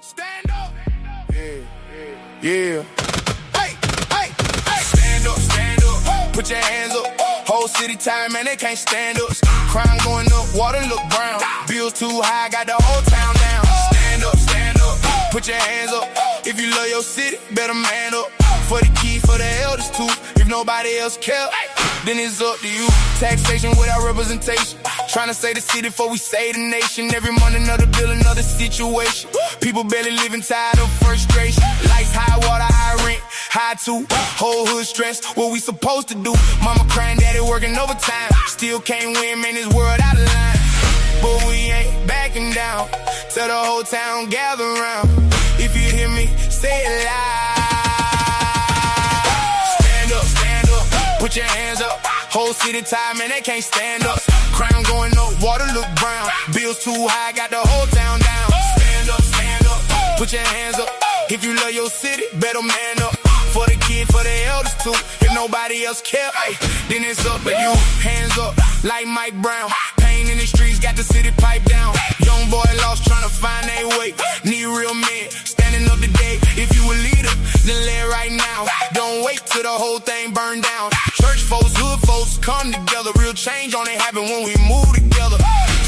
Stand up. Yeah. Hey. Stand up. Put your hands up. Whole city tired, man, they can't stand us. Crime going up, water look brown. Bills too high, got the whole town down. Stand up. Put your hands up. If you love your city, better man up. For the key, for the elders too. If nobody else care, then it's up to you. Taxation without representation. Trying to save the city before we save the nation. Every month another bill, another situation. People barely living, tired of frustration. Lights high, water high, rent high too. Whole hood stressed, what we supposed to do? Mama crying, daddy working overtime. Still can't win, man, this world out of line. But we ain't backing down. Tell the whole town, gather around. If you hear me, say it loud. Stand up, put your hands up. Whole city tired, man, they can't stand up. Crime going up, water look brown. Bills too high, got the whole town down. Stand up, put your hands up. If you love your city, better man up. For the kid, for the elders too. If nobody else care, then it's up to you. Hands up, like Mike Brown. Pain in the streets, got the city pipe down. Young boy lost, trying to find their way. Need real men, standing up today. If you a leader, then lay right now. Don't wait till the whole thing burn down. Church folks, hood folks, come together. Real change only happen when we move together.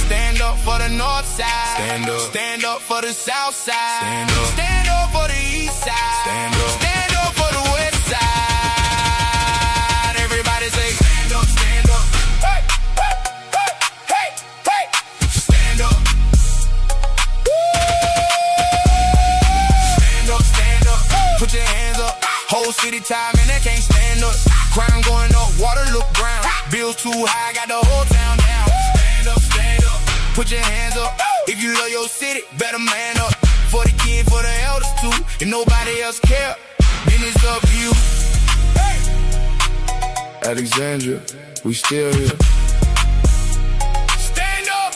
Stand up for the north side. Stand up for the south side. Stand up for the east side. Stand up for the west side. Everybody say stand up. Hey. Stand up. Stand up. Put your hands up. Whole city tired, man, they can't stand us. Crime going up, water look brown. Bills too high, got the whole town down. Stand up. Put your hands up. If you love your city, better man up. For the kid, for the elders too. If nobody else care, then it's up to you. Alexandria, we still here. Stand up.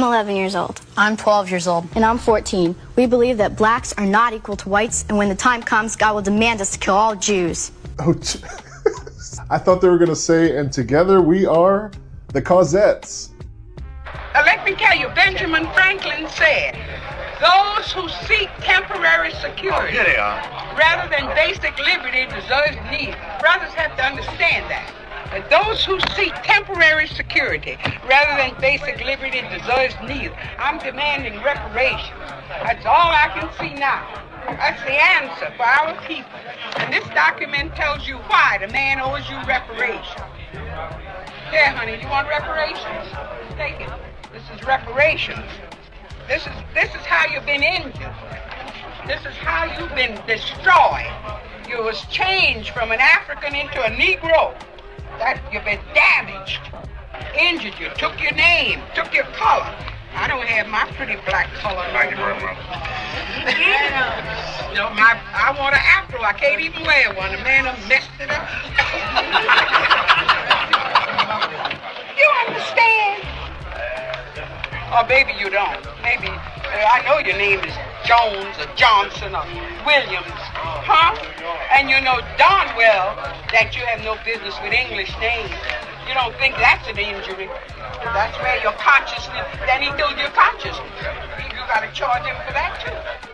I'm 11 years old. I'm 12 years old. And I'm 14. We believe that blacks are not equal to whites, and when the time comes, God will demand us to kill all Jews. Oh, I thought they were going to say, and together we are the Causettes. Let me tell you, Benjamin Franklin said, those who seek temporary security rather than basic liberty deserve need. Brothers have to understand that. But those who seek temporary security rather than basic liberty deserves neither. I'm demanding reparations. That's all I can see now. That's the answer for our people. And this document tells you why the man owes you reparations. Here, honey, you want reparations? Take it. This is reparations. This is how you've been injured. This is how you've been destroyed. You was changed from an African into a Negro. That you've been damaged, injured you, took your name, took your color. I don't have my pretty black color right now. You know, I want an afro. I can't even wear one. The man done messed it up. You understand? Or maybe you don't. Maybe, I know your name is Jones or Johnson or Williams, huh? And you know darn well that you have no business with English names. You don't think that's an injury. That's where your consciousness, then he killed your consciousness. You gotta charge him for that too.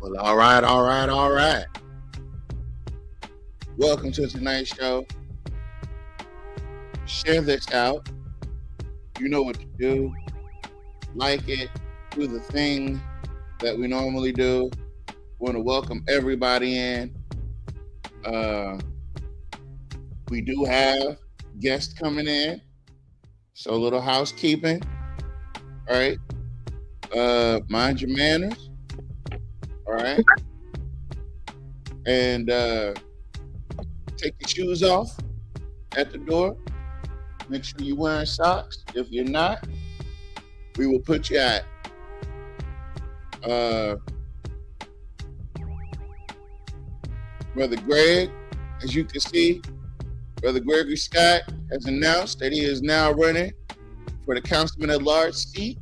Well, all right. Welcome to tonight's show. Share this out. You know what to do. Like it. Do the thing that we normally do. Want to welcome everybody in. We do have guests coming in. So a little housekeeping. All right. Mind your manners. All right. And take your shoes off at the door. Make sure you're wearing socks. If you're not, we will put you at Brother Greg. As you can see, Brother Gregory Scott has announced that he is now running for the Councilman at Large seat,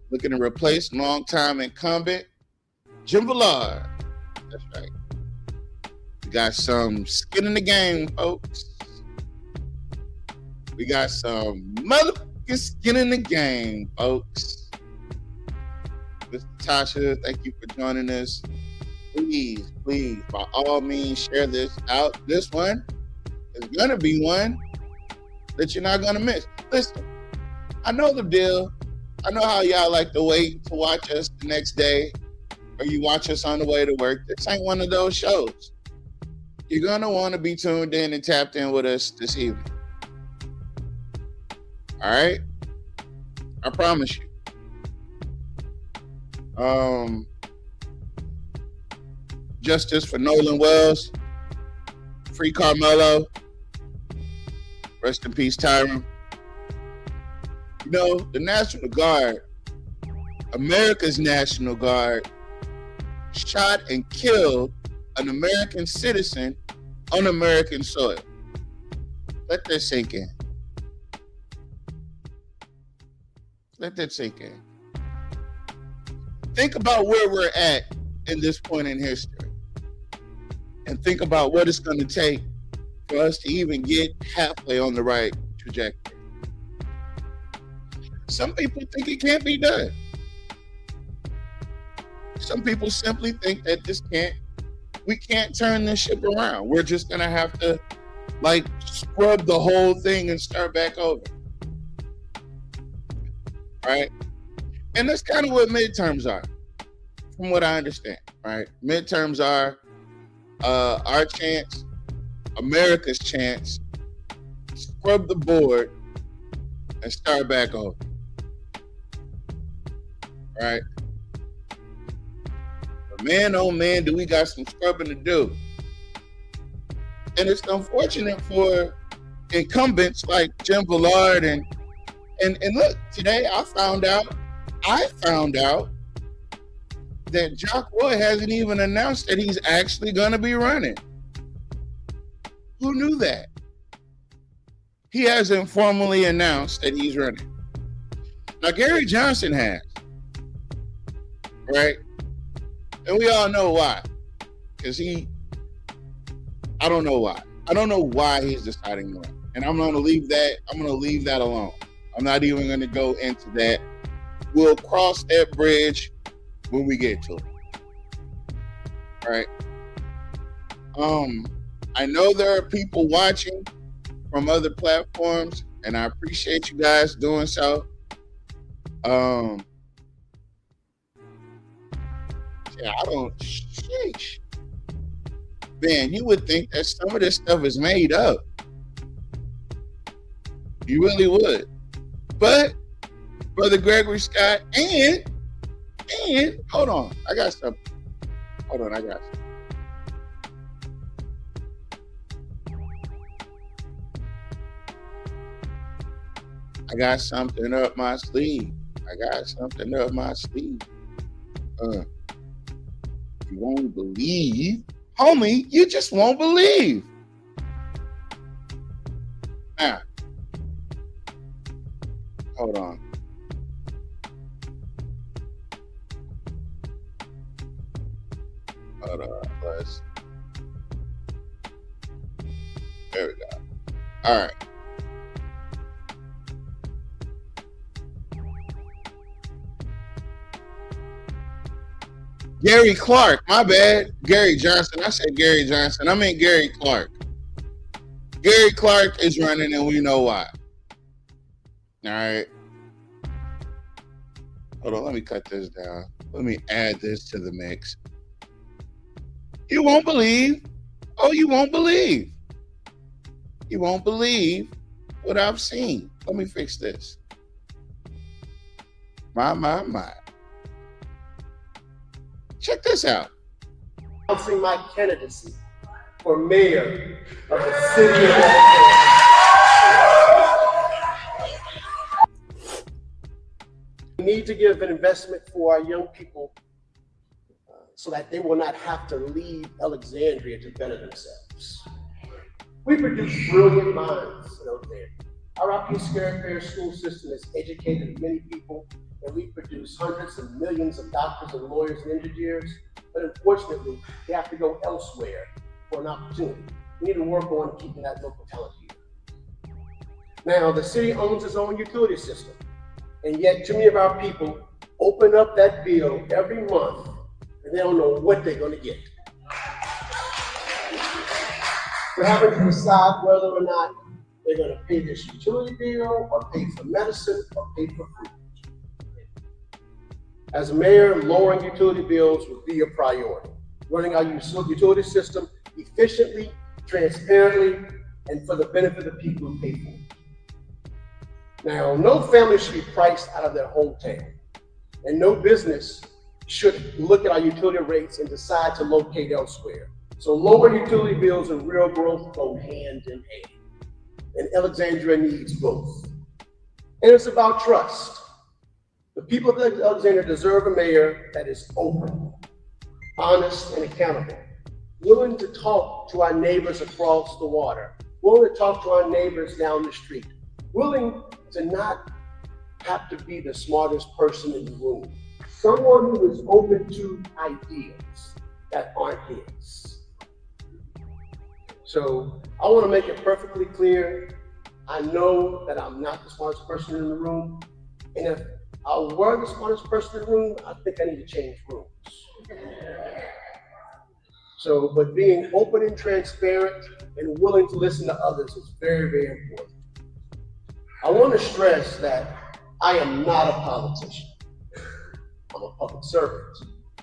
looking to replace longtime incumbent Jim Villard. That's right. We got some skin in the game, folks. We got some motherfucking skin in the game, folks. Miss Tasha, thank you for joining us. Please, by all means, share this out. This one is gonna be one that you're not gonna miss. Listen, I know the deal. I know how y'all like to wait to watch us the next day, or you watch us on the way to work. This ain't one of those shows. You're gonna want to be tuned in and tapped in with us this evening. All right, I promise you. Justice for Nolan Wells. Free Carmelo. Rest in peace, Tyron. You know, the National Guard, America's National Guard, shot and killed an American citizen on American soil. Let that sink in. Let that sink in. Think about where we're at in this point in history. And think about what it's going to take for us to even get halfway on the right trajectory. Some people think it can't be done. Some people simply think that we can't turn this ship around. We're just going to have to scrub the whole thing and start back over. Right? And that's kind of what midterms are, from what I understand, right? Midterms are our chance, America's chance, to scrub the board and start back over. Right? But man, oh man, do we got some scrubbing to do. And it's unfortunate for incumbents like Jim Bullard and look, today I found out that Jock Roy hasn't even announced that he's actually going to be running. Who knew that? He hasn't formally announced that he's running. Now, Gary Johnson has, right? And we all know why. Because I don't know why. I don't know why he's deciding to run. And I'm going to leave that alone. I'm not even going to go into that. We'll cross that bridge when we get to it. All right. I know there are people watching from other platforms, and I appreciate you guys doing so. Sheesh. Man, you would think that some of this stuff is made up. You really would. But Brother Gregory Scott and hold on, I got something. I got something up my sleeve. You won't believe. Homie, you just won't believe. Now, hold on. There we go. All right. Gary Clark, my bad. Gary Johnson. I said Gary Johnson. I meant Gary Clark. Gary Clark is running, and we know why. All right. Hold on. Let me cut this down. Let me add this to the mix. You won't believe. Oh, you won't believe. You won't believe what I've seen. Let me fix this. My. Check this out. Announcing my candidacy for mayor of the city of Alexandria. We need to give an investment for our young people so that they will not have to leave Alexandria to better themselves. We produce brilliant minds in Alexandria. Our Rocky-Scared school system has educated many people, and we produce hundreds of millions of doctors and lawyers and engineers, but unfortunately, they have to go elsewhere for an opportunity. We need to work on keeping that local talent here. Now, the city owns its own utility system, and yet too many of our people open up that bill every month and they don't know what they're going to get. We're having to decide whether or not they're going to pay this utility bill or pay for medicine or pay for food. As a mayor, lowering utility bills would be a priority. Running our utility system efficiently, transparently, and for the benefit of people who pay for it. Now, no family should be priced out of their hometown, and no business should look at our utility rates and decide to locate elsewhere. So lower utility bills and real growth go hand in hand, and Alexandria needs both. And it's about trust. The people of Alexandria deserve a mayor that is open, honest, and accountable, willing to talk to our neighbors across the water, willing to talk to our neighbors down the street, willing to not have to be the smartest person in the room, someone who is open to ideas that aren't his. So I want to make it perfectly clear, I know that I'm not the smartest person in the room, and if I were the smartest person in the room, I think I need to change rooms. So, but being open and transparent and willing to listen to others is very, very important. I want to stress that I am not a politician. I'm a public servant,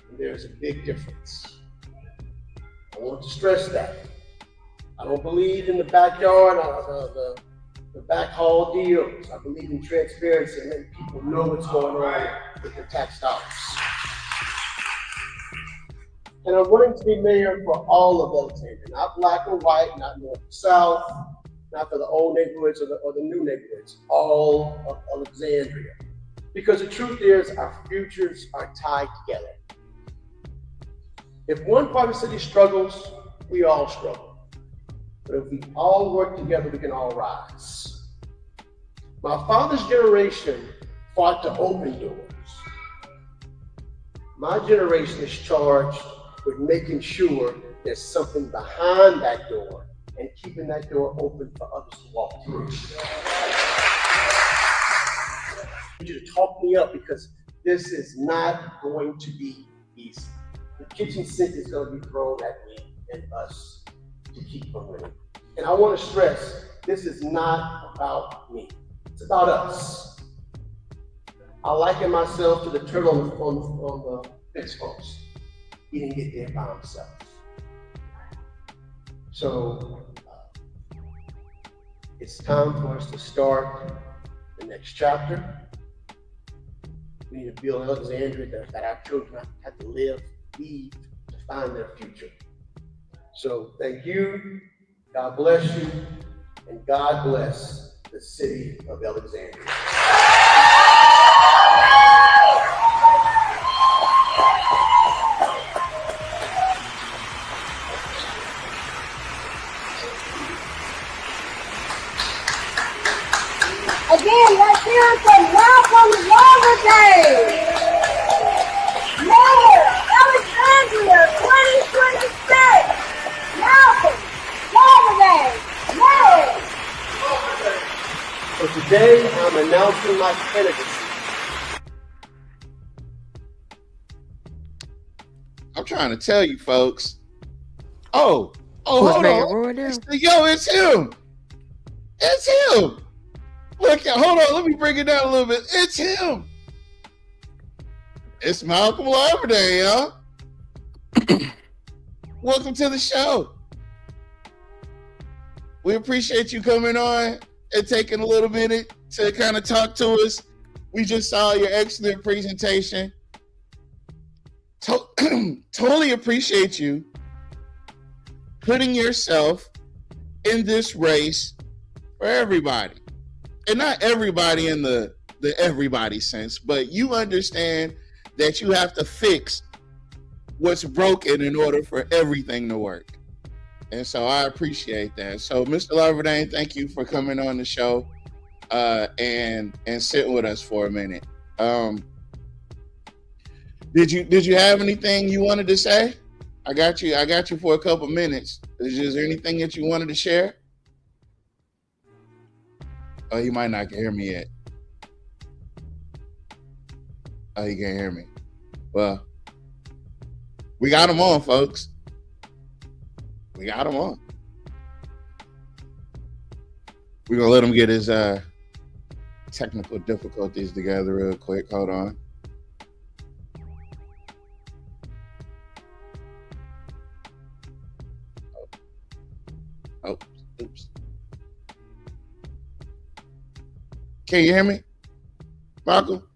and there's a big difference. I want to stress that. I don't believe in the backyard, the back hall deals. I believe in transparency and letting people know what's going on with the tax dollars. And I'm wanting to be mayor for all of Alexandria, not black or white, not north or south, not for the old neighborhoods or the new neighborhoods, all of Alexandria. Because the truth is, our futures are tied together. If one part of the city struggles, we all struggle. But if we all work together, we can all rise. My father's generation fought to open doors. My generation is charged with making sure there's something behind that door and keeping that door open for others to walk through. I need you to talk me up because this is not going to be easy. The kitchen sink is going to be thrown at me and us to keep from winning. And I want to stress, this is not about me. It's about us. I liken myself to the turtle on the fence post. He didn't get there by himself. So it's time for us to start the next chapter. We need to build Alexandria that our children have to live, lead, to find their future. So thank you, God bless you, and God bless the city of Alexandria. Again, let's hear it from Malcolm Loverday. Mayor, Alexandria 2026. Malcolm Loverday, Mayor. So today, I'm announcing my candidacy. I'm trying to tell you folks. Hold on. It's him. It's him. Look, hold on. Let me bring it down a little bit. It's him. It's Malcolm Loverday, y'all. Welcome to the show. We appreciate you coming on and taking a little minute to kind of talk to us. We just saw your excellent presentation. Totally appreciate you putting yourself in this race for everybody. And not everybody in the everybody sense, but you understand that you have to fix what's broken in order for everything to work. And so I appreciate that. So Mr. Loverday, thank you for coming on the show and sitting with us for a minute. Did you have anything you wanted to say? I got you for a couple minutes. Is there anything that you wanted to share? Oh, you might not hear me yet. Oh, he can't hear me. Well, we got him on, folks. We got him on. We're gonna let him get his technical difficulties together real quick. Hold on. Oh, oops. Can you hear me, Malcolm?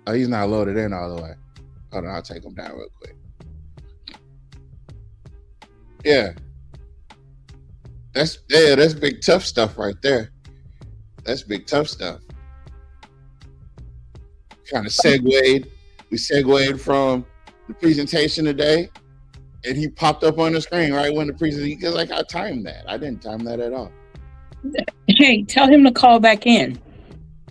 Oh, he's not loaded in all the way. Hold on, I'll take him down real quick. Yeah. That's big tough stuff right there. That's big tough stuff. Kind of segued. We segued from the presentation today, and he popped up on the screen right when the presentation. Because like I timed that. I didn't time that at all. Hey, tell him to call back in.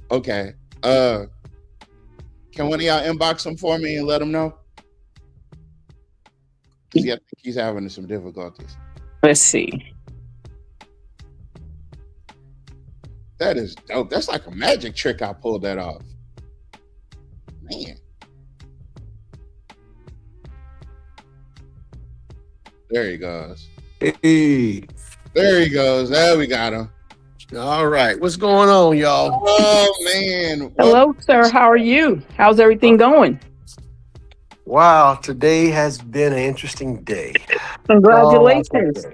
Okay. Can one of y'all inbox him for me and let him know? Because I think he's having some difficulties. Let's see. That is dope. That's like a magic trick. I pulled that off. Man. There he goes. Hey. There he goes. There we got him. All right. What's going on, y'all? Oh, man. Hello, sir. How are you? How's everything going? Wow. Today has been an interesting day. Congratulations.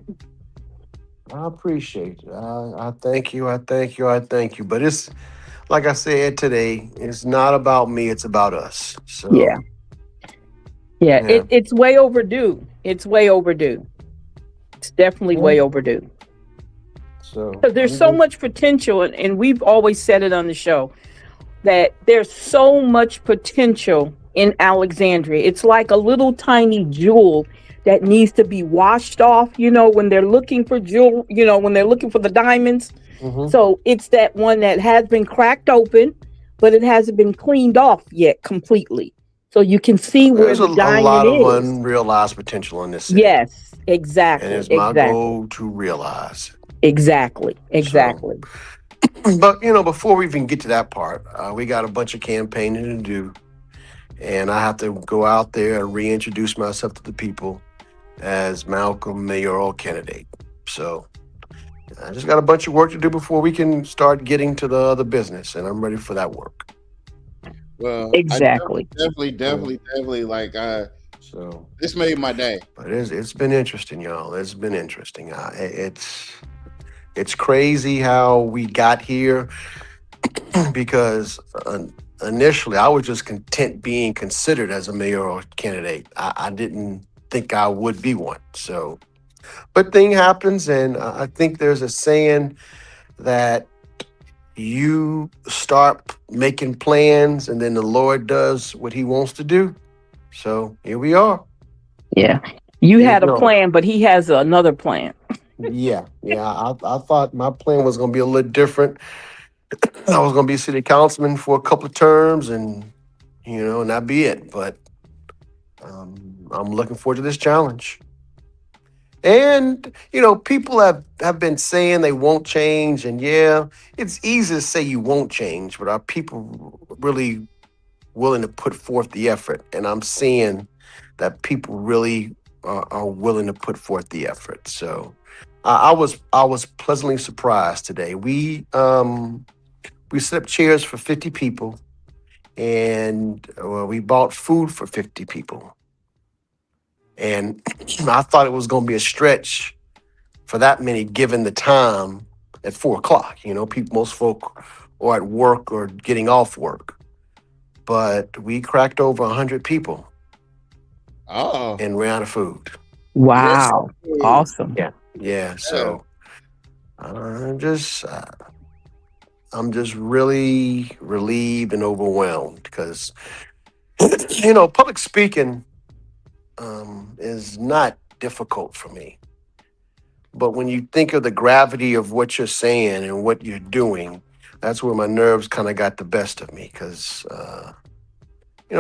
I appreciate it. I thank you. I thank you. I thank you. But it's like I said today, it's not about me. It's about us. So Yeah. It's way overdue. It's way overdue. It's definitely way overdue. So Because there's so much potential, and we've always said it on the show, that there's so much potential in Alexandria. It's like a little tiny jewel that needs to be washed off, when they're looking for when they're looking for the diamonds. Mhm. So it's that one that has been cracked open, but it hasn't been cleaned off yet completely. So you can see where There's the a lot diamond of is. unrealized potential in this city. Yes, exactly. And it's my exactly. goal to realize it. Exactly. But, before we even get to that part, we got a bunch of campaigning to do. And I have to go out there and reintroduce myself to the people as Malcolm mayoral candidate. So I just got a bunch of work to do before we can start getting to the other business. And I'm ready for that work. Well, Exactly. I definitely like So this made my day. But it's been interesting, y'all. It's been interesting. It's crazy how we got here because initially I was just content being considered as a mayoral candidate. I didn't think I would be one. So, but thing happens, and I think there's a saying that you start making plans, and then the Lord does what He wants to do. So here we are. Yeah. You had a plan, but he has another plan. Yeah. I thought my plan was going to be a little different. I was going to be city councilman for a couple of terms, and and that'd be it. But I'm looking forward to this challenge. And people have been saying they won't change, and yeah, it's easy to say you won't change, but are people really willing to put forth the effort? And I'm seeing that people really are willing to put forth the effort. So I was pleasantly surprised today. We set up chairs for 50 people, and we bought food for 50 people. And I thought it was going to be a stretch for that many, given the time at 4:00. Most folk are at work or getting off work. But we cracked over 100 people. Oh. And ran out of food. Wow. Yes. Awesome. Yeah. So I'm just really relieved and overwhelmed because, public speaking is not difficult for me. But when you think of the gravity of what you're saying and what you're doing, that's where my nerves kind of got the best of me because,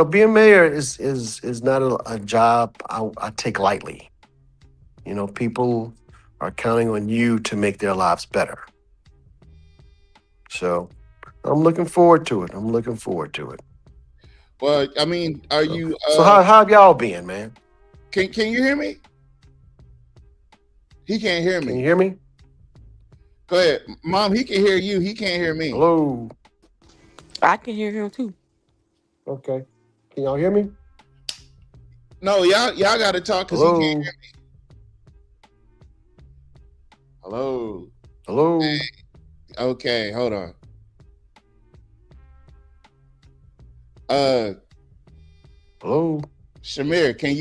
being mayor is not a job I take lightly. People are counting on you to make their lives better. So I'm looking forward to it. Well, I mean, are you? So how have y'all been, man? Can you hear me? He can't hear me. Can you hear me? Go ahead, Mom. He can hear you. He can't hear me. Hello. I can hear him too. Okay. Can y'all hear me? No, y'all got to talk because he Hello. can't hear me. Hello. Hello. Hey. Okay, hold on. Hello. Shamir, can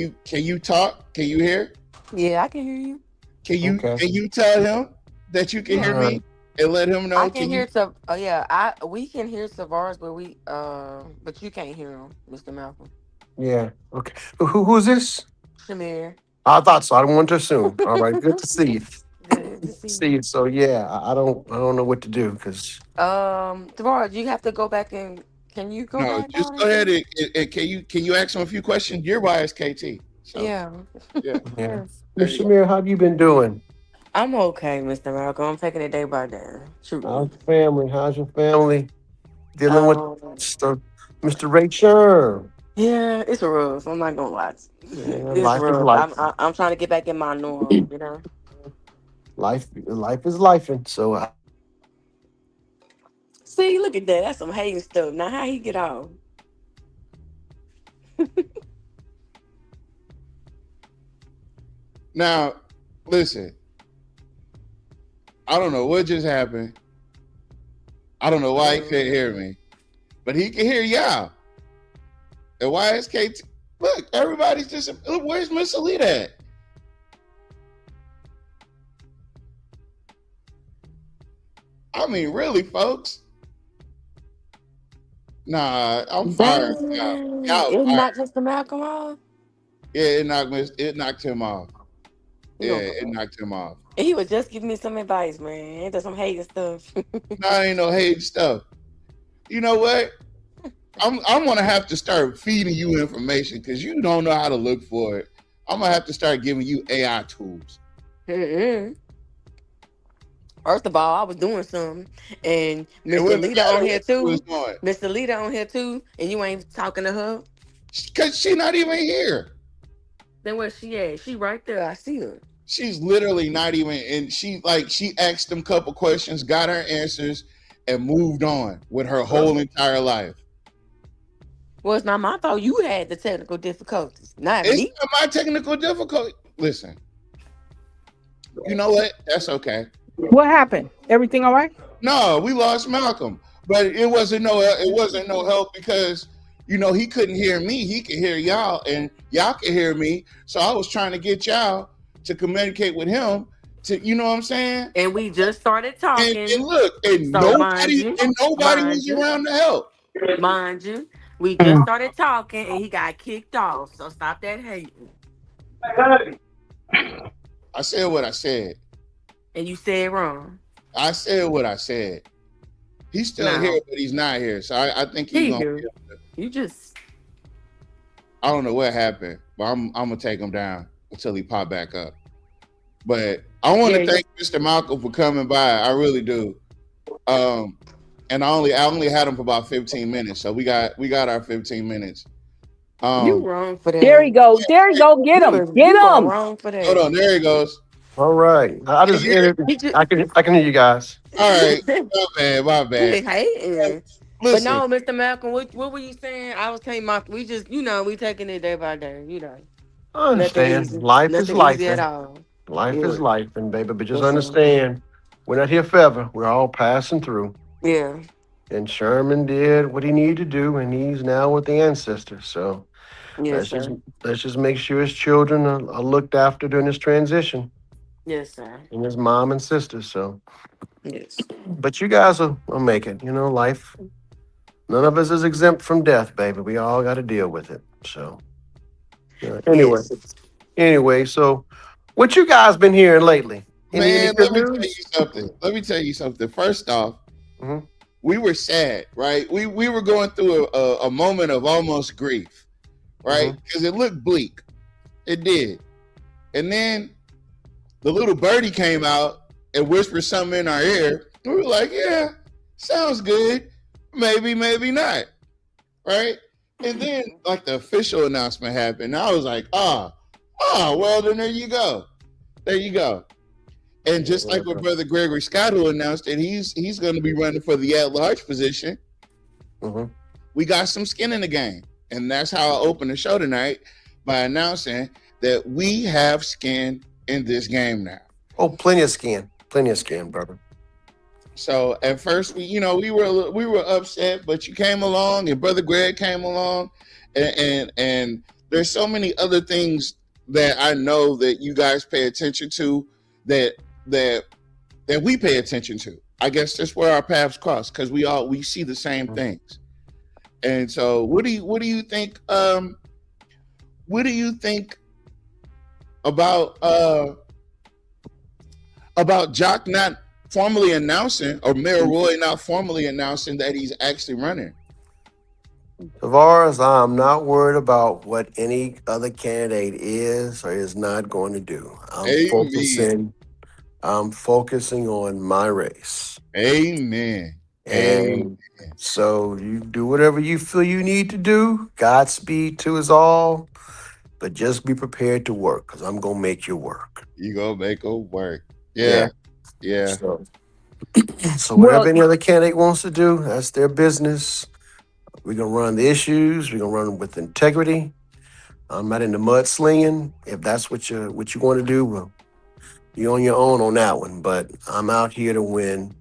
you talk? Can you hear? Yeah, I can hear you. Can you tell him that you can hear me and let him know? I can hear some. We can hear Savars, but you can't hear him, Mr. Malcolm. Yeah. Okay. Who's this? Shamir. I thought so. I didn't want to assume. All right. Good to see you. Good to see See you. So yeah, I don't know what to do because Savars, you have to go back and can you go No, back? just go ahead and can you ask him a few questions? Your bias, KT. So, yeah. Yeah. yeah. There Miss you go. Shamir, how have you been doing? I'm okay, Mr. Malcolm. I'm taking it day by day. Truly. How's your family? How's your family dealing with Um, Mr. Ray Sherm? yeah, it's rough. I'm not gonna lie. Yeah, It's life is rough. life. I'm trying to get back in my norm. You know. Life is life, and so See, look at that. That's some hating stuff. Now, how he get off? Now, listen. I don't know what just happened. I don't know why he couldn't hear me, but he can hear y'all. And why is KT? Look, everybody's just. Look, where's Miss Alita at? I mean, really, folks. Nah, I'm fired. Y'all It's fired. not just the Malcolm off. Yeah, it knocked him off. Yeah, it knocked him off. And he was just giving me some advice, man. Ain't that some hating stuff? No, ain't no hate stuff. You know what? I'm gonna have to start feeding you information because you don't know how to look for it. I'm gonna have to start giving you AI tools. Mm-mm. First of all, I was doing something, and It Mr. wouldn't Lita matter on here what you was too. doing. Mr. Lita on here too, and you ain't talking to her. Cause she's not even here. Then where's she at? She right there. I see her. She's literally not even, and she asked them couple questions, got her answers, and moved on with her whole entire life. Well, it's not my fault. You had the technical difficulties, not It's me. not my technical difficulty. Listen, you know what? That's okay. What happened? Everything all right? No, we lost Malcolm, but it wasn't no help because he couldn't hear me. He could hear y'all, and y'all could hear me. So I was trying to get y'all to communicate with him. To what I'm saying? And we just started talking. And look, and So nobody was around to help. Mind you, we just started talking, and he got kicked off. So stop that hating. I said what I said. And you said wrong. I said what I said. He's still here, but he's not here. So I think he's gonna. You just. I don't know what happened, but I'm gonna take him down until he pop back up. But I want to thank Mr. Malcolm for coming by. I really do. And I only had him for about 15 minutes, so we got our 15 minutes. You wrong for that. There he goes. There he go. Get him. Get him. Wrong for that. Hold on, there he goes. all right. I just I can hear you guys. All right, my bad. Hating. Listen, But no, Mr. Malcolm, what were you saying? I was telling we just, we taking it day by day, I understand. Life is life. Life is life, and baby, but just understand, we're not here forever. We're all passing through. Yeah. And Sherman did what he needed to do, and he's now with the ancestors. So Yes, let's just make sure his children are looked after during this transition. Yes, sir. And his mom and sisters. So, yes. But you guys will make it. Life. None of us is exempt from death, baby. We all got to deal with it. So, anyway, so what you guys been hearing lately? Man, let me tell you something. First off, we were sad, right? We were going through a moment of almost grief, right? Because it looked bleak. It did. And then the little birdie came out and whispered something in our ear. We were like, yeah, sounds good. Maybe, maybe not. Right? And then like the official announcement happened. And I was like, well then there you go. There you go. And just like with Brother Gregory Scott, who announced that he's going to be running for the at-large position, we got some skin in the game. And that's how I opened the show tonight, by announcing that we have skin in this game now. Oh, plenty of skin, brother. So at first, we were upset, but you came along, and Brother Greg came along, and there's so many other things that I know that you guys pay attention to that we pay attention to. I guess that's where our paths cross, because we see the same things. And so, what do you think? What do you think about Jock not formally announcing, or Mayor Roy not formally announcing that he's actually running? Tavares, I'm not worried about what any other candidate is or is not going to do. I'm focusing on my race. Amen. And so you do whatever you feel you need to do. Godspeed to us all. But just be prepared to work, because I'm going to make you work. You going to make it work. Yeah. So whatever any other candidate wants to do, that's their business. We're going to run the issues. We're going to run with integrity. I'm not into mudslinging. If that's what you want to do, well, you're on your own on that one. But I'm out here to win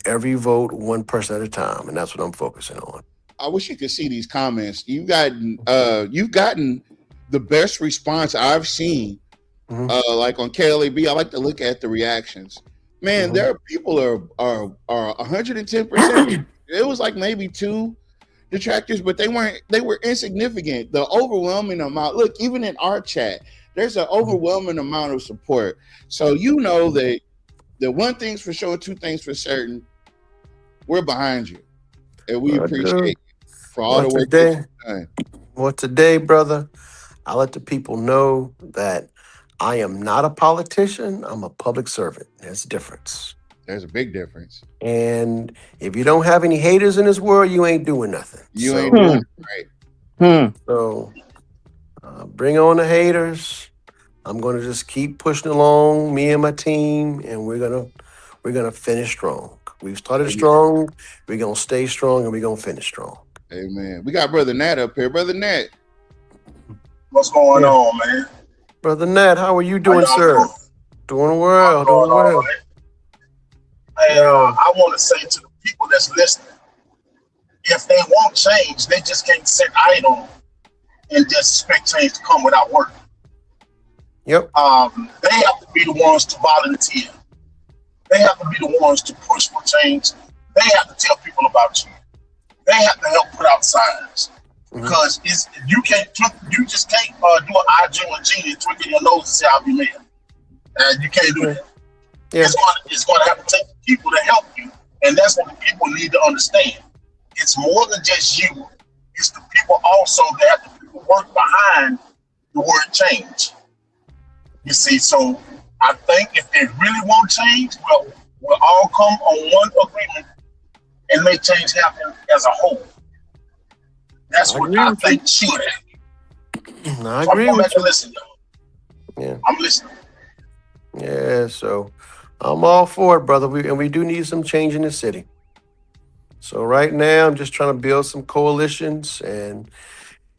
every vote one person at a time, and that's what I'm focusing on. I wish you could see these comments. You've gotten the best response I've seen. Like on KLAB, I like to look at the reactions. Man, there are people are 110%. It was like maybe 2 detractors, but they were insignificant. The overwhelming amount. Look, even in our chat, there's an overwhelming amount of support. So you know that the one thing's for sure, 2 things for certain. We're behind you, and we appreciate you for all the work that you've done. Well, today, brother, I let the people know that I am not a politician. I'm a public servant. There's a difference. There's a big difference. And if you don't have any haters in this world, you ain't doing nothing. You ain't doing it right. So bring on the haters. I'm going to just keep pushing along, me and my team, and we're gonna finish strong. We've started strong. We're gonna stay strong, and we're gonna finish strong. Amen. We got Brother Nat up here. Brother Nat, what's going on, man? Brother Nat, how are you doing, sir? Doing well. Doing well. Right. Hey, I want to say to the people that's listening, if they want change, they just can't sit idle and just expect change to come without work. Yep. They have to be the ones to volunteer. They have to be the ones to push for change. They have to tell people about you. They have to help put out signs. Because you just can't do an eye and genie and twinkle your nose and say I'll be mayor. You can't do that. Yeah. It's going to have to take people to help you, and that's what the people need to understand. It's more than just you. It's the people also that have to work behind the word change. You see, so I think if they really want change, we'll all come on one agreement and make change happen as a whole. That's what I think should happen. I agree with you. Listen, y'all. Yeah. I'm listening. Yeah, so I'm all for it, brother. We do need some change in the city. So right now, I'm just trying to build some coalitions and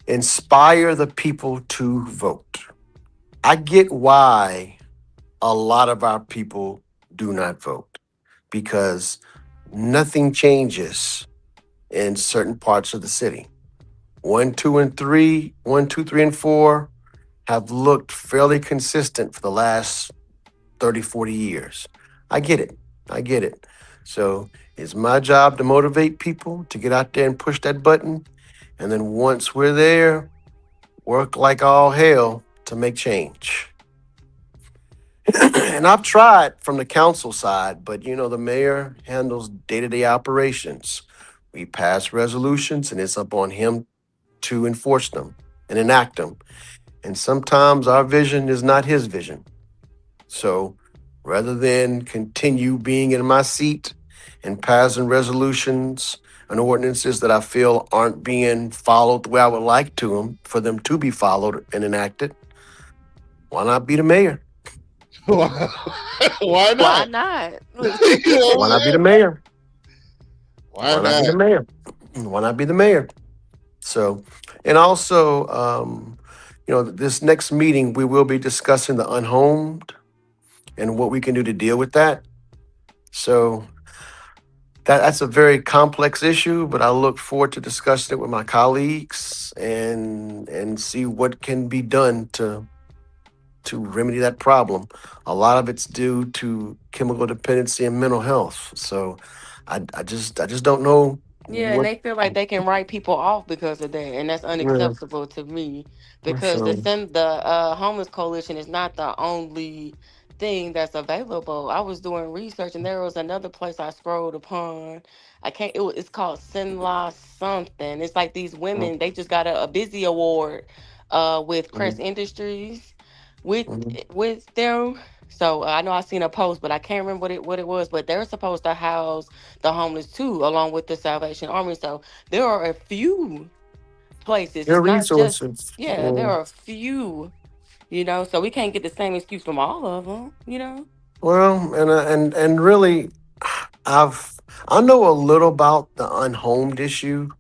inspire the people to vote. I get why a lot of our people do not vote, because nothing changes in certain parts of the city. 1, 2, and 3, 1, 2, 3, and 4 have looked fairly consistent for the last 30, 40 years. I get it. So it's my job to motivate people to get out there and push that button. And then once we're there, work like all hell to make change. And I've tried from the council side, but the mayor handles day-to-day operations. We pass resolutions, and it's up on him to enforce them and enact them. And sometimes our vision is not his vision. So rather than continue being in my seat and passing resolutions, and ordinances that I feel aren't being followed the way I would like for them to be followed and enacted, why not be the mayor? Why Why not? not? You know Why what I'm not be the saying? mayor? Why Why not be not? the mayor? Why not be the mayor? So, and also, this next meeting, we will be discussing the unhomed and what we can do to deal with that. So that's a very complex issue, but I look forward to discussing it with my colleagues and see what can be done to remedy that problem. A lot of it's due to chemical dependency and mental health. So I just don't know Yeah, and what. they feel like they can write people off because of that, and that's Yeah, unacceptable to me. Because so the homeless coalition is not the only thing that's available. I was doing research, and there was another place I scrolled upon. I can't. It's called Sinla something. It's like these women. They just got a busy award, with Crest mhm, Industries, with mhm. them. So I know I seen a post, but I can't remember what it was. But they're supposed to house the homeless too, along with the Salvation Army. So there are a few places. Your It's not just, resources. yeah, there are a few, so we can't get the same excuse from all of them. Well, and really, I know a little about the unhomed issue.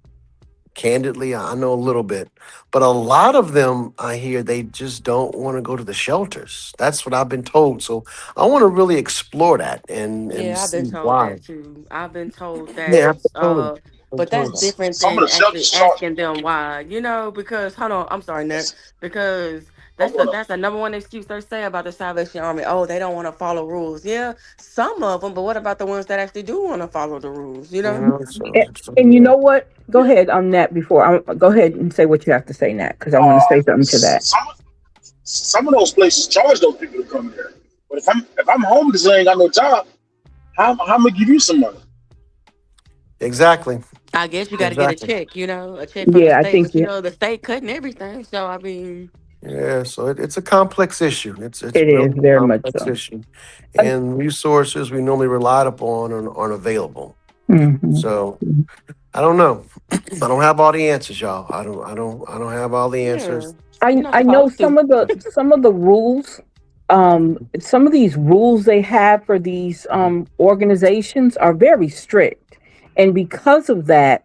Candidly, I know a little bit, but a lot of them I hear they just don't want to go to the shelters. That's what I've been told. So I want to really explore that and Yeah, I've been see told why. that too. I've been told Yeah, that. absolutely. I'm But that's told that. different Some of than the actually shelters charge. asking them why. Because hold on, I'm sorry, Nat. Because I'm gonna. that's the number one excuse they say about the Salvation Army. Oh, they don't want to follow rules. Yeah, some of them, but what about the ones that actually do want to follow the rules? And you Yeah. know what? Go ahead on that before. Go ahead and say what you have to say, Nat, because I want to say something to that. Some of those places charge those people to come there. But if I'm homeless and ain't got no job, how am I give you some money? Exactly. I guess you got to get a Exactly. check, a check from the Yeah, I state. think But the state cutting everything. So I mean, Yeah, so it's a complex issue. It's it is really a very much complex so. issue, and resources we normally relied upon aren't available. Hmm. So I don't know. I don't have all the answers, y'all. I don't have all the yeah, answers. you're I not I know supposed to. some of the rules, some of these rules they have for these organizations are very strict, and because of that,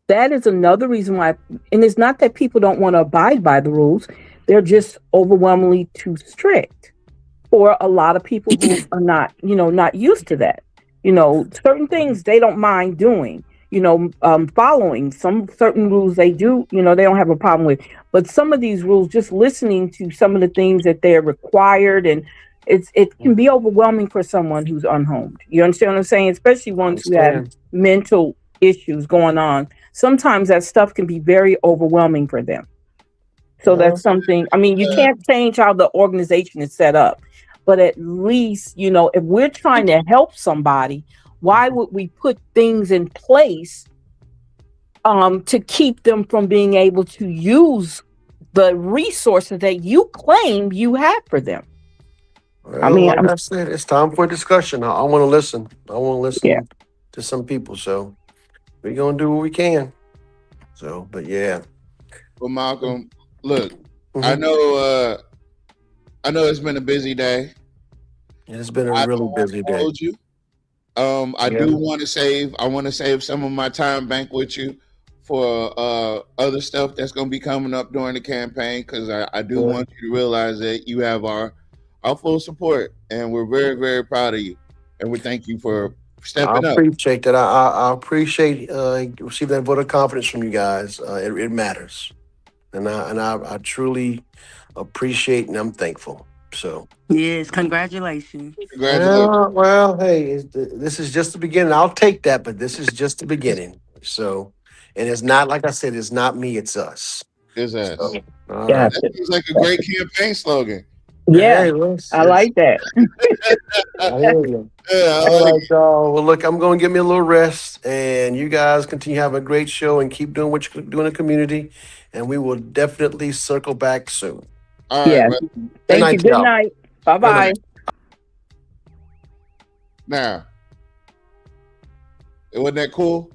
that is another reason why. And it's not that people don't want to abide by the rules; they're just overwhelmingly too strict for a lot of people who are not used to that. Certain things they don't mind doing. Following some certain rules they do. They don't have a problem with. But some of these rules, just listening to some of the things that they're required, and it can be overwhelming for someone who's unhomed. You understand what I'm saying? Especially I ones who have understand. mental issues going on. Sometimes that stuff can be very overwhelming for them. So Well, that's something. I mean, you Uh, can't change how the organization is set up, but at least, if we're trying to help somebody, why would we put things in place to keep them from being able to use the resources that you claim you have for them? I well, mean, like I said, it's time for a discussion. I want to listen. I want to yeah. listen to some people. So we're gonna do what we can. So, but yeah. Well, Malcolm, look, I Hmm. know I know it's been a busy day. It's been a I don't really want busy to day. hold you. I Yeah. do want to save. I want to save some of my time bank with you for other stuff that's going to be coming up during the campaign because I do Yeah. want you to realize that you have our full support and we're very very proud of you and we thank you for I stepping up. appreciate that. I appreciate receiving that vote of confidence from you guys. It matters, and I truly appreciate and I'm thankful. So, Yes, congratulations. Congratulations. hey, this is just the beginning. I'll take that, but this is just the beginning. So, and it's not like I said, it's not me, it's us. Is So, us. all right. That Gotcha. seems like a great campaign slogan. Yeah, Hey, well, I like that. I hear you. Yeah, I All like right, y'all. Well, look, I'm going to give me a little rest, and you guys continue having a great show and keep doing what you're doing in the community, and we will definitely circle back soon. all right, Yeah. brother. Good Thank you. night, Good y'all. night. Bye Good bye. night. Now, wasn't that cool?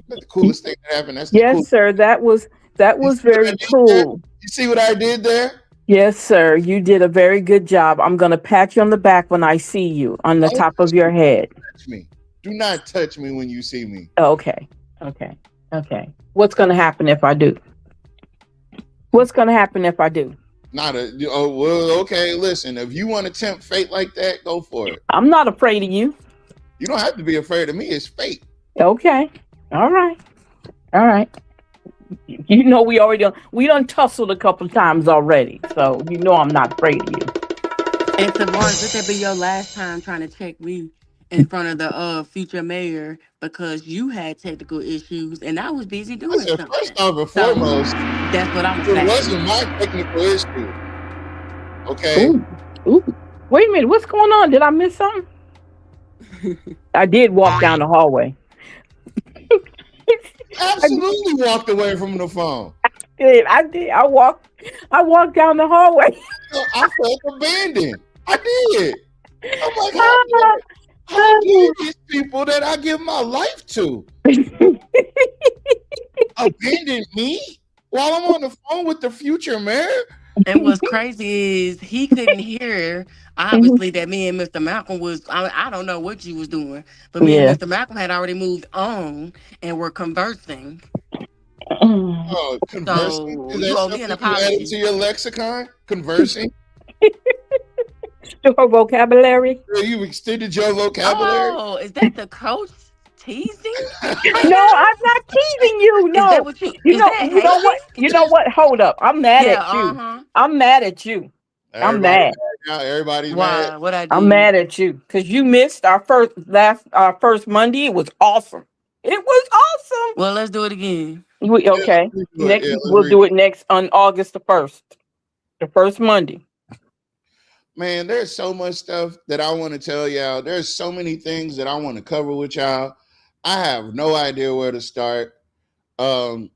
That's the coolest thing that happened. That's the Yes, coolest. sir. That was You see what I very did there? cool. You see what I did there? Yes, sir. You did a very good job. I'm gonna pat you on the back when I see you on the Don't top of your head. touch me. Do not touch me when you see me. Okay. Okay. Okay. What's gonna happen if I do? What's gonna happen if I do? Not a. Oh well. Okay. Listen. If you want to tempt fate like that, go for it. I'm not afraid of you. You don't have to be afraid of me. It's fate. Okay. All right. All right. You know we done tussled a couple times already, so you know I'm not afraid of you. And Tavares, this will be your last time trying to check me in front of the future mayor because you had technical issues and I was busy doing Listen. something. First off and So foremost, that's what I'm it saying. wasn't my technical issue. Okay. Ooh. Wait a minute. What's going on? Did I miss something? I did walk down the hallway. Absolutely walked away from the phone. I did. I walked down the hallway. I felt abandoned. I did. I'm like, how dare these people that I give my life to abandon me while I'm on the phone with the future mayor? And what's crazy is he couldn't hear, obviously, that me and Mr. Malcolm was, I don't know what you was doing, but me and Mr. Malcolm had already moved on and were conversing. Oh, conversing? So Is that you owe me something an you apology. added to your lexicon? Conversing? To her vocabulary? You extended your vocabulary? Oh, is that the coach teasing? No, I'm not teasing you. No. Is that what you, You is know, that you know what? hating? You know what? Hold up. I'm mad Yeah, at you. uh-huh. I'm mad at you. I'm mad. Now everybody's Why? mad. What I do? I'm mad at you because you missed our first Monday. It was awesome. It was awesome. Well, let's do it again. Okay. We'll do it next on August the 1st. The first Monday. Man, there's so much stuff that I want to tell y'all. There's so many things that I want to cover with y'all. I have no idea where to start. The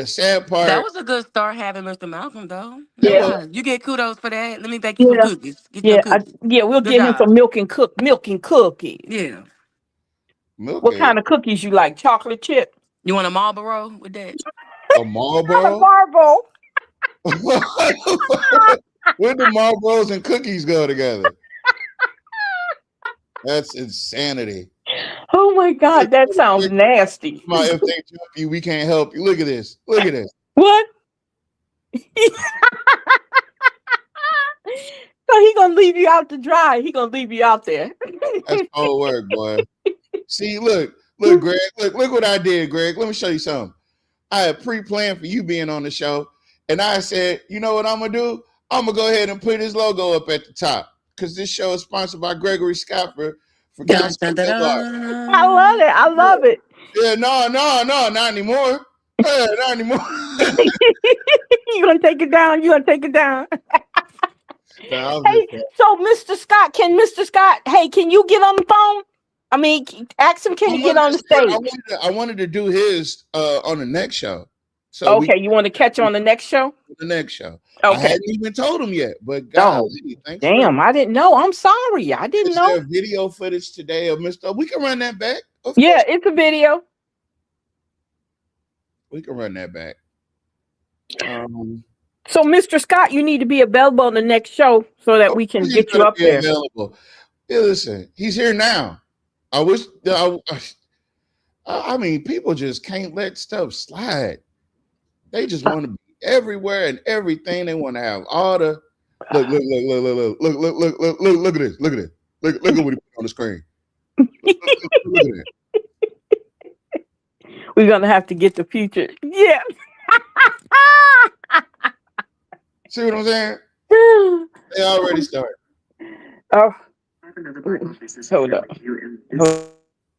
sad part. That was a good start having Mr. Malcolm, though. Yeah. You get kudos for that. Let me bake you some cookies. Get your cookies. We'll Good get him job. some milk and cookies. Yeah. What kind of cookies you like? Chocolate chip? You want a Marlboro with that? A Marlboro? A Marlboro. Where do Marlboros and cookies go together? That's insanity. Oh my God, that sounds nasty. If they jump you, we can't help you. Look at this. Look at this. What? So he gonna leave you out to dry. He gonna leave you out there. That's cold work, boy. See, look, Greg. Look what I did, Greg. Let me show you something. I had pre-planned for you being on the show, and I said, you know what I'm gonna do? I'm gonna go ahead and put his logo up at the top because this show is sponsored by Gregory Scott for Council. I love it. I love it. Yeah, no, not anymore. Not anymore. You gonna take it down? You gonna take it down? Hey, so Mr. Scott, can you get on the phone? I mean, ask him, can you get on the stage? I wanted to do his on the next show. So okay, you want to catch on the next show? The next show. Okay. I hadn't even told him yet, but golly, thanks. Damn, I didn't know. I'm sorry. I didn't know. There video footage today of Mr. We can run that back. Yeah, it's a video. We can run that back. So, Mr. Scott, you need to be available on the next show so that we can get you up there. Available. Yeah, listen, he's here now. I wish. I mean, people just can't let stuff slide. They just want to be everywhere and everything. They want to have all the look at this. Look at it. Look at what he put on the screen. Look at it. We're gonna have to get the future. Yeah. See what I'm saying? They already started. Oh, hold up.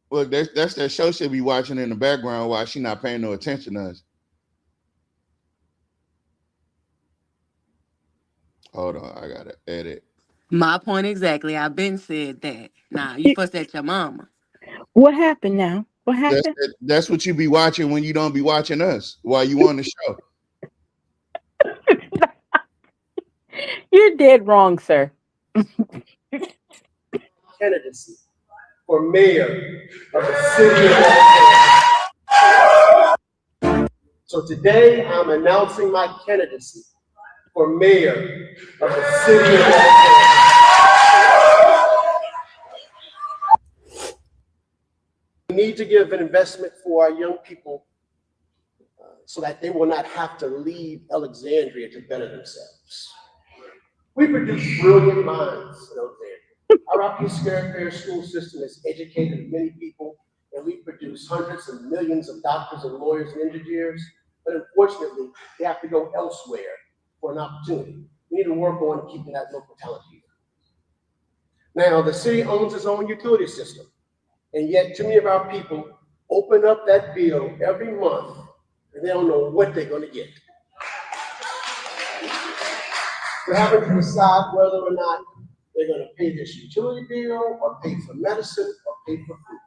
Look, that's that show she'll be watching in the background while she's not paying no attention to us. Hold on, I gotta edit. My point exactly. I've been said that. Nah, you fuss at your mama. What happened now? What happened? That's what you be watching when you don't be watching us while you on the show. You're dead wrong, sir. Candidacy for mayor of the city of Alexandria. So today I'm announcing my candidacy for mayor of the city of Alexandria. We need to give an investment for our young people so that they will not have to leave Alexandria to better themselves. We produce brilliant minds in Alexandria. Our Rocky Square Fair school system has educated many people, and we produce hundreds of millions of doctors and lawyers and engineers, but unfortunately, they have to go elsewhere for an opportunity. We need to work on keeping that local talent here. Now, the city owns its own utility system, and yet too many of our people open up that bill every month, and they don't know what they're going to get. We're having to decide whether or not they're going to pay this utility bill or pay for medicine or pay for food.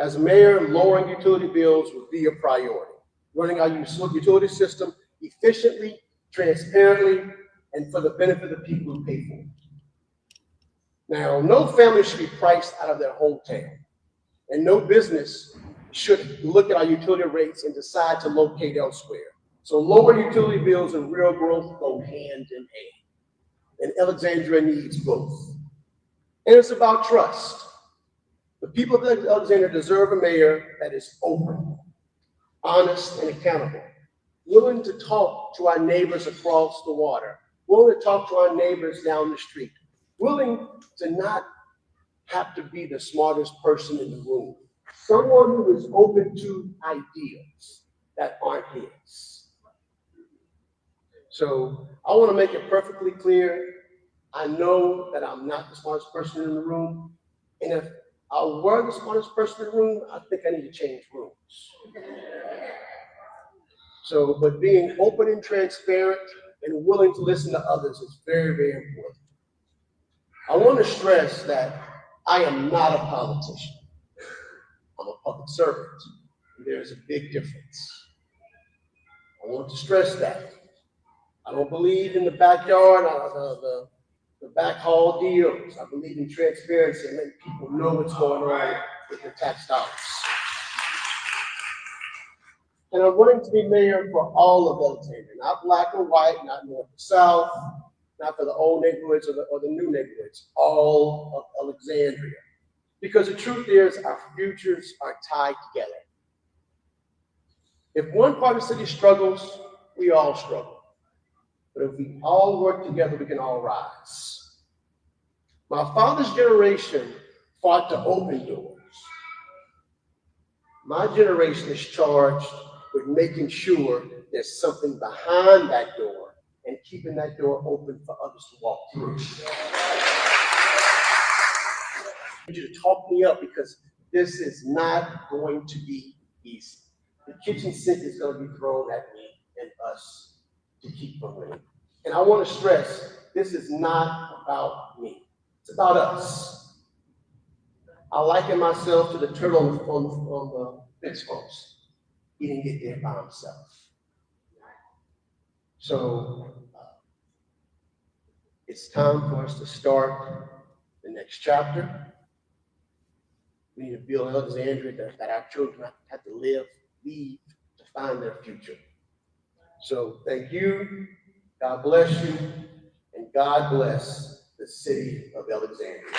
As mayor, lowering utility bills would be a priority. Running our utility system efficiently, transparently, and for the benefit of the people who pay for it. Now, no family should be priced out of their hometown, and no business should look at our utility rates and decide to locate elsewhere. So lower utility bills and real growth go hand in hand, and Alexandria needs both. And it's about trust. The people of Alexandria deserve a mayor that is open, honest, and accountable, willing to talk to our neighbors across the water, willing to talk to our neighbors down the street, willing to not have to be the smartest person in the room, someone who is open to ideas that aren't his. So I want to make it perfectly clear. I know that I'm not the smartest person in the room, and if I were the smartest person in the room, I think I need to change rooms. So, but being open and transparent and willing to listen to others is very, very important. I want to stress that I am not a politician. I'm a public servant. There's a big difference. I want to stress that. I don't believe in the backyard, the back hall deals. I believe in transparency and letting people know what's going on with the tax dollars. And I'm running to be mayor for all of Alexandria, not black or white, not north or south, not for the old neighborhoods or the new neighborhoods, all of Alexandria. Because the truth is, our futures are tied together. If one part of the city struggles, we all struggle. But if we all work together, we can all rise. My father's generation fought to open doors. My generation is charged with making sure there's something behind that door and keeping that door open for others to walk through. I need you to talk me up because this is not going to be easy. The kitchen sink is going to be thrown at me and us to keep from winning. And I want to stress, this is not about me. It's about us. I liken myself to the turtle on the fence post. He didn't get there by himself. So it's time for us to start the next chapter. We need to build Alexandria that our children have to leave to find their future. So thank you. God bless you. And God bless the city of Alexandria.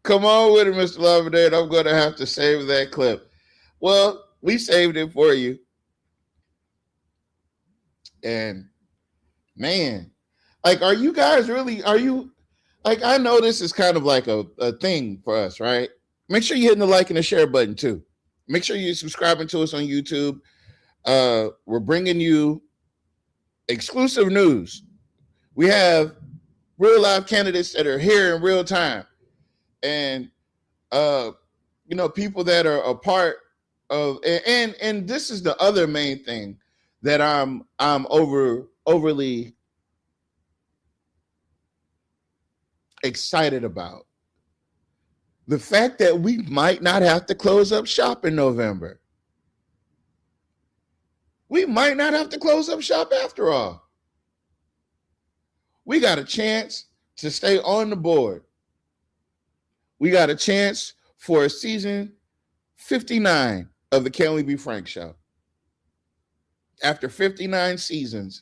Come on with it, Mr. Laverdale. I'm going to have to save that clip. Well, we saved it for you. And man, like, I know this is kind of like a thing for us, right? Make sure you're hitting the like and the share button too. Make sure you're subscribing to us on YouTube. We're bringing you exclusive news. We have real live candidates that are here in real time. And, people that are a part of, and this is the other main thing that I'm overly excited about. The fact that we might not have to close up shop in November. we might not have to close up shop after all. We got a chance to stay on the board. We got a chance for a season 59 of the Can We Be Frank show. After 59 seasons,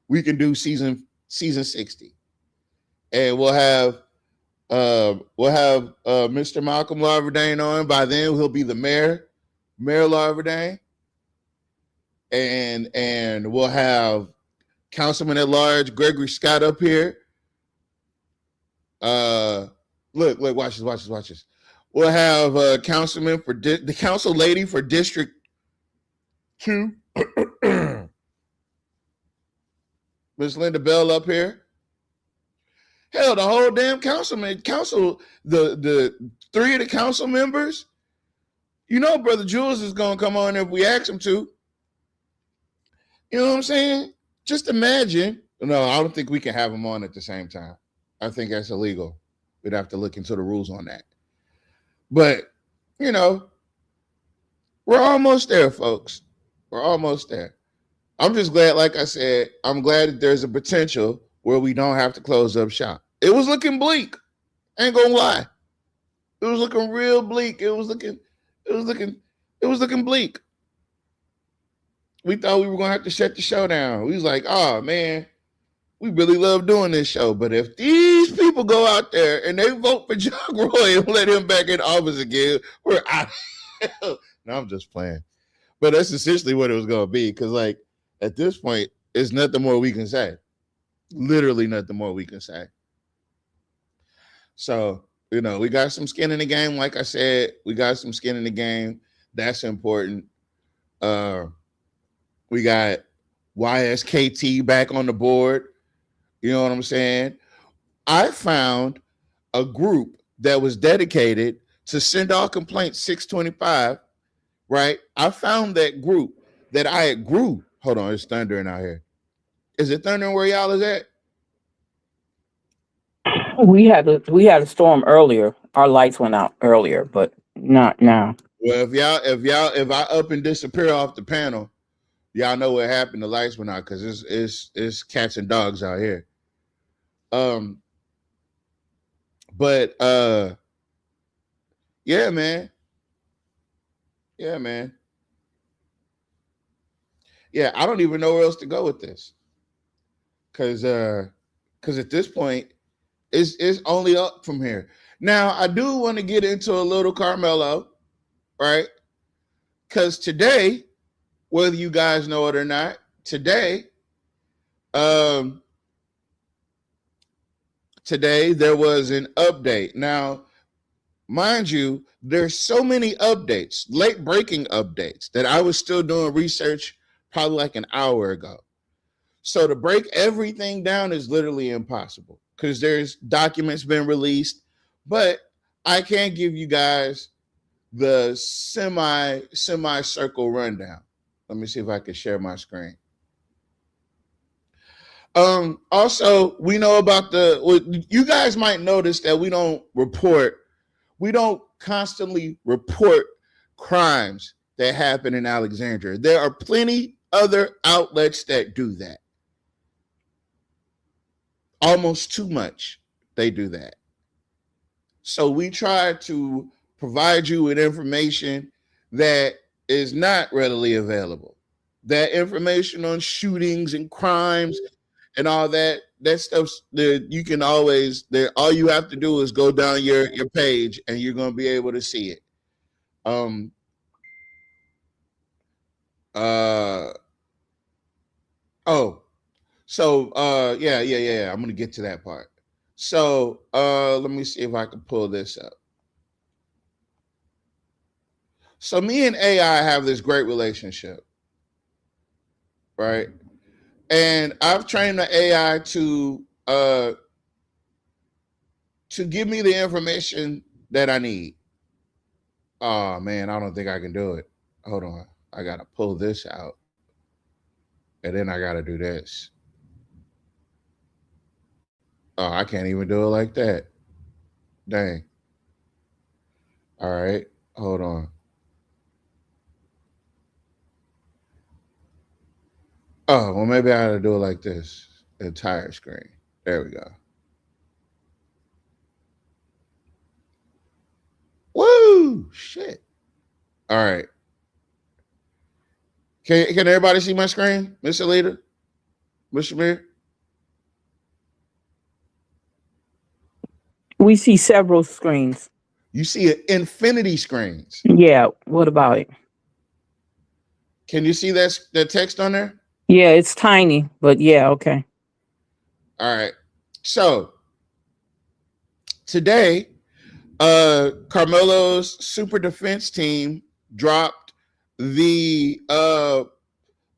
we can do season 60. And we'll have Mr. Malcolm Larverdane on. By then, he'll be the Mayor Larverdane. And we'll have Councilman at Large Gregory Scott up here. Look, watch this. We'll have Councilman for the Council Lady for District 2, Miss Linda Bell up here. Hell, the whole damn the 3 of the council members. You know, Brother Jules is gonna come on if we ask him to. You know what I'm saying? Just imagine. No, I don't think we can have him on at the same time. I think that's illegal. We'd have to look into the rules on that. But, you know, we're almost there, folks. We're almost there. I'm just glad, like I said, I'm glad that there's a potential where we don't have to close up shop. It was looking bleak. Ain't gonna lie. It was looking real bleak. It was looking bleak. We thought we were gonna have to shut the show down. We was like, oh man, we really love doing this show. But if these people go out there and they vote for John Roy and let him back in office again, we're out. No, I'm just playing. But that's essentially what it was gonna be. Cause like at this point, it's nothing more we can say. Literally nothing more we can say. So, you know, we got some skin in the game. Like I said, we got some skin in the game. That's important. We got YSKT back on the board. You know what I'm saying? I found a group that was dedicated to Send All Complaints 625, right? I found that group that I grew. Hold on, it's thundering out here. Is it thundering where y'all is at? We had a storm earlier. Our lights went out earlier, but not now. Well, if I up and disappear off the panel, y'all know what happened. The lights went out because it's cats and dogs out here. But yeah, man. Yeah, I don't even know where else to go with this. Cause at this point, it's only up from here. Now, I do want to get into a little Carmelo, right? Because today, whether you guys know it or not, today there was an update. Now, mind you, there's so many updates, late breaking updates, that I was still doing research probably like an hour ago. So to break everything down is literally impossible because there's documents been released, but I can't give you guys the semi-circle rundown. Let me see if I can share my screen. Also, we know about you guys might notice that we don't constantly report crimes that happen in Alexandria. There are plenty other outlets that do that. Almost too much they do that. So we try to provide you with information that is not readily available. That information on shootings and crimes and all that stuff that you can always all you have to do is go down your page and you're going to be able to see it. Yeah. I'm gonna get to that part. So let me see if I can pull this up. So me and AI have this great relationship, right? And I've trained the AI to give me the information that I need. Oh man, I don't think I can do it. Hold on. I gotta pull this out. And then I gotta do this. Oh, I can't even do it like that. Dang. All right. Hold on. Oh, well, maybe I ought to do it like this. Entire screen. There we go. Woo! Shit. All right. Can everybody see my screen, Mr. Leader? Mr. Mayor? We see several screens. You see an infinity screens. Yeah. What about it? Can you see that text on there? Yeah, it's tiny, but yeah, okay. All right. So today, Carmelo's super defense team dropped the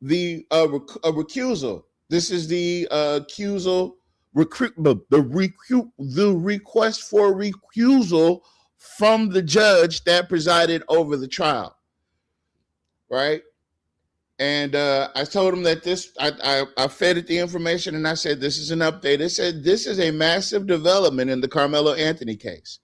recusal. This is the accusal the request for recusal from the judge that presided over the trial. Right? And I told him that I fed it the information and I said, this is an update. It said, this is a massive development in the Carmelo Anthony case.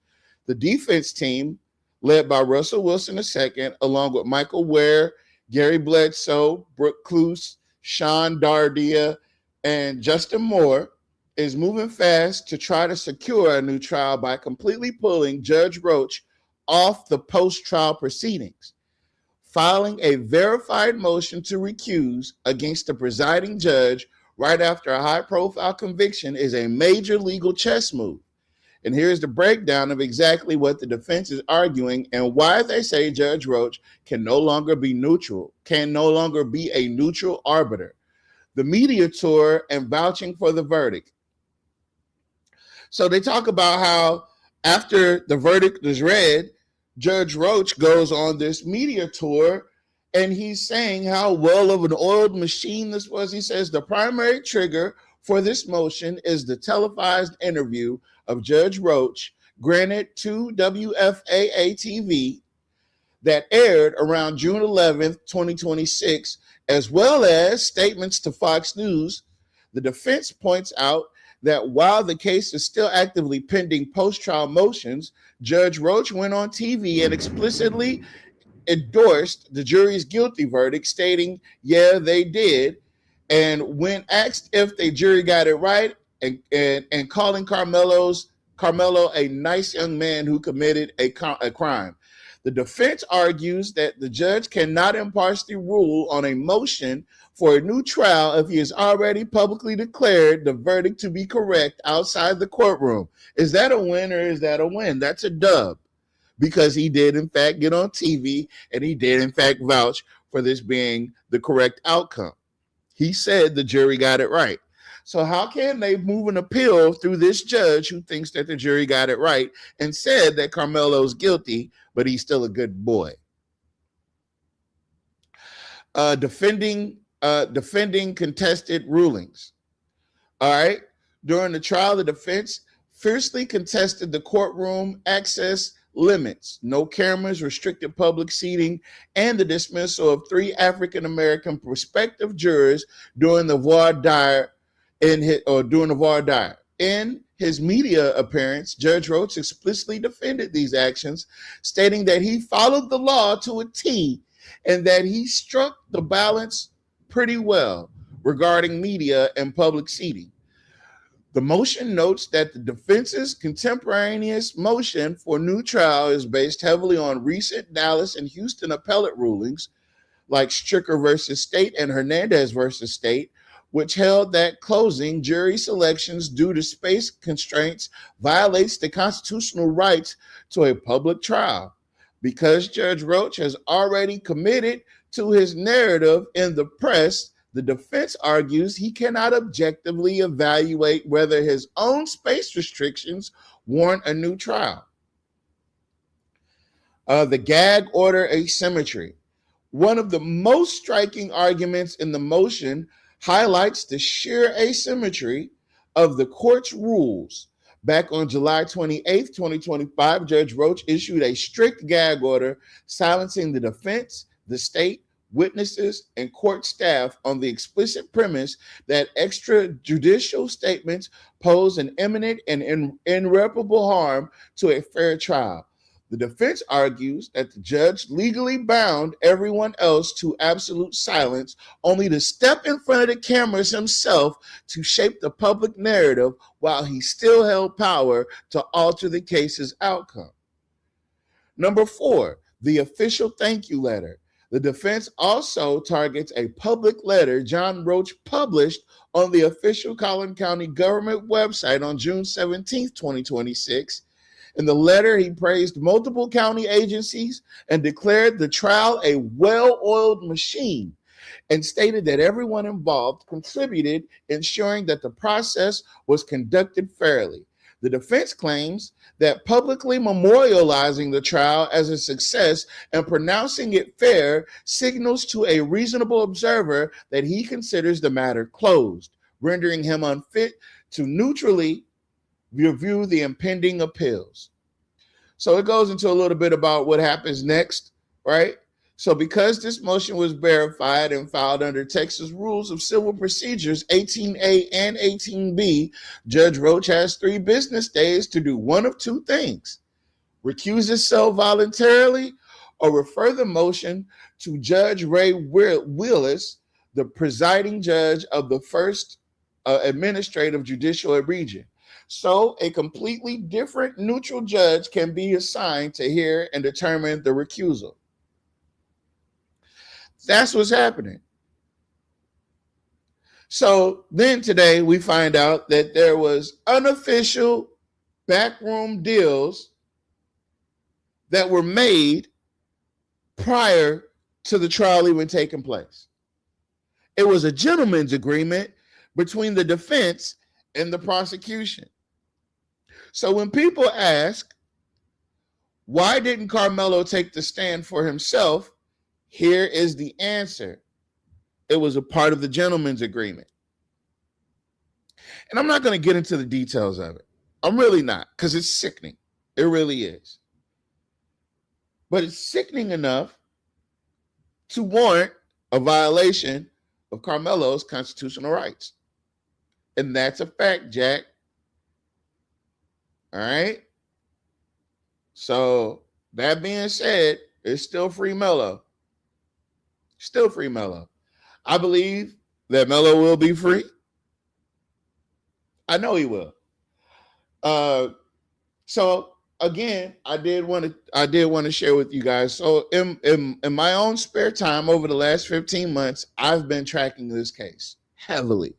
The defense team, led by Russell Wilson II, along with Michael Ware, Gary Bledsoe, Brooke Cluse, Sean Dardia, and Justin Moore, is moving fast to try to secure a new trial by completely pulling Judge Roach off the post-trial proceedings. Filing a verified motion to recuse against the presiding judge right after a high-profile conviction is a major legal chess move. And here's the breakdown of exactly what the defense is arguing and why they say Judge Roach can no longer be a neutral arbiter. The media tour and vouching for the verdict. So they talk about how after the verdict is read, Judge Roach goes on this media tour and he's saying how well of an oiled machine this was. He says the primary trigger for this motion is the televised interview of Judge Roach granted to WFAA TV that aired around June 11th, 2026, as well as statements to Fox News. The defense points out that while the case is still actively pending post-trial motions, Judge Roach went on TV and explicitly endorsed the jury's guilty verdict, stating, yeah, they did. And when asked if the jury got it right and calling Carmelo a nice young man who committed a crime. The defense argues that the judge cannot impartially rule on a motion for a new trial if he has already publicly declared the verdict to be correct outside the courtroom. Is that a win or is that a win? That's a dub, because he did in fact get on TV and he did in fact vouch for this being the correct outcome. He said the jury got it right. So how can they move an appeal through this judge who thinks that the jury got it right and said that Carmelo's guilty, but he's still a good boy? Defending contested rulings. All right. During the trial, the defense fiercely contested the courtroom access limits, no cameras, restricted public seating, and the dismissal of 3 African-American prospective jurors during the voir dire. In his media appearance, Judge Roach explicitly defended these actions, stating that he followed the law to a T and that he struck the balance pretty well regarding media and public seating. The motion notes that the defense's contemporaneous motion for new trial is based heavily on recent Dallas and Houston appellate rulings like Stricker versus State and Hernandez versus State, which held that closing jury selections due to space constraints violates the constitutional rights to a public trial. Because Judge Roach has already committed to his narrative in the press, the defense argues he cannot objectively evaluate whether his own space restrictions warrant a new trial. The gag order asymmetry. One of the most striking arguments in the motion highlights the sheer asymmetry of the court's rules. Back on July 28th, 2025, Judge Roach issued a strict gag order silencing the defense, the state, witnesses, and court staff on the explicit premise that extrajudicial statements pose an imminent and irreparable harm to a fair trial. The defense argues that the judge legally bound everyone else to absolute silence, only to step in front of the cameras himself to shape the public narrative while he still held power to alter the case's outcome. Number 4, the official thank you letter. The defense also targets a public letter John Roach published on the official Collin County government website on June 17, 2026. In the letter, he praised multiple county agencies and declared the trial a well-oiled machine, and stated that everyone involved contributed, ensuring that the process was conducted fairly. The defense claims that publicly memorializing the trial as a success and pronouncing it fair signals to a reasonable observer that he considers the matter closed, rendering him unfit to neutrally review the impending appeals. So it goes into a little bit about what happens next, right? So because this motion was verified and filed under Texas Rules of Civil Procedures 18A and 18B, Judge Roach has 3 business days to do one of 2 things: recuse himself voluntarily or refer the motion to Judge Ray Willis, the presiding judge of the First Administrative Judicial Region. So a completely different neutral judge can be assigned to hear and determine the recusal. That's what's happening. So then today we find out that there was unofficial backroom deals that were made prior to the trial even taking place. It was a gentleman's agreement between the defense and the prosecution. So when people ask, why didn't Carmelo take the stand for himself? Here is the answer. It was a part of the gentleman's agreement. And I'm not going to get into the details of it. I'm really not, because it's sickening. It really is. But it's sickening enough to warrant a violation of Carmelo's constitutional rights. And that's a fact, Jack. All right? So that being said, it's still free Melo. Still free Melo. I believe that Melo will be free. I know he will. So again, I did want to share with you guys. So in my own spare time over the last 15 months, I've been tracking this case heavily.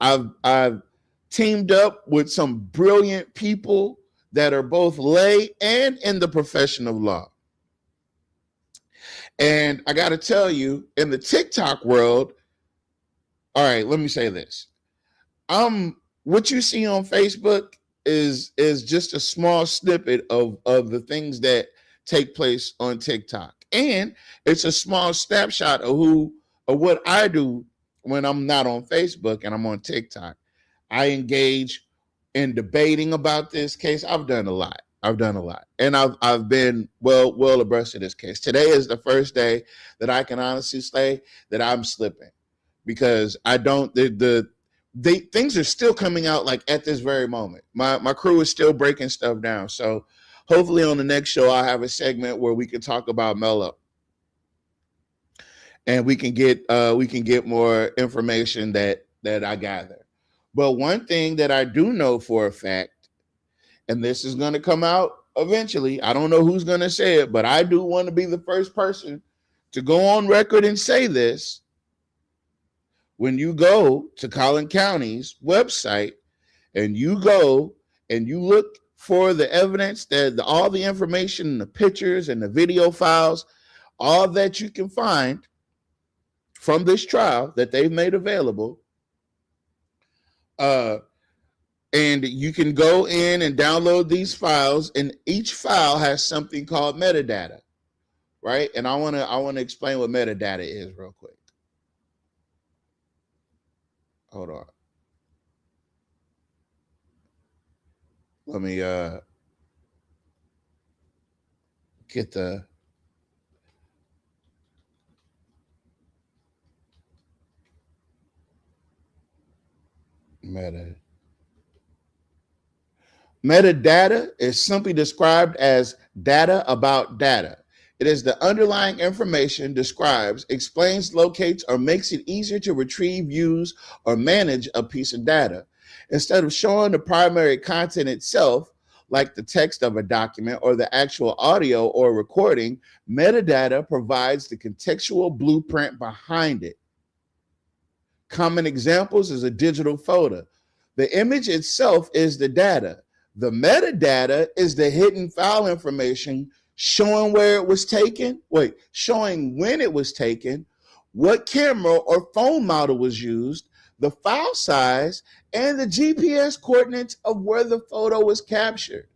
I've teamed up with some brilliant people that are both lay and in the profession of law. And I got to tell you, in the TikTok world, all right, let me say this. What you see on Facebook is just a small snippet of the things that take place on TikTok. And it's a small snapshot of what I do when I'm not on Facebook and I'm on TikTok. I engage in debating about this case. I've done a lot. And I've been well abreast of this case. Today is the first day that I can honestly say that I'm slipping, because I don't things are still coming out like at this very moment. My crew is still breaking stuff down. So hopefully on the next show I'll have a segment where we can talk about Melo. And we can get more information that I gather. But one thing that I do know for a fact, and this is going to come out eventually, I don't know who's going to say it, but I do want to be the first person to go on record and say this. When you go to Collin County's website and you go and you look for the evidence, that all the information, the pictures and the video files, all that you can find from this trial that they've made available, and you can go in and download these files, and each file has something called metadata, right? And I want to explain what metadata is real quick. Hold on. Let me get the Metadata is simply described as data about data. It is the underlying information describes, explains, locates, or makes it easier to retrieve, use, or manage a piece of data. Instead of showing the primary content itself, like the text of a document or the actual audio or recording, metadata provides the contextual blueprint behind it. Common examples is a digital photo. The image itself is the data. The metadata is the hidden file information showing where it was taken, showing when it was taken, what camera or phone model was used, the file size, and the GPS coordinates of where the photo was captured.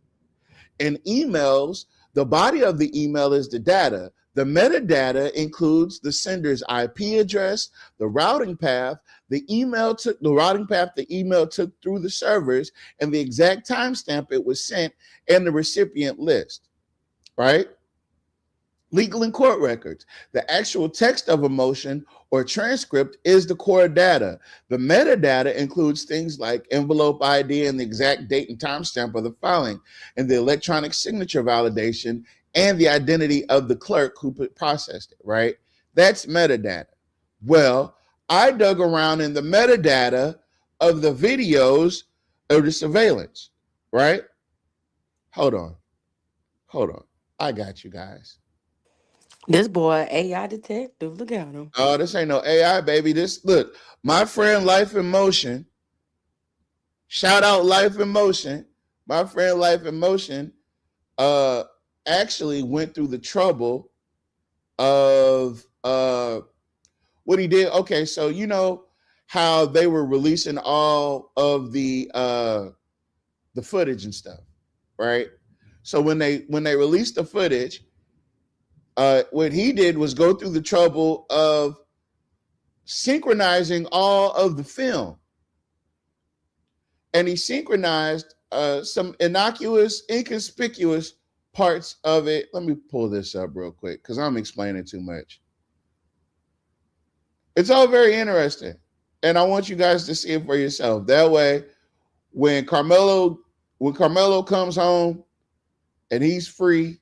In emails, the body of the email is the data. The metadata includes the sender's IP address, the routing path, the routing path the email took through the servers, and the exact timestamp it was sent, and the recipient list, right? Legal and court records. The actual text of a motion or transcript is the core data. The metadata includes things like envelope ID and the exact date and timestamp of the filing, and the electronic signature validation and the identity of the clerk who processed it, right? That's metadata. Well, I dug around in the metadata of the videos of the surveillance, right? Hold on. I got you guys. This boy, AI detective, look at him. Oh, this ain't no AI, baby. Look, my friend Life in Motion, shout out Life in Motion. My friend Life in Motion actually went through the trouble of what he did. Okay, so you know how they were releasing all of the footage and stuff, right? So when they released the footage, what he did was go through the trouble of synchronizing all of the film. And he synchronized some innocuous, inconspicuous parts of it. Let me pull this up real quick because I'm explaining too much. It's all very interesting. And I want you guys to see it for yourself. That way, when Carmelo comes home and he's free,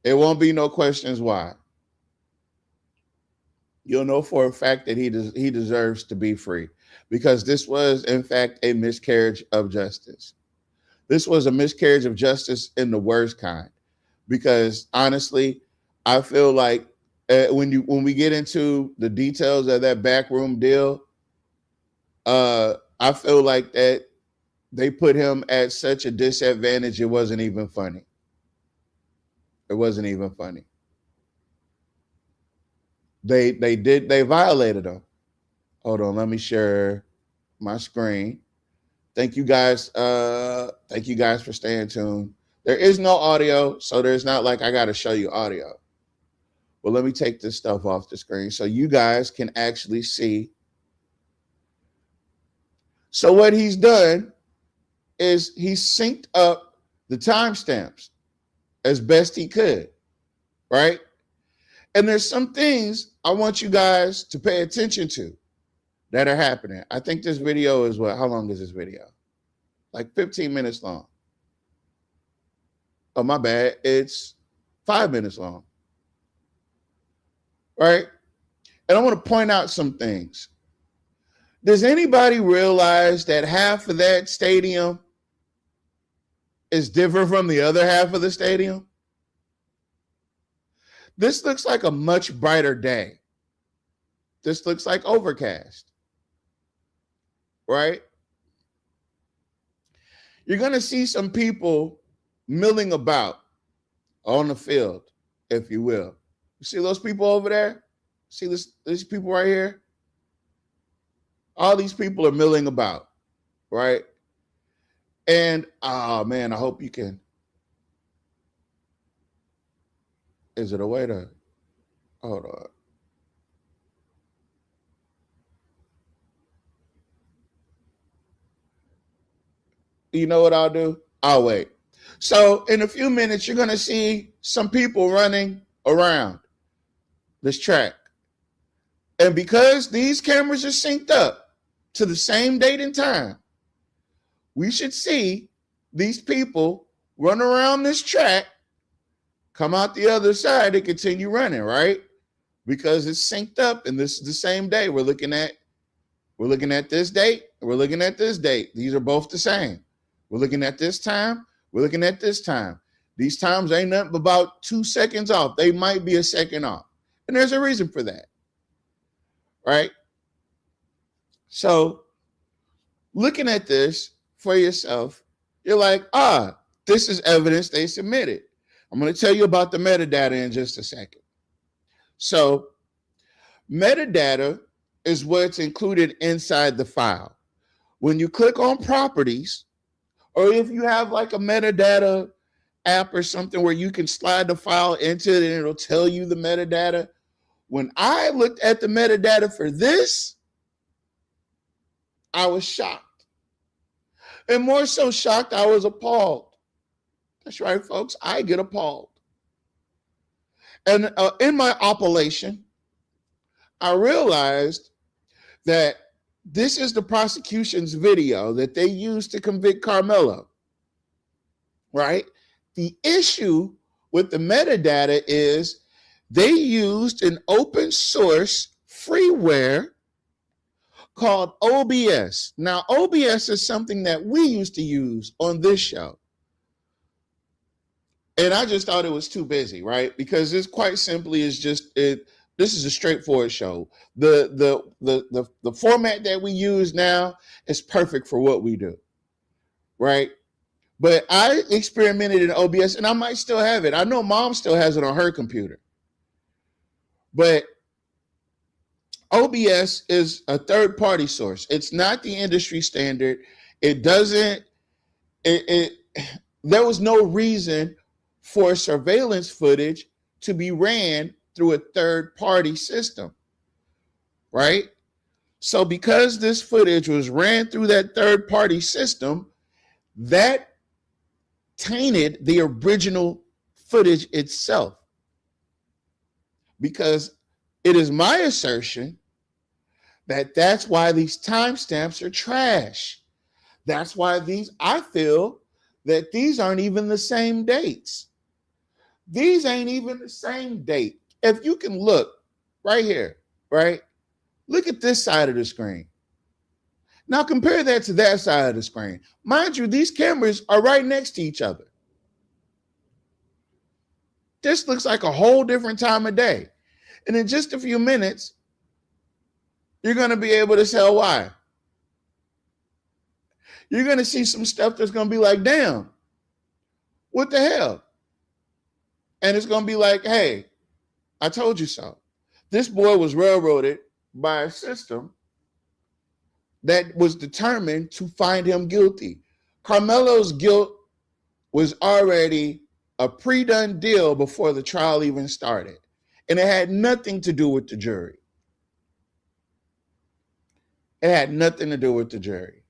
there won't be no questions why. You'll know for a fact that he deserves to be free because this was, in fact, a miscarriage of justice. This was a miscarriage of justice in the worst kind because honestly, I feel like when we get into the details of that backroom deal, I feel like that they put him at such a disadvantage. It wasn't even funny. It wasn't even funny. They violated him. Hold on, let me share my screen. Thank you guys. Thank you guys for staying tuned. There is no audio, so there's not like I got to show you audio. Well, let me take this stuff off the screen so you guys can actually see. So what he's done is he's synced up the timestamps as best he could, right? And there's some things I want you guys to pay attention to that are happening. I think this video is how long is this video? Like 15 minutes long. Oh, my bad. It's 5 minutes long. Right? And I want to point out some things. Does anybody realize that half of that stadium is different from the other half of the stadium? This looks like a much brighter day. This looks like overcast. Right? You're going to see some people milling about on the field, if you will. You see those people over there? See these people right here? All these people are milling about, right? And, oh, man, I hope you can. Is it a way to, hold on. You know what I'll do? I'll wait. So in a few minutes, you're going to see some people running around this track. And because these cameras are synced up to the same date and time, we should see these people run around this track, come out the other side, and continue running, right? Because it's synced up, and this is the same day. We're looking at this date. We're looking at this date. These are both the same. We're looking at this time. We're looking at this time. These times ain't nothing but about 2 seconds off. They might be a second off. And there's a reason for that, right? So looking at this for yourself, you're like, this is evidence they submitted. I'm going to tell you about the metadata in just a second. So metadata is what's included inside the file. When you click on properties, or if you have like a metadata app or something where you can slide the file into it and it'll tell you the metadata. When I looked at the metadata for this, I was shocked. And more so shocked, I was appalled. That's right, folks. I get appalled. And in my appellation, I realized that this is the prosecution's video that they used to convict Carmelo, right? The issue with the metadata is they used an open source freeware called OBS. Now, OBS is something that we used to use on this show. And I just thought it was too busy, right? Because it's quite simply is just it. This is a straightforward show. The format that we use now is perfect for what we do, right? But I experimented in OBS, and I might still have it. I know Mom still has it on her computer. But OBS is a third-party source. It's not the industry standard. It doesn't. There was no reason for surveillance footage to be ran through a third-party system, right? So because this footage was ran through that third-party system, that tainted the original footage itself. Because it is my assertion that that's why these timestamps are trash. That's why I feel that these aren't even the same dates. These ain't even the same date. If you can look right here, right? Look at this side of the screen. Now compare that to that side of the screen. Mind you, these cameras are right next to each other. This looks like a whole different time of day. And in just a few minutes, you're going to be able to tell why. You're going to see some stuff that's going to be like, damn, what the hell? And it's going to be like, hey, I told you so. This boy was railroaded by a system that was determined to find him guilty. Carmelo's guilt was already a pre-done deal before the trial even started. And it had nothing to do with the jury. It had nothing to do with the jury.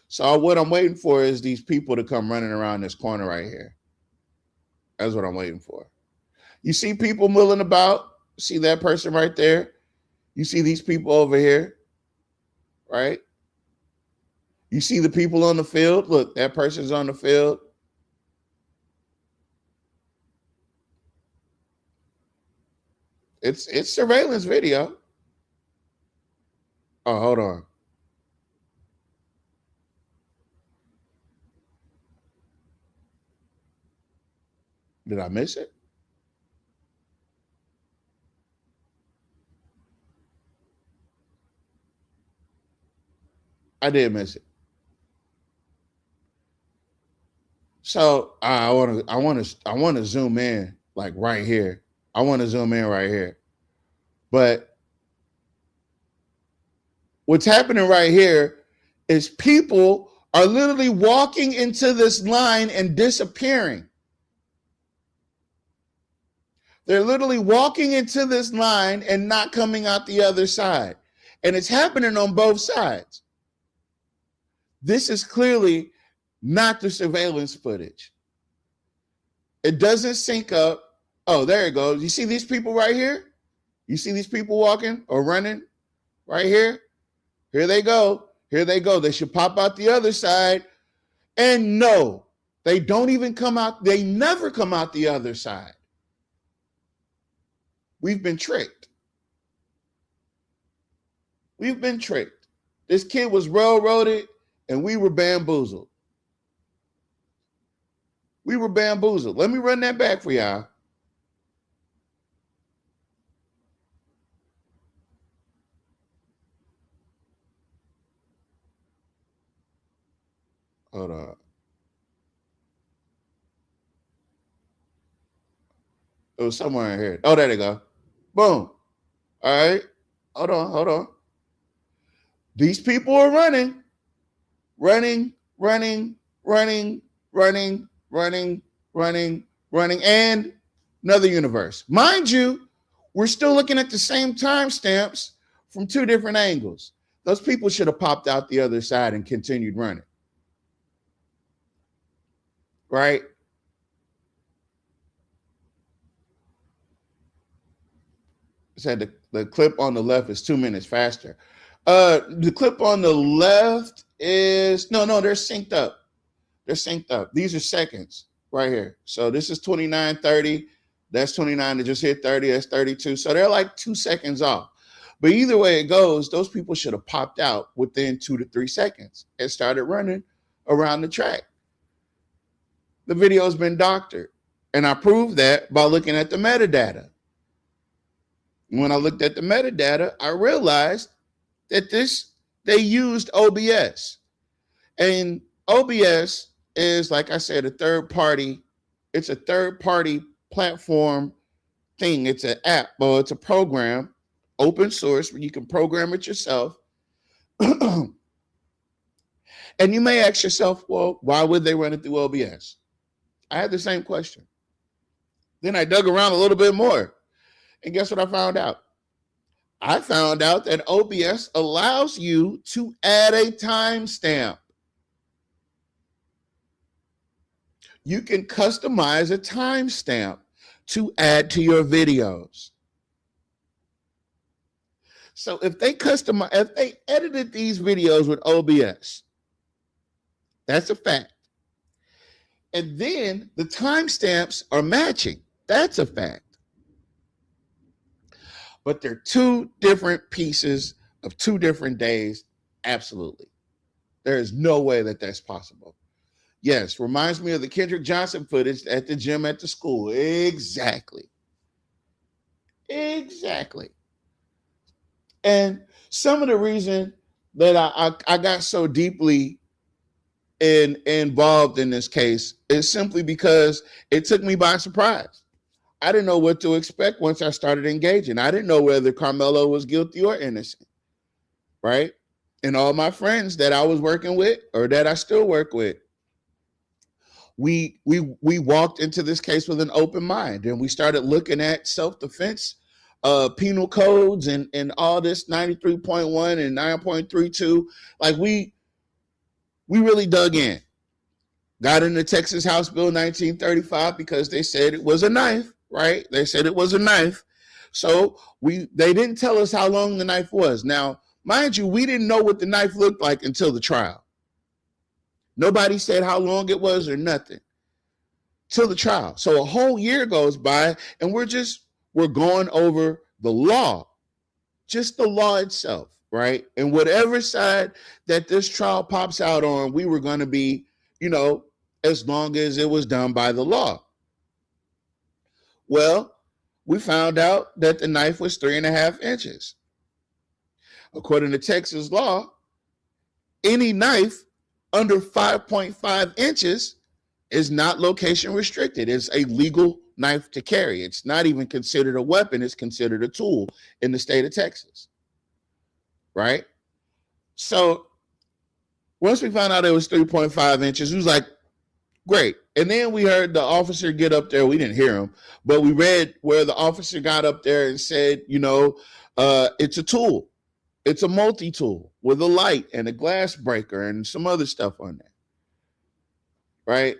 So what I'm waiting for is these people to come running around this corner right here. That's what I'm waiting for. You see people milling about. See that person right there? You see these people over here, right? You see the people on the field. Look, that person's on the field. It's surveillance video. Oh, hold on. Did I miss it? I did miss it. So I want to zoom in like right here. I want to zoom in right here. But what's happening right here is people are literally walking into this line and disappearing. They're literally walking into this line and not coming out the other side. And it's happening on both sides. This is clearly not the surveillance footage. It doesn't sync up. Oh, there it goes. You see these people right here? You see these people walking or running right here? Here they go. Here they go. They should pop out the other side. And no, they don't even come out. They never come out the other side. We've been tricked. We've been tricked. This kid was railroaded and we were bamboozled. We were bamboozled. Let me run that back for y'all. Hold on. It was somewhere in here. Oh, there they go. Boom. All right. Hold on. These people are running, and another universe. Mind you, we're still looking at the same timestamps from two different angles. Those people should have popped out the other side and continued running. Right? Said the clip on the left is 2 minutes faster. The clip on the left is no, they're synced up. They're synced up. These are seconds right here. So this is 29:30. That's 29 that just hit 30. That's 32. So they're like 2 seconds off. But either way it goes, those people should have popped out within 2 to 3 seconds and started running around the track. The video's been doctored. And I proved that by looking at the metadata. When I looked at the metadata, I realized that they used OBS. And OBS is, like I said, a third party. It's a third party platform thing. It's an app, or it's a program, open source, where you can program it yourself. And you may ask yourself, well, why would they run it through OBS? I had the same question. Then I dug around a little bit more. And guess what I found out? I found out that OBS allows you to add a timestamp. You can customize a timestamp to add to your videos. So if they edited these videos with OBS, that's a fact. And then the timestamps are matching. That's a fact. But they're 2 different pieces of 2 different days. Absolutely. There is no way that that's possible. Yes, reminds me of the Kendrick Johnson footage at the gym at the school. Exactly. And some of the reason that I got so deeply involved in this case is simply because it took me by surprise. I didn't know what to expect once I started engaging. I didn't know whether Carmelo was guilty or innocent, right? And all my friends that I was working with, or that I still work with, we walked into this case with an open mind, and we started looking at self-defense, penal codes, and all this 93.1 and 9.32. Like we really dug in. Got into Texas House Bill 1935 because they said it was a knife. Right? They said it was a knife. So they didn't tell us how long the knife was. Now, mind you, we didn't know what the knife looked like until the trial. Nobody said how long it was or nothing till the trial. So a whole year goes by and we're going over the law, just the law itself, right? And whatever side that this trial pops out on, we were going to be, as long as it was done by the law. Well, we found out that the knife was 3.5 inches. According to Texas law, any knife under 5.5 inches is not location restricted. It's a legal knife to carry. It's not even considered a weapon. It's considered a tool in the state of Texas, right? So once we found out it was 3.5 inches, it was like, great. And then we heard the officer get up there. We didn't hear him, but we read where the officer got up there and said, it's a tool. It's a multi-tool with a light and a glass breaker and some other stuff on there. Right?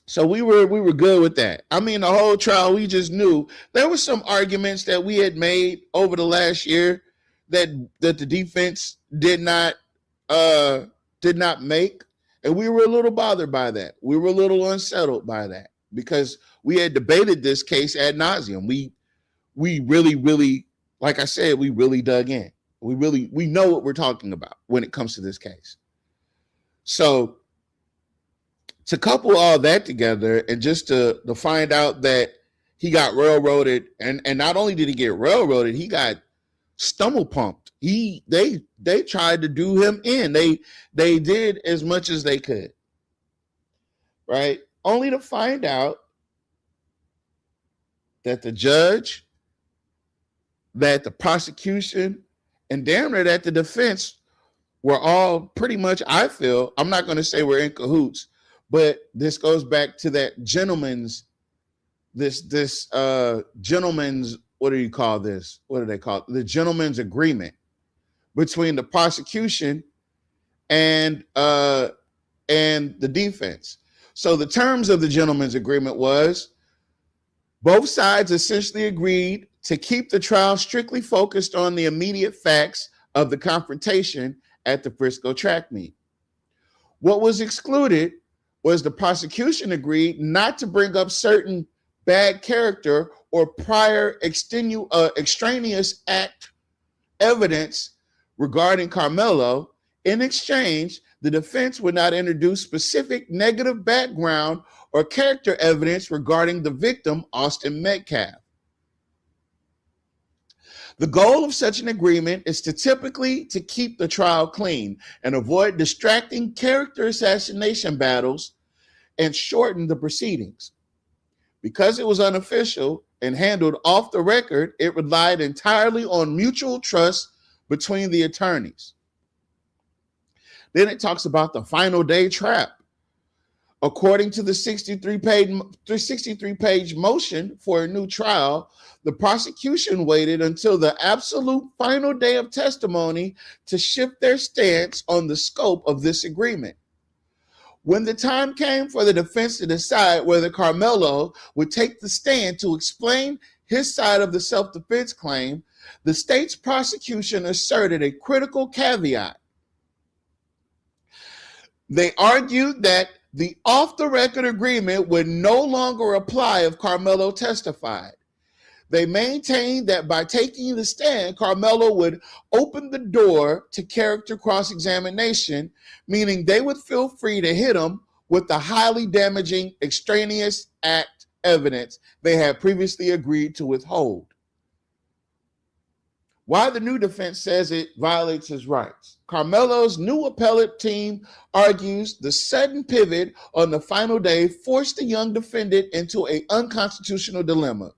So we were good with that. I mean, the whole trial, we just knew there were some arguments that we had made over the last year that the defense did not make. And we were a little bothered by that. We were a little unsettled by that because we had debated this case ad nauseum. We really, like I said, we really dug in. We know what we're talking about when it comes to this case. So to couple all that together and just to find out that he got railroaded, and not only did he get railroaded, he got stumble pumped. They tried to do him in. They did as much as they could, right? Only to find out that the judge, that the prosecution, and damn near that the defense were all pretty much, I feel, I'm not going to say we're in cahoots, but this goes back to that gentleman's, gentleman's, what do you call this? What do they call it? The gentleman's agreement between the prosecution and the defense. So the terms of the gentleman's agreement was both sides essentially agreed to keep the trial strictly focused on the immediate facts of the confrontation at the Frisco track meet. What was excluded was the prosecution agreed not to bring up certain bad character or prior extraneous act evidence regarding Carmelo. In exchange, the defense would not introduce specific negative background or character evidence regarding the victim, Austin Metcalf. The goal of such an agreement is to typically to keep the trial clean and avoid distracting character assassination battles and shorten the proceedings. Because it was unofficial and handled off the record, it relied entirely on mutual trust between the attorneys. Then it talks about the final day trap. According to the 63-page motion for a new trial, the prosecution waited until the absolute final day of testimony to shift their stance on the scope of this agreement. When the time came for the defense to decide whether Carmelo would take the stand to explain his side of the self-defense claim, the state's prosecution asserted a critical caveat. They argued that the off-the-record agreement would no longer apply if Carmelo testified. They maintained that by taking the stand, Carmelo would open the door to character cross-examination, meaning they would feel free to hit him with the highly damaging extraneous act evidence they had previously agreed to withhold. Why the new defense says it violates his rights. Carmelo's new appellate team argues the sudden pivot on the final day forced the young defendant into an unconstitutional dilemma.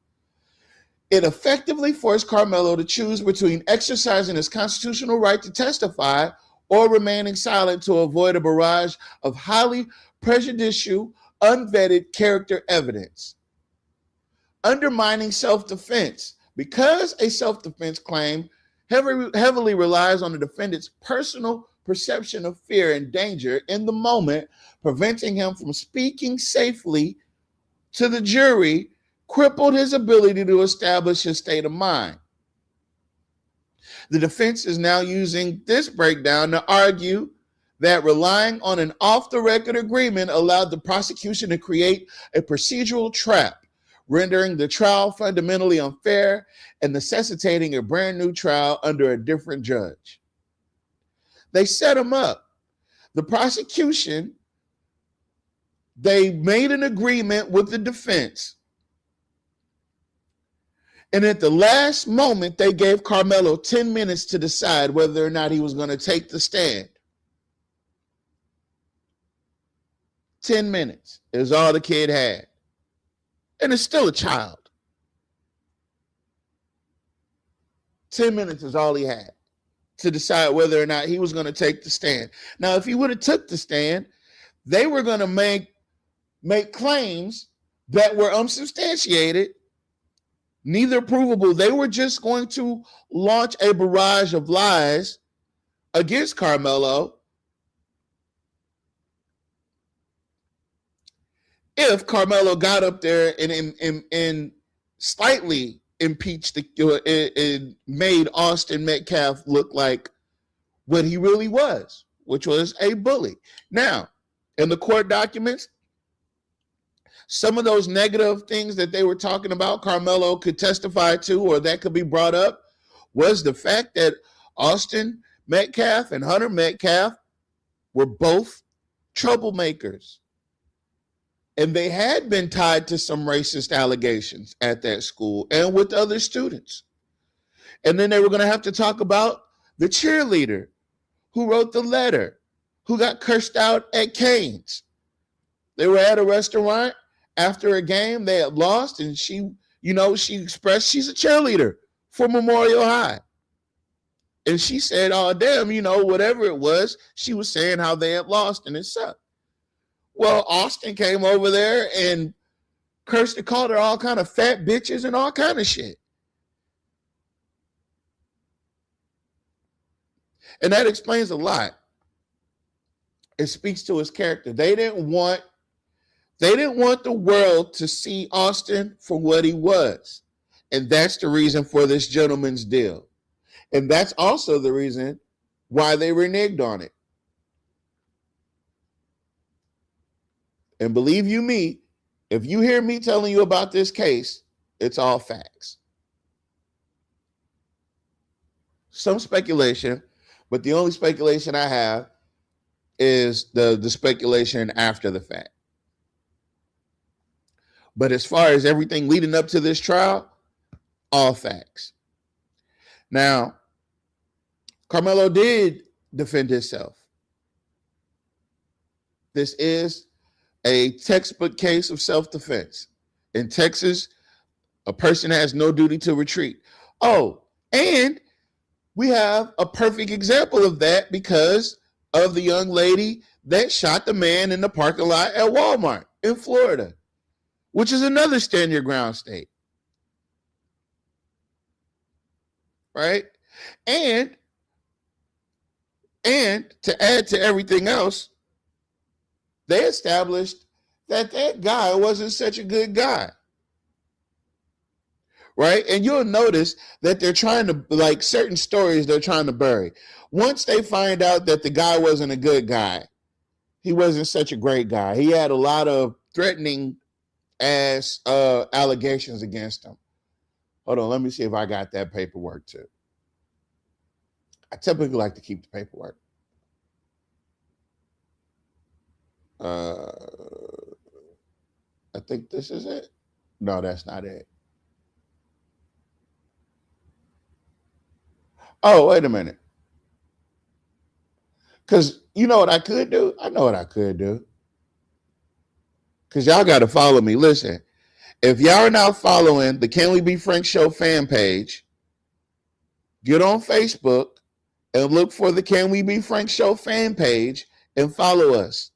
It effectively forced Carmelo to choose between exercising his constitutional right to testify or remaining silent to avoid a barrage of highly prejudicial, unvetted character evidence. Undermining self-defense. Because a self-defense claim heavily relies on the defendant's personal perception of fear and danger in the moment, preventing him from speaking safely to the jury, crippled his ability to establish his state of mind. The defense is now using this breakdown to argue that relying on an off-the-record agreement allowed the prosecution to create a procedural trap, rendering the trial fundamentally unfair and necessitating a brand new trial under a different judge. They set him up. The prosecution, they made an agreement with the defense. And at the last moment, they gave Carmelo 10 minutes to decide whether or not he was going to take the stand. 10 minutes is all the kid had. And it's still a child. 10 minutes is all he had to decide whether or not he was going to take the stand. Now, if he would have took the stand, they were going to make claims that were unsubstantiated, neither provable. They were just going to launch a barrage of lies against Carmelo if Carmelo got up there and slightly impeached and made Austin Metcalf look like what he really was, which was a bully. Now, in the court documents, some of those negative things that they were talking about, Carmelo could testify to, or that could be brought up, was the fact that Austin Metcalf and Hunter Metcalf were both troublemakers. And they had been tied to some racist allegations at that school and with other students. And then they were going to have to talk about the cheerleader who wrote the letter, who got cursed out at Canes. They were at a restaurant after a game they had lost, and she expressed she's a cheerleader for Memorial High. And she said, oh, damn, whatever it was, she was saying how they had lost and it sucked. Well, Austin came over there and called her all kind of fat bitches and all kind of shit. And that explains a lot. It speaks to his character. They didn't want the world to see Austin for what he was. And that's the reason for this gentleman's deal. And that's also the reason why they reneged on it. And believe you me, if you hear me telling you about this case, it's all facts. Some speculation, but the only speculation I have is the speculation after the fact. But as far as everything leading up to this trial, all facts. Now, Carmelo did defend himself. This is a textbook case of self-defense. In Texas, a person has no duty to retreat. Oh, and we have a perfect example of that because of the young lady that shot the man in the parking lot at Walmart in Florida, which is another stand your ground state. Right? And to add to everything else, they established that guy wasn't such a good guy. Right? And you'll notice that they're trying to, like certain stories they're trying to bury. Once they find out that the guy wasn't a good guy, he wasn't such a great guy. He had a lot of threatening ass allegations against him. Hold on, let me see if I got that paperwork too. I typically like to keep the paperwork. I think this is it. No, that's not it. Oh, wait a minute. Because you know what I could do? I know what I could do. Because y'all got to follow me. Listen, if y'all are not following the Can We Be Frank Show fan page, get on Facebook and look for the Can We Be Frank Show fan page and follow us.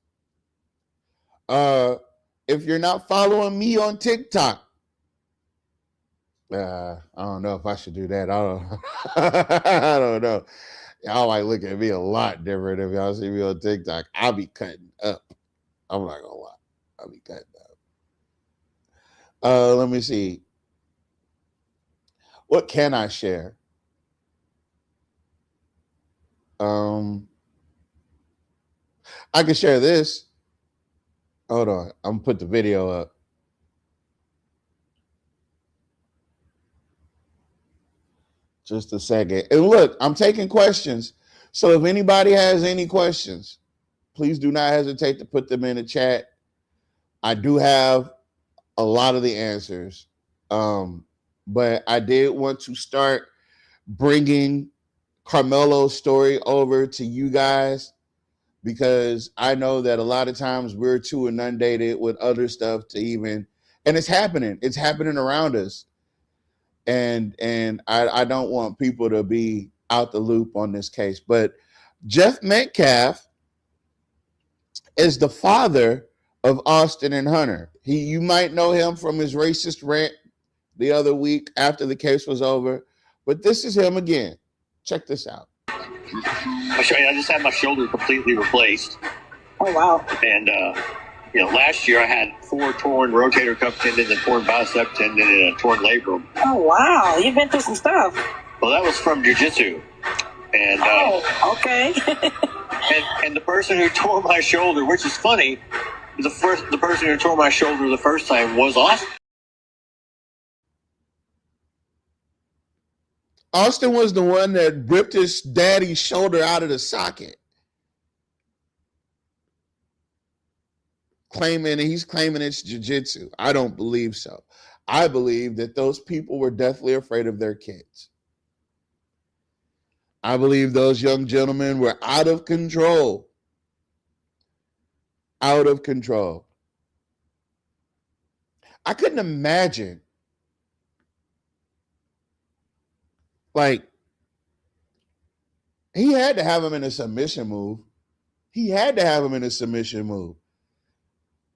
If you're not following me on TikTok, I don't know if I should do that. I don't know. Y'all might look at me a lot different if y'all see me on TikTok. I'll be cutting up. I'm not gonna lie. I'll be cutting up. Let me see. What can I share? I can share this. Hold on. I'm gonna put the video up. Just a second. And look, I'm taking questions. So if anybody has any questions, please do not hesitate to put them in the chat. I do have a lot of the answers. But I did want to start bringing Carmelo's story over to you guys because I know that a lot of times we're too inundated with other stuff to even, and it's happening. It's happening around us. And I don't want people to be out the loop on this case. But Jeff Metcalf is the father of Austin and Hunter. You might know him from his racist rant the other week after the case was over. But this is him again. Check this out. I just had my shoulder completely replaced. Oh, wow. And, last year I had 4 torn rotator cuff tendons, a torn bicep tendon, and a torn labrum. Oh, wow. You've been through some stuff. Well, that was from jiu-jitsu. And, okay. And the person who tore my shoulder, which is funny, the person who tore my shoulder the first time was Austin. Austin was the one that ripped his daddy's shoulder out of the socket. He's claiming it's jiu-jitsu. I don't believe so. I believe that those people were deathly afraid of their kids. I believe those young gentlemen were out of control. Out of control. I couldn't imagine, like, he had to have him in a submission move. He had to have him in a submission move.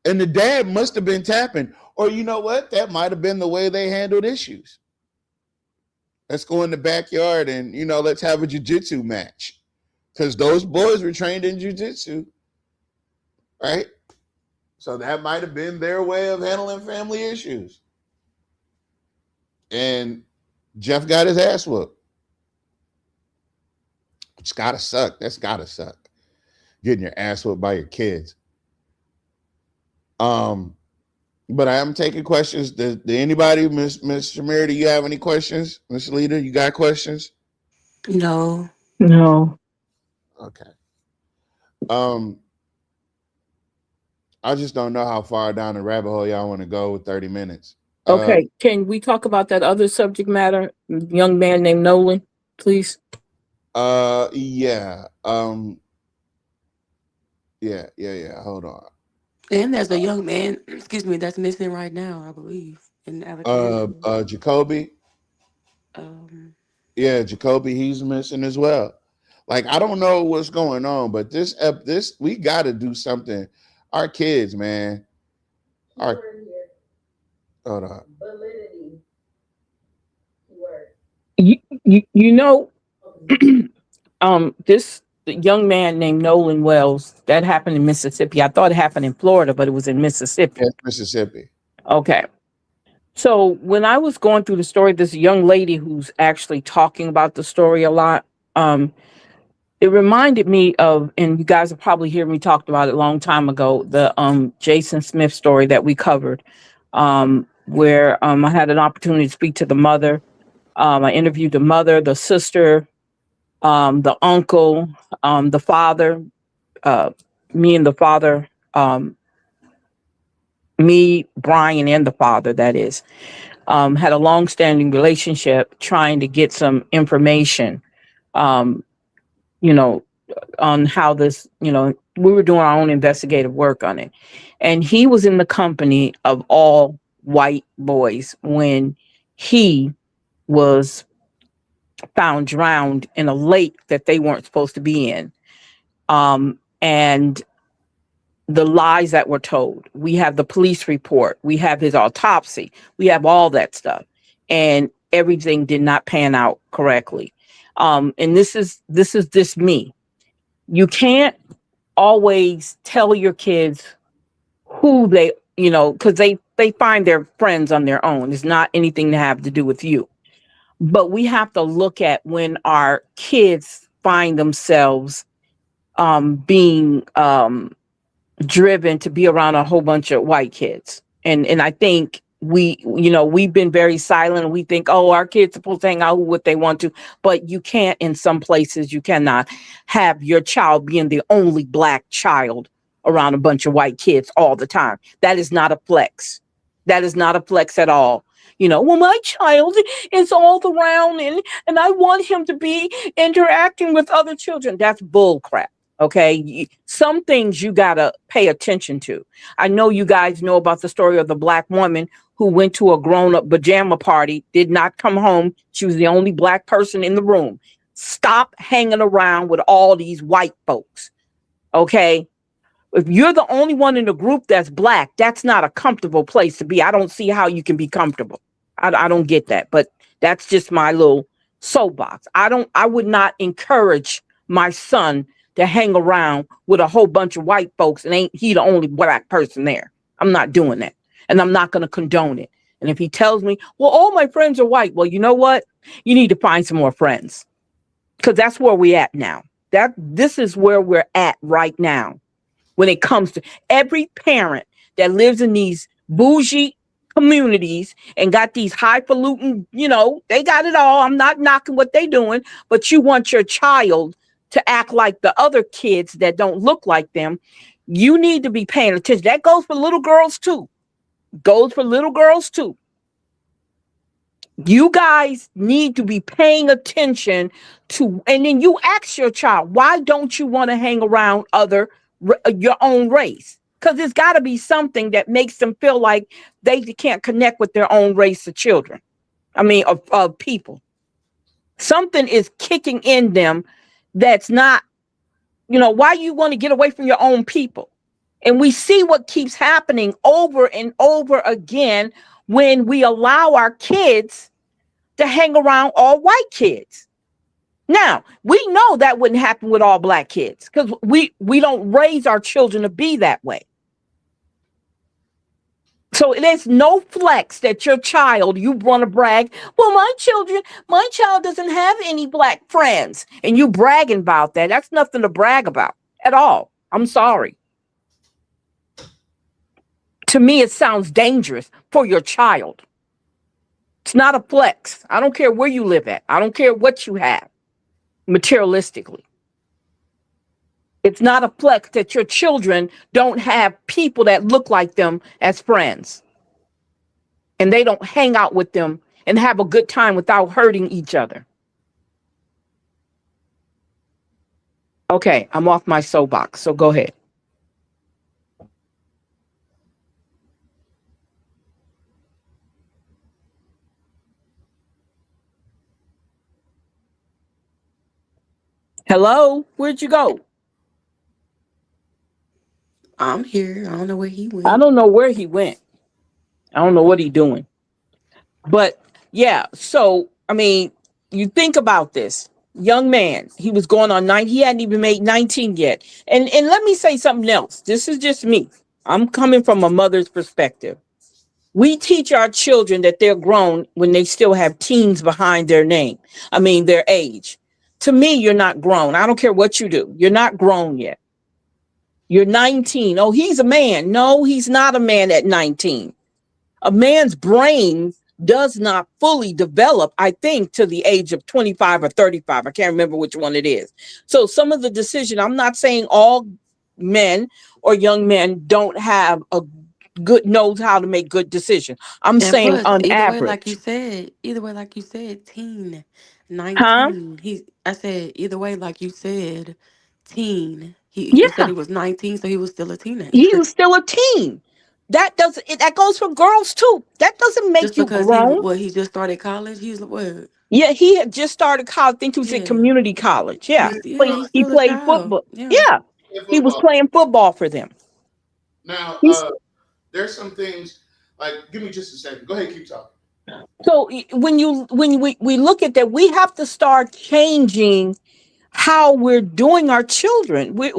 And the dad must have been tapping. Or you know what? That might have been the way they handled issues. Let's go in the backyard and, let's have a jiu-jitsu match. Because those boys were trained in jiu-jitsu. Right? So that might have been their way of handling family issues. And Jeff got his ass whooped. It's gotta suck. That's gotta suck. Getting your ass whooped by your kids. But I am taking questions. Did anybody, Miss Shamira, do you have any questions? Miss Lita, you got questions? No. Okay. I just don't know how far down the rabbit hole y'all want to go with 30 minutes. Okay, can we talk about that other subject matter? Young man named Nolan, please. Yeah. Yeah. Hold on. And there's a young man, that's missing right now, I believe, in Alexandria. Jacoby. Yeah, Jacoby, he's missing as well. Like, I don't know what's going on, but this we got to do something. Our kids, man. Hold on. Validity. This young man named Nolan Wells, that happened in Mississippi. I thought it happened in Florida, but it was in Mississippi. Yes, Mississippi. Okay. So when I was going through the story, this young lady who's actually talking about the story a lot, it reminded me of, and you guys have probably heard me talk about it a long time ago, the Jason Smith story that we covered, where I had an opportunity to speak to the mother. I interviewed the mother, the sister, the uncle, the father, me and the father, me, Brian, and the father, that is, had a long-standing relationship trying to get some information, on how this, we were doing our own investigative work on it. And he was in the company of all white boys when he was found drowned in a lake that they weren't supposed to be in. And the lies that were told, we have the police report, we have his autopsy, we have all that stuff, and everything did not pan out correctly. And this is me. You can't always tell your kids who they, because they find their friends on their own. It's not anything to have to do with you. But we have to look at when our kids find themselves being driven to be around a whole bunch of white kids. And I think we've been very silent. We think, oh, our kids are supposed to hang out with what they want to, but you can't, in some places, you cannot have your child being the only black child around a bunch of white kids all the time. That is not a flex. That is not a flex at all. Well, my child is all around and I want him to be interacting with other children. That's bull crap. Okay. Some things you got to pay attention to. I know you guys know about the story of the black woman who went to a grown-up pajama party, did not come home. She was the only black person in the room. Stop hanging around with all these white folks. Okay. If you're the only one in the group that's black, that's not a comfortable place to be. I don't see how you can be comfortable. I don't get that, but that's just my little soapbox. I would not encourage my son to hang around with a whole bunch of white folks and ain't he the only black person there. I'm not doing that. And I'm not going to condone it. And if he tells me, well, all my friends are white. Well, you know what? You need to find some more friends because that's where we at now. This is where we're at right now when it comes to every parent that lives in these bougie communities and got these highfalutin, they got it all. I'm not knocking what they doing, but you want your child to act like the other kids that don't look like them. You need to be paying attention. That goes for little girls too. Goes for little girls too. You guys need to be paying attention to, and then you ask your child, why don't you want to hang around your own race? Because there's got to be something that makes them feel like they can't connect with their own race of children. Of people. Something is kicking in them that's not, why you want to get away from your own people. And we see what keeps happening over and over again when we allow our kids to hang around all white kids. Now, we know that wouldn't happen with all black kids because we don't raise our children to be that way. So there's no flex that your child, you want to brag, well, my child doesn't have any black friends. And you bragging about that. That's nothing to brag about at all. I'm sorry. To me, it sounds dangerous for your child. It's not a flex. I don't care where you live at. I don't care what you have materialistically. It's not a flex that your children don't have people that look like them as friends. And they don't hang out with them and have a good time without hurting each other. Okay, I'm off my soapbox, so go ahead. Hello, where'd you go? I'm here. I don't know where he went. I don't know where he went. I don't know what he's doing. But yeah, so you think about this. Young man, he was going on 9. He hadn't even made 19 yet. And let me say something else. This is just me. I'm coming from a mother's perspective. We teach our children that they're grown when they still have teens behind their name. Their age. To me, you're not grown. I don't care what you do. You're not grown yet. You're 19. Oh, he's a man. No, he's not a man at 19. A man's brain does not fully develop, I think, to the age of 25 or 35. I can't remember which one it is. So some of the decision, I'm not saying all men or young men don't have knows how to make good decisions. I'm saying plus, on either way, average. like you said, teen, Huh? 19. I said, either way, like you said, teen. You said Yeah, he was 19, so he was still a he teenager. was still a teen. That goes for girls too. That doesn't make Just you because grown. he just started college, he's what? Yeah, he had just started college. I think he was at Yeah. community college. Yeah. He's He still a played child. football. Yeah. Yeah. He was playing football for them. Now, He's there's some things like, give me just a second. Go ahead, keep talking. So when we look at that, we have to start changing how we're doing our children. We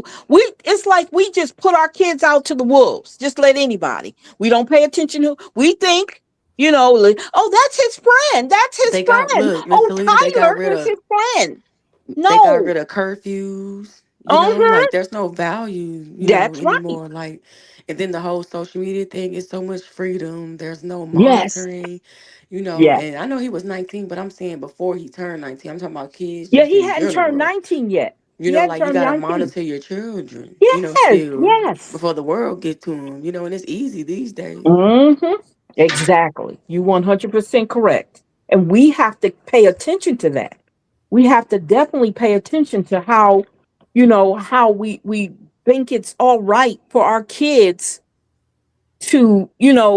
it's like we just put our kids out to the wolves. Just let anybody. We don't pay attention to. We think, oh, that's his friend. That's his friend. Miss Oh, Talita, Tyler is his friend. they got No. rid of curfews, Uh-huh. like there's no value, That's right. anymore. Like, and then the whole social media thing is so much freedom. There's no Yes. monitoring, Yes. and I know he was 19, but I'm saying before he turned 19, I'm talking about kids Yeah, just he in hadn't turned general. 19 yet. He hadn't Like you turned got to 19. monitor your children, Yes. still Yes. before the world get to them, and it's easy these days. Mm-hmm. Exactly. You 100% correct. And we have to pay attention to that. We have to definitely pay attention to how we think it's all right for our kids to,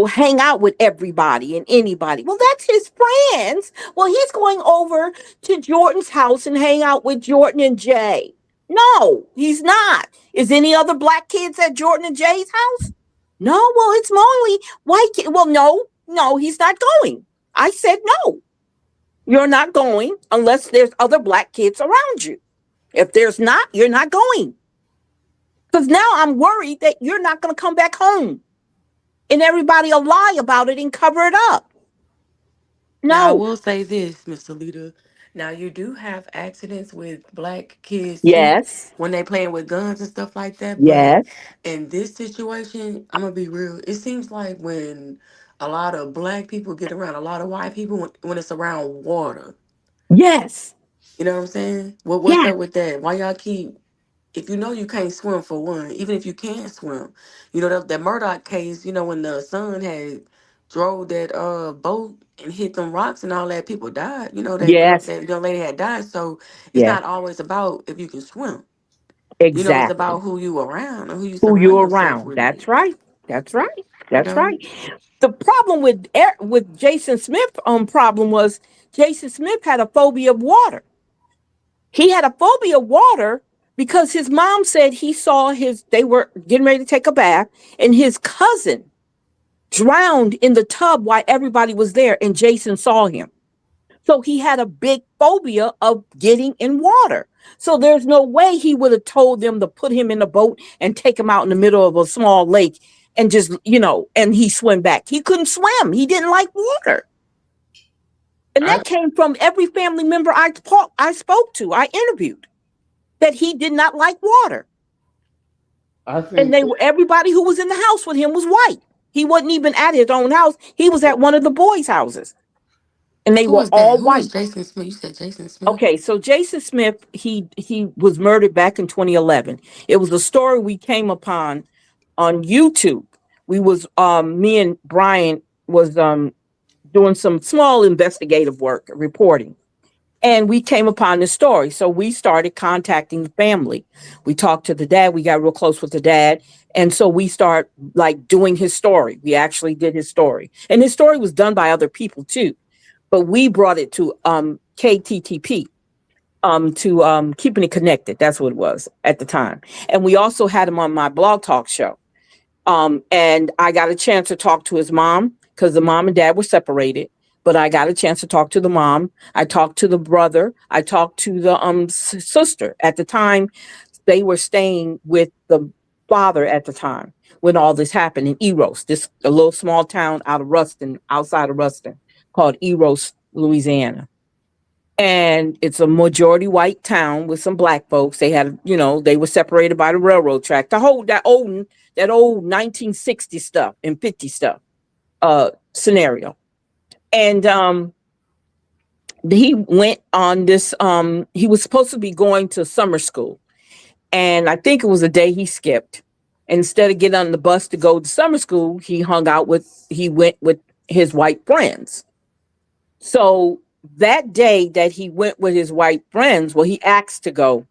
hang out with everybody and anybody. Well, that's his friends. Well, he's going over to Jordan's house and hang out with Jordan and Jay. No, he's not. Is any other black kids at Jordan and Jay's house? No, well, it's mostly white kids. Well, no, he's not going. I said no. You're not going unless there's other black kids around you. If there's not, you're not going. Because now I'm worried that you're not going to come back home and everybody will lie about it and cover it up. Now I No. will say this, Miss Alita. Now you do have accidents with black kids too Yes. when they playing with guns and stuff like that. But Yes. in this situation, I'm gonna be real. It seems like when a lot of black people get around a lot of white people when it's around water. Yes. You know what I'm saying? What's Yes. up with that? Why y'all keep if you know you can't swim for one, even if you can swim, you know that Murdoch case, you know, when the son had drove that boat and hit them rocks and all that, people died. You know, Yes. that young lady had died. So it's Yes. not always about if you can swim. You know, it's Exactly. about who you around and who you Who surround you're yourself around. with. That's right. That's right. You That's know? right. The problem with Jason Smith problem was Jason Smith had a phobia of water. He had a phobia of water because his mom said he saw they were getting ready to take a bath and his cousin drowned in the tub while everybody was there and Jason saw him. So he had a big phobia of getting in water. So there's no way he would have told them to put him in a boat and take him out in the middle of a small lake and just, and he swim back. He couldn't swim. He didn't like water. And I that came from every family member I spoke to, I interviewed, that he did not like water. I And think everybody who was in the house with him was white. He wasn't even at his own house. He was at one of the boys' houses. And they Who were is that? all Who is white. Jason Smith? You said Jason Smith? Okay, so Jason Smith, he was murdered back in 2011. It was a story we came upon on YouTube. We was me and Brian was doing some small investigative work, reporting. And we came upon this story. So we started contacting the family. We talked to the dad. We got real close with the dad. And so we start like doing his story. We actually did his story. And his story was done by other people too. But we brought it to KTTP, to Keeping It Connected. That's what it was at the time. And we also had him on my blog talk show. And I got a chance to talk to his mom because the mom and dad were separated. But I got a chance to talk to the mom. I talked to the brother. I talked to the sister. At the time, they were staying with the father at the time when all this happened in Eros, a little small town outside of Ruston, called Eros, Louisiana. And it's a majority white town with some black folks. They had, they were separated by the railroad track. That old 1960 stuff and 50 stuff scenario. And he went on this. He was supposed to be going to summer school, and I think it was a day he skipped. Instead of getting on the bus to go to summer school, he went with his white friends. So that day that he went with his white friends, well, he asked to go.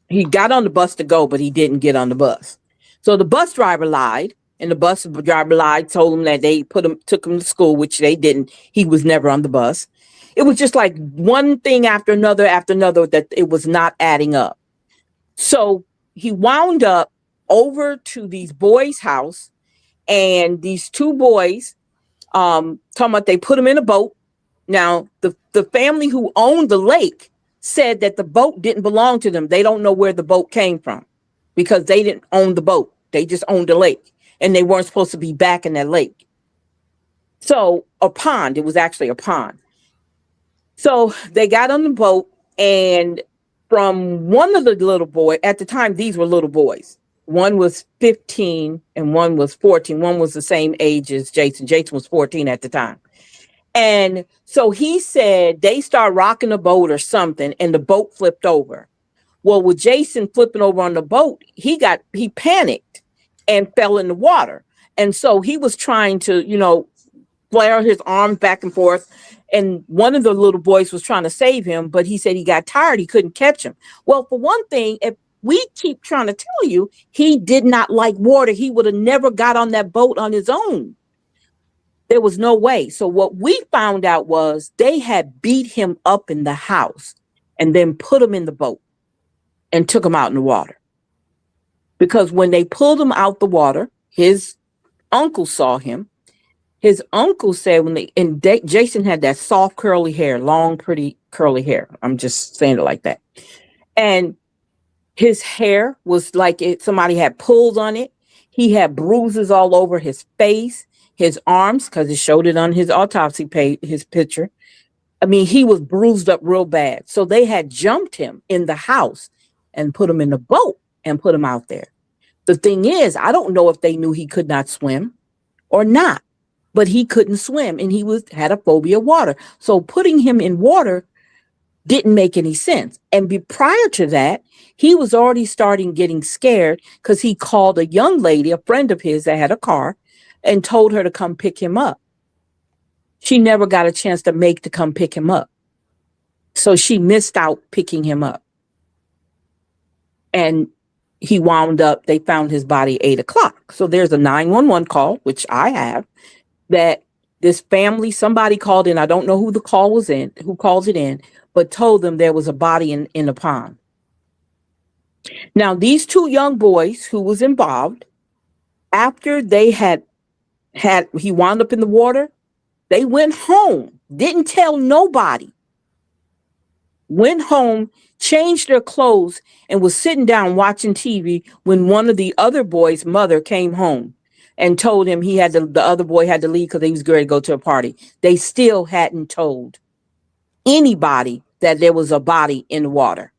He got on the bus to go, but he didn't get on the bus. So the bus driver lied, and the bus driver lied, told him that they took him to school, which they didn't. He was never on the bus. It was just like one thing after another, that it was not adding up. So he wound up over to these boys' house, and these two boys, talking about they put him in a boat. Now, the family who owned the lake said that the boat didn't belong to them. They don't know where the boat came from because they didn't own the boat. They just owned the lake, and they weren't supposed to be back in that lake. So a pond, it was actually a pond. So they got on the boat, and from one of the little boys, at the time, these were little boys. One was 15 and one was 14. One was the same age as Jason. Jason was 14 at the time. And so he said they started rocking the boat or something, and the boat flipped over. Well, with Jason flipping over on the boat, he panicked and fell in the water. And so he was trying to, flare his arms back and forth. And one of the little boys was trying to save him, but he said he got tired. He couldn't catch him. Well, for one thing, if we keep trying to tell you, he did not like water. He would have never got on that boat on his own. There was no way. So what we found out was they had beat him up in the house and then put him in the boat and took him out in the water. Because when they pulled him out the water, his uncle saw him. His uncle said Jason had that soft curly hair, long, pretty curly hair. I'm just saying it like that. And his hair was like somebody had pulled on it. He had bruises all over his face, his arms, because it showed it on his autopsy page, his picture. I mean, he was bruised up real bad. So they had jumped him in the house and put him in the boat and put him out there. The thing is, I don't know if they knew he could not swim or not, but he couldn't swim and he had a phobia of water. So putting him in water didn't make any sense. And prior to that, he was already starting getting scared because he called a young lady, a friend of his that had a car, and told her to come pick him up. She never got a chance to come pick him up. So she missed out picking him up. And he wound up, they found his body 8 o'clock. So there's a 911 call, which I have, that this family, somebody called in. I don't know who the call was in, who calls it in, but told them there was a body in a pond. Now, these two young boys who was involved, after they he wound up in the water, they went home, didn't tell nobody, went home, changed their clothes, and was sitting down watching TV when one of the other boys' mother came home and told him the other boy had to leave because he was going to go to a party. They still hadn't told anybody that there was a body in the water.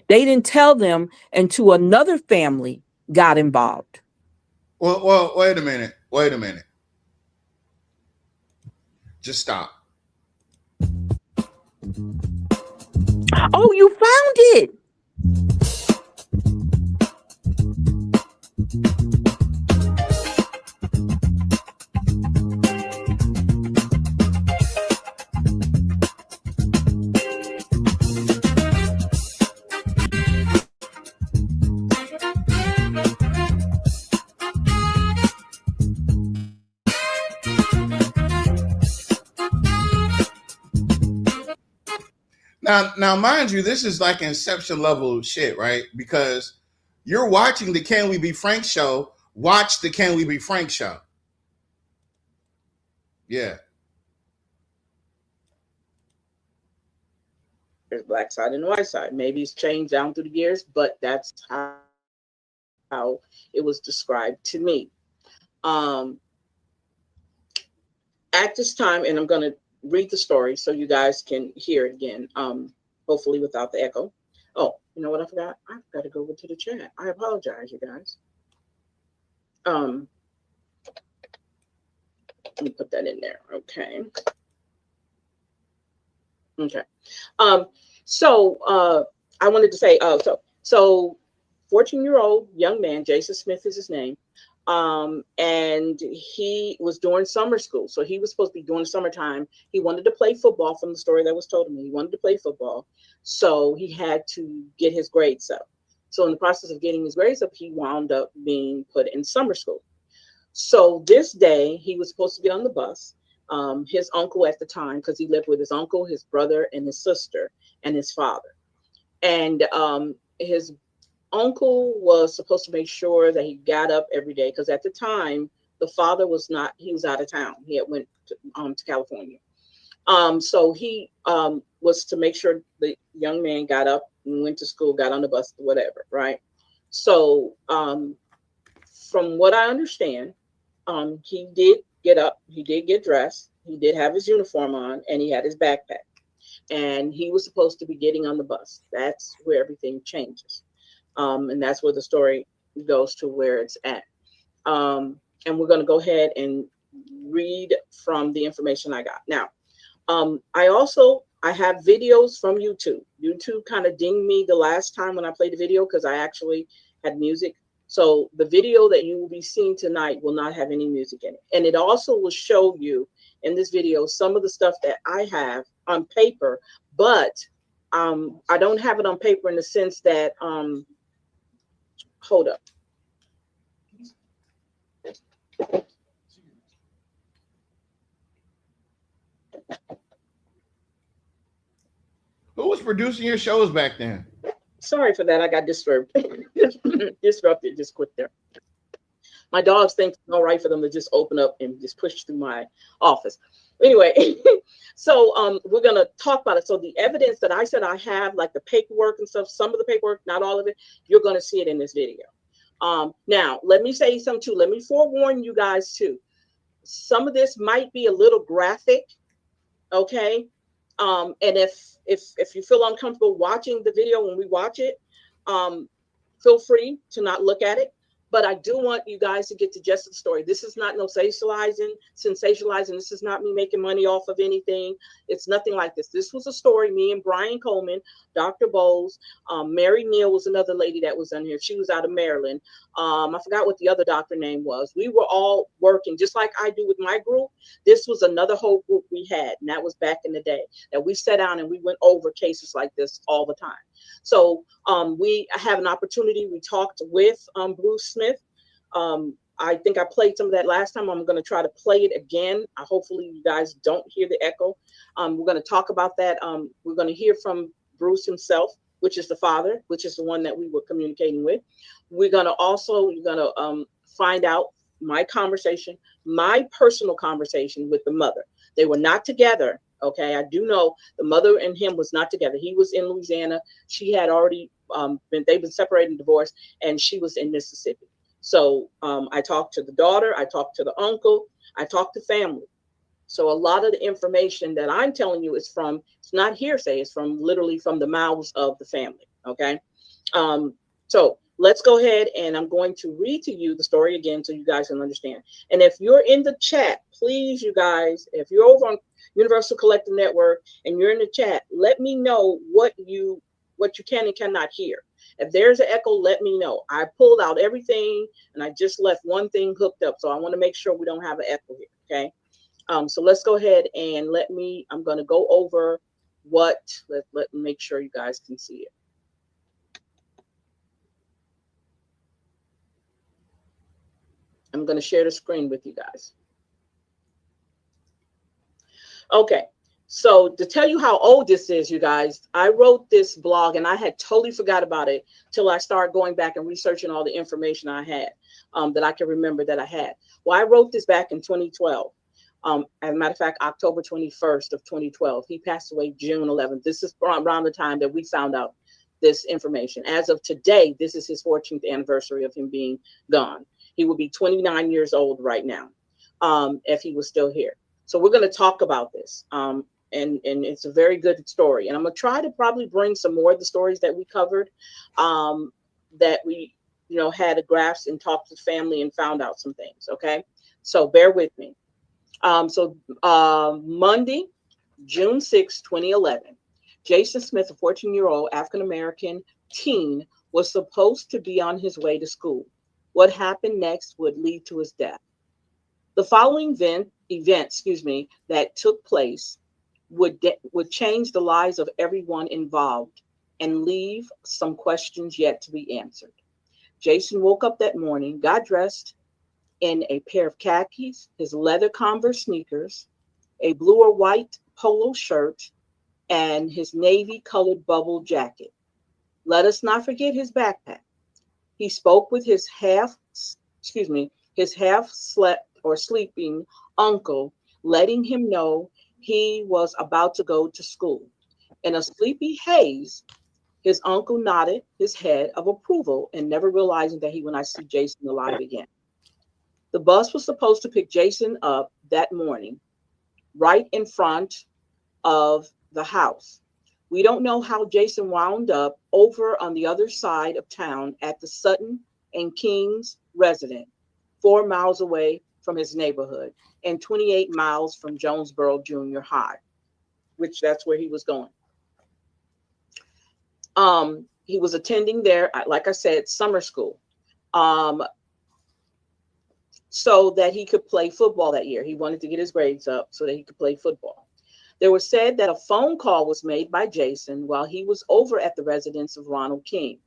They didn't tell them until another family got involved. Well, wait a minute. Wait a minute. Just stop. Oh, you found it. Now, mind you, this is like Inception level shit, right? Because you're watching the Can We Be Frank show. Watch the Can We Be Frank show. Yeah. There's black side and white side. Maybe it's changed down through the years, but that's how it was described to me. At this time, and I'm going to read the story so you guys can hear it again, hopefully without the echo. Oh, you know what I forgot? I've got to go over to the chat. I apologize, you guys. Let me put that in there. Okay. Okay. So I wanted to say, so 14-year-old young man, Jason Smith is his name. And he was doing summer school. So he was supposed to be doing summertime. He wanted to play football from the story that was told to me. He wanted to play football. So he had to get his grades up. So in the process of getting his grades up, he wound up being put in summer school. So this day he was supposed to get on the bus. His uncle at the time, because he lived with his uncle, his brother, and his sister, and his father. And his uncle was supposed to make sure that he got up every day, because at the time the father was not, he was out of town. He had went to California. So he was to make sure the young man got up and went to school, got on the bus, whatever, right? So from what I understand, he did get up, he did get dressed, he did have his uniform on, and he had his backpack, and he was supposed to be getting on the bus. That's where everything changes. And that's where the story goes to where it's at. And we're going to go ahead and read from the information I got. Now, I have videos from YouTube. YouTube kind of dinged me the last time when I played the video because I actually had music. So the video that you will be seeing tonight will not have any music in it. And it also will show you in this video some of the stuff that I have on paper, but I don't have it on paper in the sense that, hold up. Who was producing your shows back then? Sorry for that. I got disrupted just quick there. My dogs think it's all right for them to just open up and just push through my office. Anyway, so we're going to talk about it. So the evidence that I said I have, like the paperwork and stuff, some of the paperwork, not all of it, you're going to see it in this video. Now, let me say something too. Let me forewarn you guys too. Some of this might be a little graphic. Okay. And if you feel uncomfortable watching the video when we watch it, feel free to not look at it. But I do want you guys to get the gist of the story. This is not no sensationalizing. This is not me making money off of anything. It's nothing like this. This was a story. Me and Brian Coleman, Dr. Bowles, Mary Neal was another lady that was on here. She was out of Maryland. I forgot what the other doctor name was. We were all working just like I do with my group. This was another whole group we had, and that was back in the day that we sat down and we went over cases like this all the time. So we have an opportunity. We talked with Bruce Smith. I think I played some of that last time. I'm going to try to play it again. Hopefully you guys don't hear the echo. We're going to talk about that. We're going to hear from Bruce himself, which is the father, which is the one that we were communicating with. We're going to find out my conversation, my personal conversation with the mother. They were not together. Okay, I do know the mother and him was not together. He was in Louisiana. She had already they've been separated and divorced, and she was in Mississippi. So I talked to the daughter, I talked to the uncle, I talked to family. So a lot of the information that I'm telling you is from, it's not hearsay, it's from literally from the mouths of the family. Okay. So let's go ahead, and I'm going to read to you the story again so you guys can understand. And if you're in the chat, please, you guys, if you're over on Universal Collective Network and you're in the chat, let me know what you can and cannot hear. If there's an echo, let me know. I pulled out everything and I just left one thing hooked up. So I want to make sure we don't have an echo here. Okay. So let's go ahead and I'm going to go over let me make sure you guys can see it. I'm going to share the screen with you guys. Okay. So to tell you how old this is, you guys, I wrote this blog and I had totally forgot about it till I started going back and researching all the information I had that I can remember that I had. Well, I wrote this back in 2012. As a matter of fact, October 21st of 2012. He passed away June 11th. This is around the time that we found out this information. As of today, this is his 14th anniversary of him being gone. He would be 29 years old right now if he was still here. So we're going to talk about this. And it's a very good story. And I'm going to try to probably bring some more of the stories that we covered that we, had a grasp and talked to the family and found out some things. Okay. So bear with me. Monday, June 6, 2011, Jason Smith, a 14-year-old African-American teen, was supposed to be on his way to school. What happened next would lead to his death. The following event that took place would change the lives of everyone involved and leave some questions yet to be answered. Jason woke up that morning, got dressed in a pair of khakis, his leather Converse sneakers, a blue or white polo shirt, and his navy colored bubble jacket. Let us not forget his backpack. He spoke with his half slept or sleeping uncle, letting him know he was about to go to school. In a sleepy haze, his uncle nodded his head of approval and never realizing that he would not see Jason alive again. The bus was supposed to pick Jason up that morning, right in front of the house. We don't know how Jason wound up over on the other side of town at the Sutton and King's residence, 4 miles away from his neighborhood and 28 miles from Jonesboro Junior High, which that's where he was going. He was attending there, like I said, summer school, so that he could play football that year. He wanted to get his grades up so that he could play football. There was said that a phone call was made by Jason while he was over at the residence of Ronald King,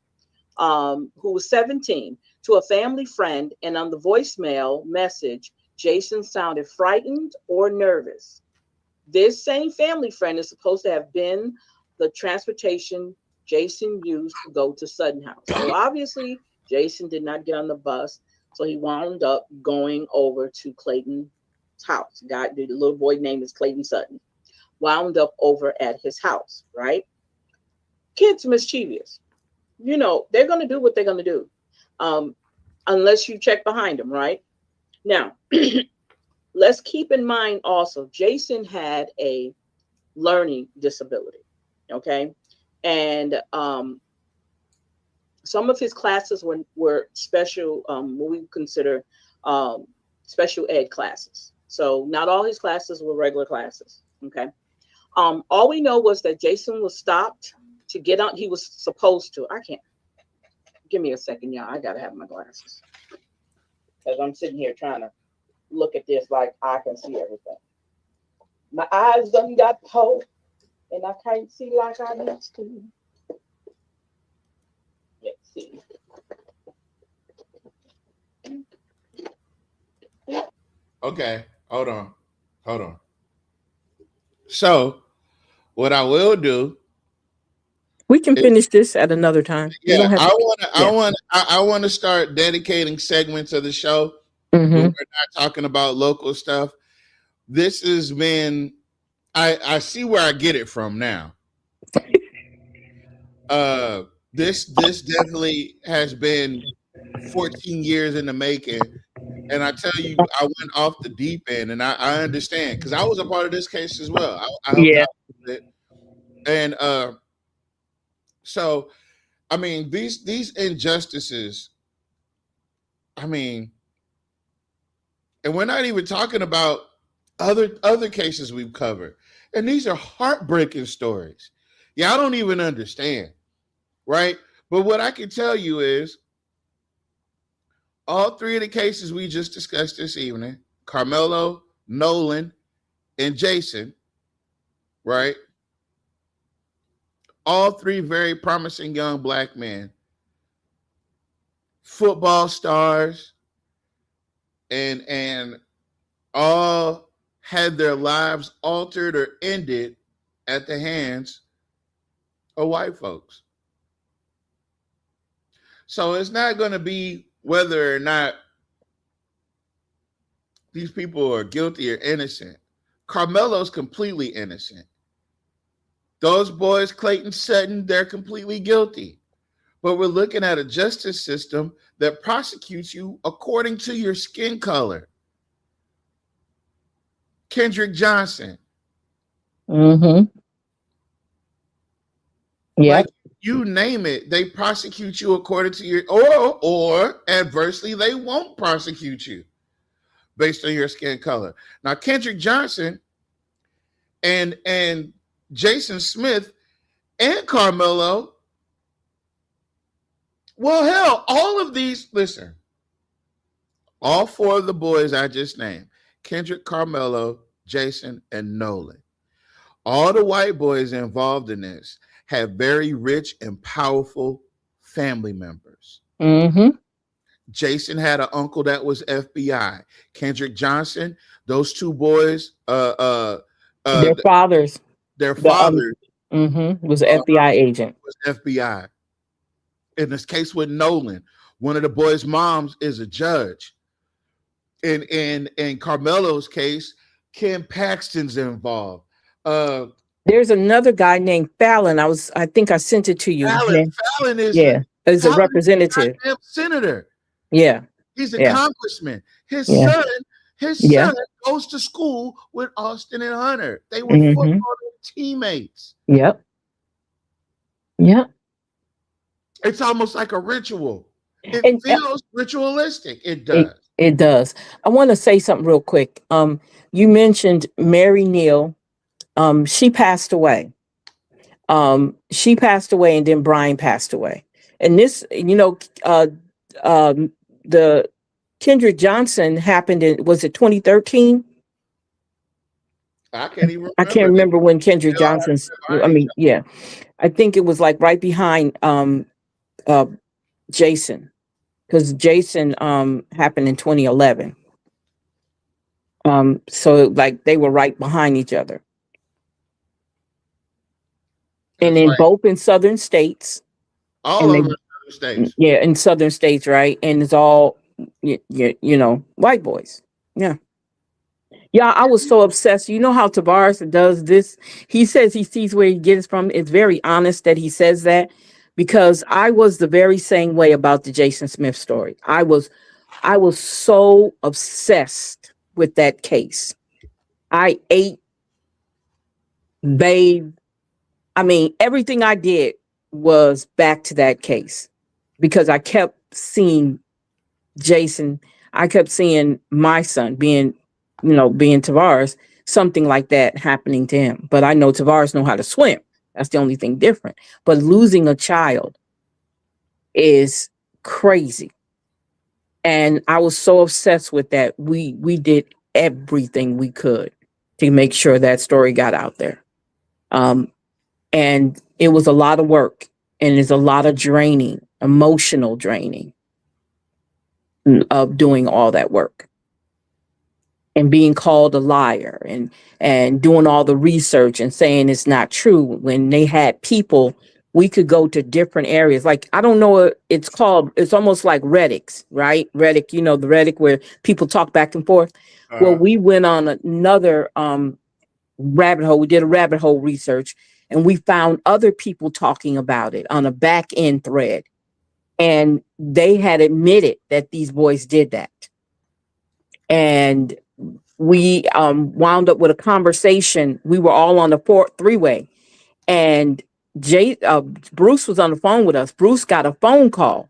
who was 17, to a family friend, and on the voicemail message, Jason sounded frightened or nervous. This same family friend is supposed to have been the transportation Jason used to go to Sutton House. So obviously, Jason did not get on the bus, so he wound up going over to Clayton's house. The little boy name is Clayton Sutton. Wound up over at his house, right? Kids mischievous. They're going to do what they're going to do, unless you check behind them, right? Now, let's keep in mind also, Jason had a learning disability. Okay. And some of his classes were special, what we consider special ed classes. So not all his classes were regular classes. Okay. All we know was that Jason was stopped to get on. He was supposed to. I can't. Give me a second, y'all. I gotta have my glasses because I'm sitting here trying to look at this like I can see everything. My eyes done got cold, and I can't see like I used to. Let's see. Okay, hold on. So, what I will do, we can finish this at another time. Yeah, I want to start dedicating segments of the show when we're not talking about local stuff. This has been, I see where I get it from now. This definitely has been 14 years in the making. And I tell you, I went off the deep end, and I understand because I was a part of this case as well. I helped out with it. And so, I mean, these injustices, I mean, and we're not even talking about other cases we've covered. And these are heartbreaking stories. Yeah, I don't even understand, right? But what I can tell you is all three of the cases we just discussed this evening, Carmelo, Nolan, and Jason, right? All three very promising young black men, football stars, and all had their lives altered or ended at the hands of white folks. So it's not going to be whether or not these people are guilty or innocent. Carmelo's completely innocent. Those boys, Clayton Sutton, they're completely guilty. But we're looking at a justice system that prosecutes you according to your skin color. Kendrick Johnson. Yeah. Like, you name it, they prosecute you according to your, or adversely, they won't prosecute you based on your skin color. Now, Kendrick Johnson and Jason Smith and Carmelo, well, hell, all of these, listen, all four of the boys I just named, Kendrick, Carmelo, Jason, and Nolan, all the white boys involved in this have very rich and powerful family members. Jason had an uncle that was FBI. Kendrick Johnson, those two boys, their fathers. Their father was an FBI agent. Was FBI. In this case with Nolan, one of the boys' moms is a judge. In Carmelo's case, Ken Paxton's involved. There's another guy named Fallon. I think I sent it to you. Fallon is is a representative. A senator. Yeah. He's a congressman. His son goes to school with Austin and Hunter. They were football teammates. Yep. It's almost like a ritual. It feels ritualistic. It does. It does. I want to say something real quick. You mentioned Mary Neal. She passed away. She passed away, and then Brian passed away. And this, the Kendrick Johnson happened in, was it 2013? I can't even remember. I can't remember when Kendrick Johnson's, I think it was like right behind Jason, because Jason happened in 2011. So like they were right behind each other. And then both in southern states. All over southern states. Yeah, in southern states, right? And it's all, white boys. Yeah. Yeah, I was so obsessed. You know how Tavares does this? He says he sees where he gets from. It's very honest that he says that, because I was the very same way about the Jason Smith story. I was so obsessed with that case. I ate everything I did was back to that case because I kept seeing Jason. I kept seeing my son being Tavares, something like that happening to him. But I know Tavares know how to swim. That's the only thing different. But losing a child is crazy. And I was so obsessed with that. We did everything we could to make sure that story got out there. And it was a lot of work and it's a lot of draining, emotional draining of doing all that work and being called a liar and doing all the research and saying it's not true when they had people. We could go to different areas. Like, I don't know what it's called. It's almost like Reddit, right? Reddit, the Reddit where people talk back and forth. Well, we went on another rabbit hole. We did a rabbit hole research and we found other people talking about it on a back end thread. And they had admitted that these boys did that. And we wound up with a conversation. We were all on the three-way. And Bruce was on the phone with us. Bruce got a phone call.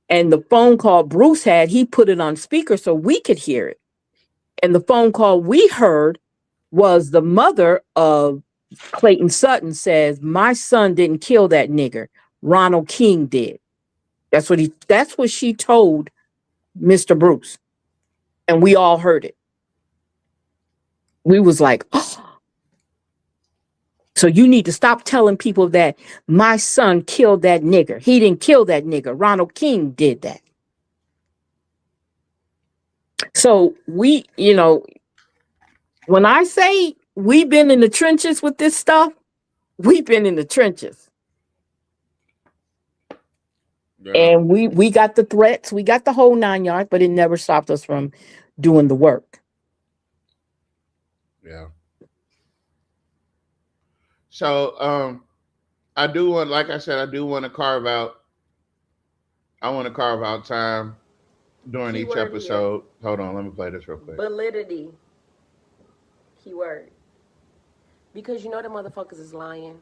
And the phone call Bruce had, he put it on speaker so we could hear it. And the phone call we heard was the mother of Clayton Sutton says, my son didn't kill that nigger. Ronald King did. That's what she told Mr. Bruce. And we all heard it. We was like, oh. So you need to stop telling people that my son killed that nigger. He didn't kill that nigger. Ronald King did that. So we, when I say we've been in the trenches with this stuff, we've been in the trenches. Yeah. And we got the threats, we got the whole 9 yards, but it never stopped us from doing the work. Yeah. So I do want, like I said, I do want to carve out. I want to carve out time during each episode. Here. Hold on, let me play this real quick. Validity. Keyword. Because the motherfuckers is lying.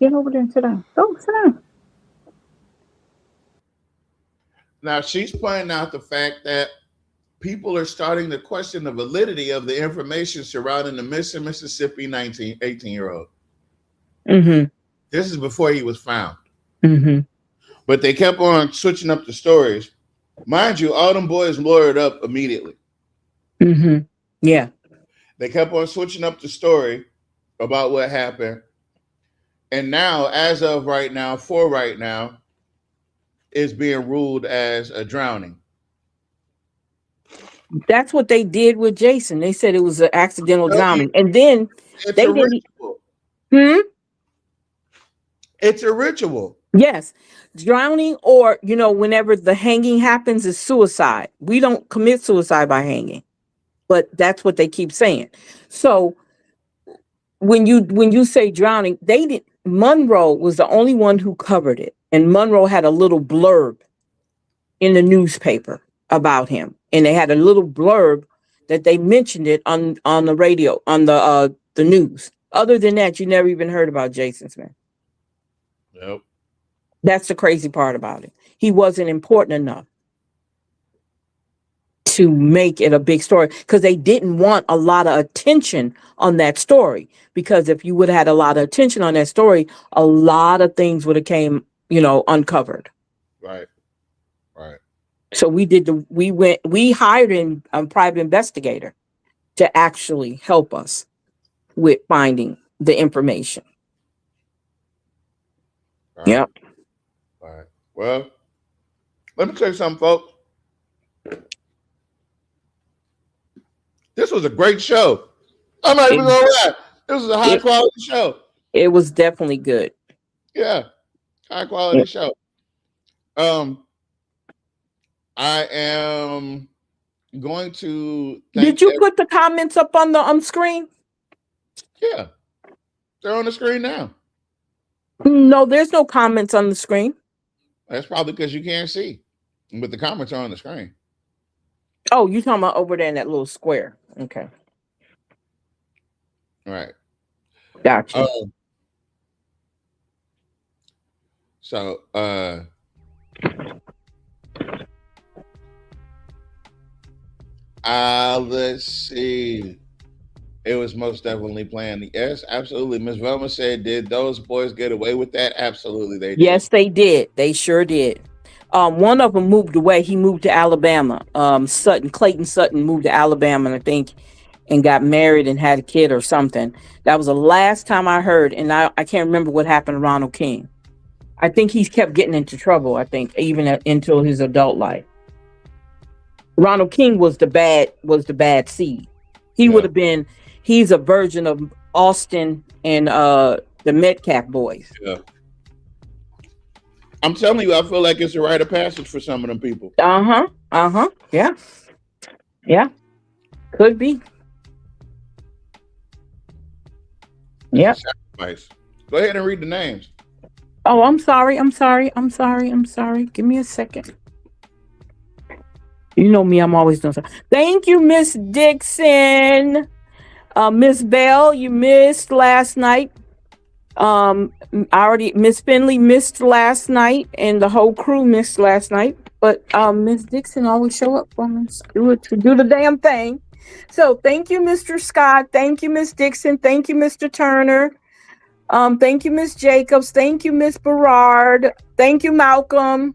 Get over there and sit down. Go sit down. Now she's pointing out the fact that people are starting to question the validity of the information surrounding the missing Mississippi 18-year-old. Mm-hmm. This is before he was found. Mm-hmm. But they kept on switching up the stories. Mind you, all them boys lawyered up immediately. Mm-hmm. Yeah. They kept on switching up the story about what happened. And now, as of right now, is being ruled as a drowning. That's what they did with Jason. They said it was an accidental drowning. And then they didn't. It's a ritual. Yes. Drowning or, whenever the hanging happens is suicide. We don't commit suicide by hanging. But that's what they keep saying. So when you say drowning, Monroe was the only one who covered it. And Monroe had a little blurb in the newspaper about him. And they had a little blurb that they mentioned it on the radio, on the news. Other than that, you never even heard about Jason Smith. Nope. That's the crazy part about it. He wasn't important enough to make it a big story because they didn't want a lot of attention on that story. Because if you would have had a lot of attention on that story, a lot of things would have came, uncovered. Right. Right. So we hired a private investigator to actually help us with finding the information. Right. Yep. All right. Well, let me tell you something, folks. This was a great show. I'm not even gonna lie. This was a high quality show. It was definitely good. Yeah. High quality show. I am going to. Did you put the comments up on the screen? Yeah, they're on the screen now. No, there's no comments on the screen. That's probably because you can't see, but the comments are on the screen. Oh, you talking about over there in that little square? Okay, Right. gotcha. So let's see. It was most definitely planned. Yes, absolutely. Miss Velma said, "Did those boys get away with that?" Absolutely, they did. Yes, they did. They sure did. One of them moved away. He moved to Alabama. Clayton Sutton moved to Alabama, I think, and got married and had a kid or something. That was the last time I heard, and I can't remember what happened to Ronald King. I think he's kept getting into trouble. I think even until his adult life. Ronald King was the bad seed. He would have been. He's a version of Austin and the Metcalf boys. Yeah. I'm telling you, I feel like it's a rite of passage for some of them people. Yeah. Yeah. Could be. Yeah. Sacrifice. Go ahead and read the names. Oh, I'm sorry. Give me a second. You know me, I'm always doing something. Thank you, Miss Dixon. Miss Bell, you missed last night. Miss Finley missed last night, and the whole crew missed last night. But Miss Dixon always show up for us. Do the damn thing. So thank you, Mr. Scott. Thank you, Miss Dixon. Thank you, Mr. Turner. Thank you, Miss Jacobs. Thank you, Miss Berard. Thank you, Malcolm.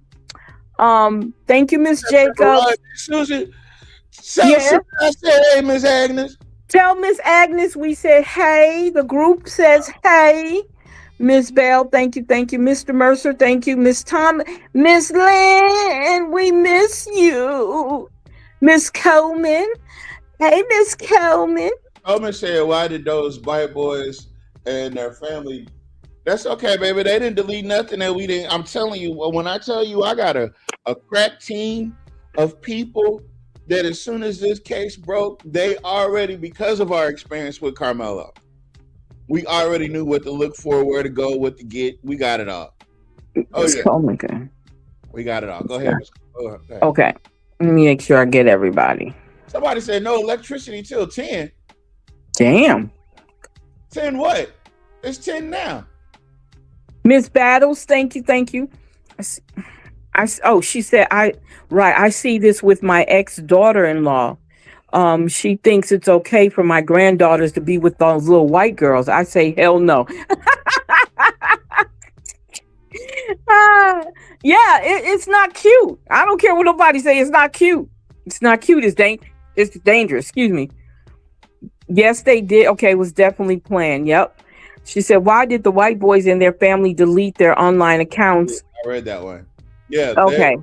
Thank you, Miss Jacobs. Susan, yeah. I said, hey, Miss Agnes. Tell Miss Agnes we said hey. The group says hey. Miss Bell, thank you. Mr. Mercer, thank you. Miss Tom, Miss Lynn, we miss you. Miss Coleman, hey, Miss Coleman. Coleman said, why did those white boys and their family? That's okay, baby. They didn't delete nothing that we didn't. I'm telling you, when I tell you I got a crack team of people that as soon as this case broke, they already, because of our experience with Carmelo, we already knew what to look for, where to go, what to get. We got it all. Oh, yeah. Oh, my God. We got it all. Go ahead. Okay. Let me make sure I get everybody. Somebody said no electricity till 10. Damn. 10 what? It's 10 now. Miss Battles, thank you. She said, I see this with my ex-daughter-in-law. She thinks it's okay for my granddaughters to be with those little white girls. I say, hell no. It's not cute. I don't care what nobody say. It's not cute. It's not cute. It's dangerous. Excuse me. Yes, they did. Okay, it was definitely planned. Yep. She said, why did the white boys and their family delete their online accounts? I read that one. Yeah. Okay.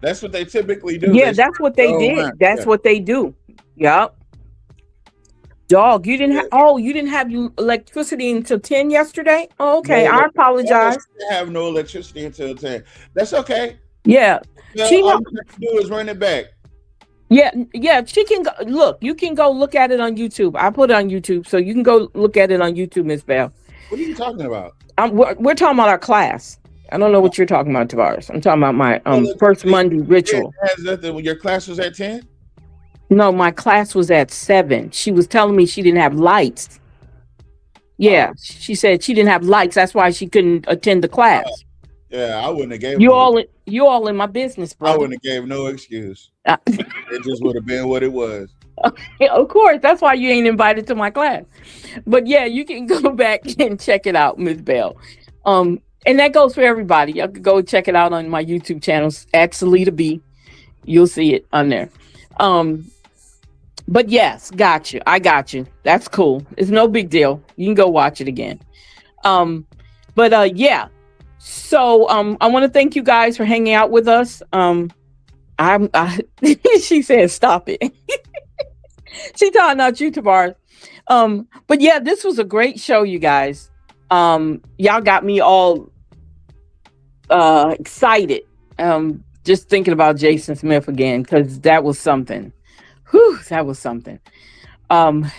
That's what they typically do. Yeah, that's what they did. That's what they do. Yep. Dog, you didn't have electricity until 10 yesterday? Oh, okay. No, I apologize. I have no electricity until 10. That's okay. Yeah. All you have to do is run it back. Yeah, she can go look. You can go look at it on YouTube. I put it on YouTube, so you can go look at it on YouTube, Miss Bell. What are you talking about? We're talking about our class. I don't know what you're talking about, Tavares. I'm talking about my first Monday ritual. Your class was at 10? No, my class was at 7. She was telling me she didn't have lights. Yeah, she said she didn't have lights. That's why she couldn't attend the class. Yeah, I wouldn't have gave you all in my business, bro. I wouldn't have gave no excuse. It just would have been what it was. Of course, that's why you ain't invited to my class. But yeah, you can go back and check it out, Miss Bell. And that goes for everybody. Y'all can go check it out on my YouTube channels at Salita B. You'll see it on there. But yes, got you. I got you. That's cool. It's no big deal. You can go watch it again. Yeah. So I want to thank you guys for hanging out with us. She said, stop it. She talking about you, Tavares. But yeah, this was a great show, you guys. Y'all got me all excited. Just thinking about Jason Smith again, because that was something. Whew, that was something. What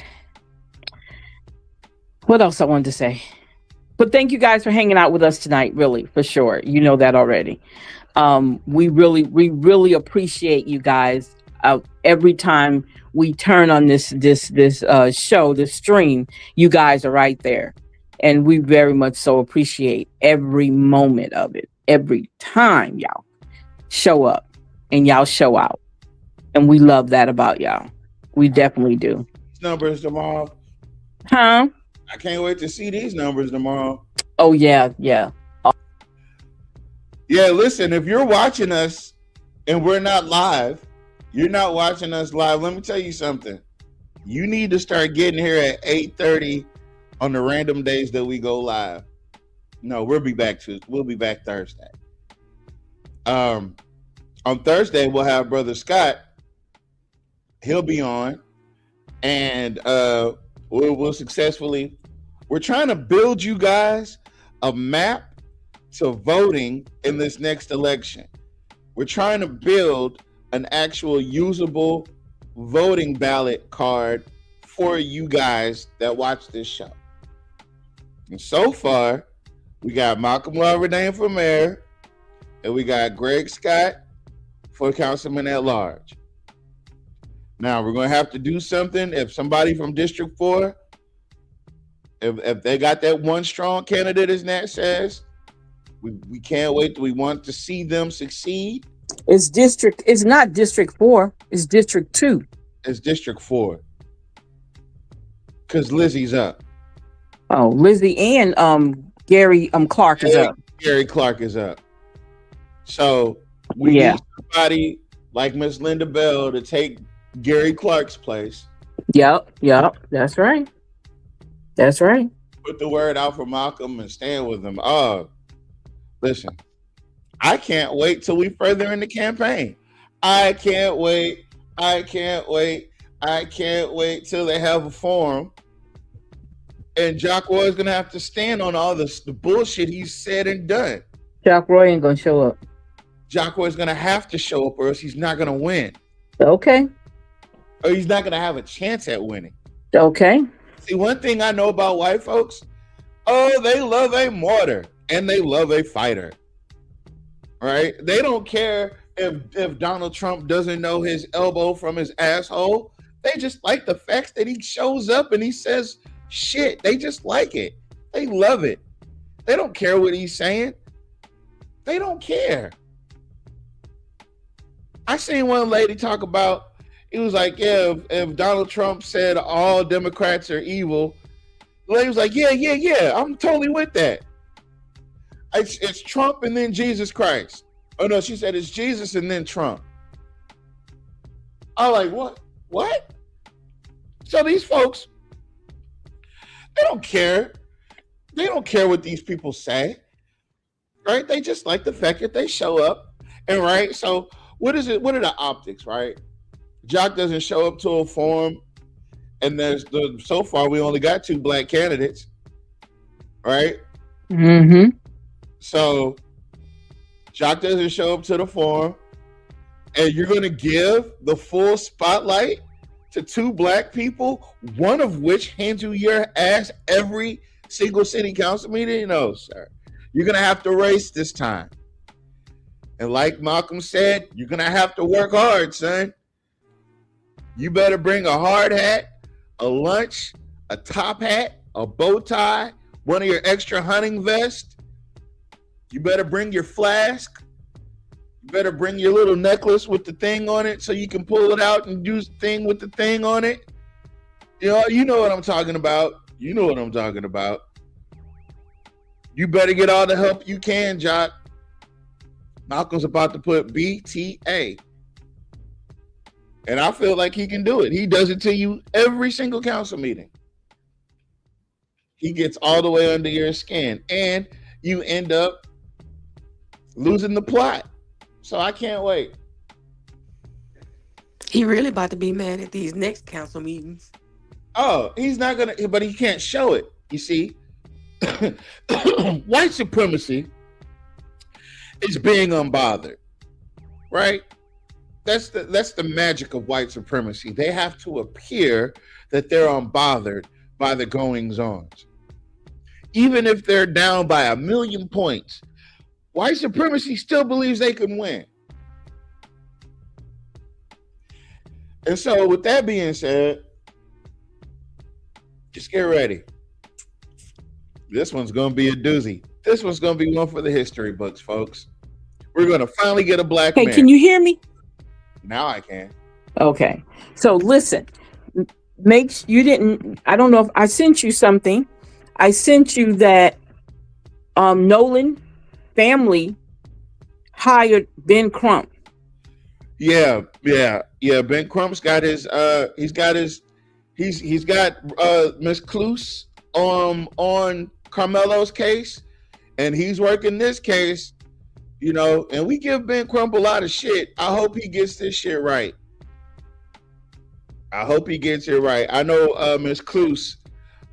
else I wanted to say? But thank you guys for hanging out with us tonight, really, for sure. You know that already. We really appreciate you guys. every time we turn on this show, the stream, you guys are right there, and we very much so appreciate every moment of it. Every time y'all show up and y'all show out, and we love that about y'all. We definitely do. Numbers tomorrow. Huh? I can't wait to see these numbers tomorrow. Oh yeah, yeah. Yeah, listen, if you're watching us and we're not live, you're not watching us live. Let me tell you something. You need to start getting here at 8:30 on the random days that we go live. No, we'll be back Thursday. On Thursday, we'll have Brother Scott. He'll be on, and we'll successfully. We're trying to build you guys a map to voting in this next election. We're trying to build an actual usable voting ballot card for you guys that watch this show. And so far, we got Malcolm Lawrenane for mayor, and we got Greg Scott for councilman at large. Now, we're going to have to do something. If somebody from District 4, if they got that one strong candidate, as Nat says, we can't wait. We want to see them succeed. It's not District 4. It's District 2. It's District 4. Because Lizzie's up. Oh, Lizzie and Gary Clark is up. Gary Clark is up. So we need somebody like Miss Linda Bell to take Gary Clark's place. Yep. That's right. Put the word out for Malcolm and stand with him. Listen, I can't wait till we further in the campaign. I can't wait till they have a forum. And Jock Roy is going to have to stand on all the bullshit he's said and done. Jock Roy ain't going to show up. Jock Roy is going to have to show up or else he's not going to win. Okay. Or he's not going to have a chance at winning. Okay. See, one thing I know about white folks, they love a martyr and they love a fighter. Right? They don't care if Donald Trump doesn't know his elbow from his asshole. They just like the fact that he shows up and he says shit. They just like it. They love it. They don't care what he's saying. They don't care. I seen one lady talk about, it was like, yeah, if Donald Trump said all Democrats are evil, the lady was like, yeah, I'm totally with that. It's Trump and then Jesus Christ. Oh no, she said it's Jesus and then Trump. I'm like, what? So these folks, they don't care. They don't care what these people say, right? They just like the fact that they show up, and right. So what is it? What are the optics, right? Jock doesn't show up to a forum, and so far we only got 2 black candidates, right? Mm-hmm. So Jock doesn't show up to the forum, and you're going to give the full spotlight to 2 black people, one of which hands you your ass every single city council meeting? No, sir. You're going to have to race this time. And like Malcolm said, you're going to have to work hard, son. You better bring a hard hat, a lunch, a top hat, a bow tie, one of your extra hunting vests. You better bring your flask. You better bring your little necklace with the thing on it so you can pull it out and do the thing with the thing on it. You know what I'm talking about. You know what I'm talking about. You better get all the help you can, Jock. Malcolm's about to put BTA. And I feel like he can do it. He does it to you every single council meeting. He gets all the way under your skin. And you end up losing the plot. So I can't wait. He really about to be mad at these next council meetings. Oh, he's not going to, but he can't show it. You see, white supremacy is being unbothered, right? That's the magic of white supremacy. They have to appear that they're unbothered by the goings-ons. Even if they're down by 1,000,000 points, white supremacy still believes they can win. And so with that being said, just get ready. This one's going to be a doozy. This one's going to be one for the history books, folks. We're going to finally get a black Hey, man. can you hear me? Now I can. Okay. So listen, I don't know if I sent you something. I sent you that Nolan family hired Ben Crump. Yeah. Ben Crump's got his he's got Miss Cluse on Carmelo's case, and he's working this case, and we give Ben Crump a lot of shit. I hope he gets this shit right. I hope he gets it right. I know Miss Cluse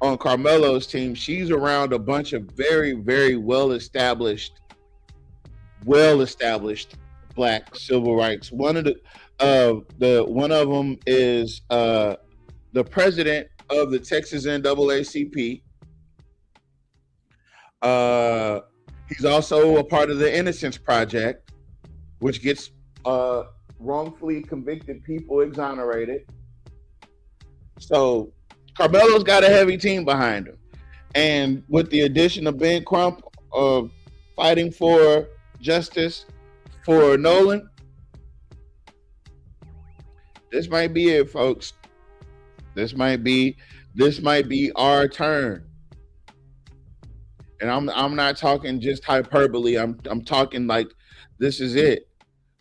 on Carmelo's team, she's around a bunch of very, very well-established black civil rights. One of them is the president of the Texas NAACP. He's also a part of the Innocence Project, which gets wrongfully convicted people exonerated. So Carmelo's got a heavy team behind him. And with the addition of Ben Crump fighting for justice for Nolan, this might be it, folks. This might be our turn. And I'm not talking just hyperbole. I'm talking like this is it.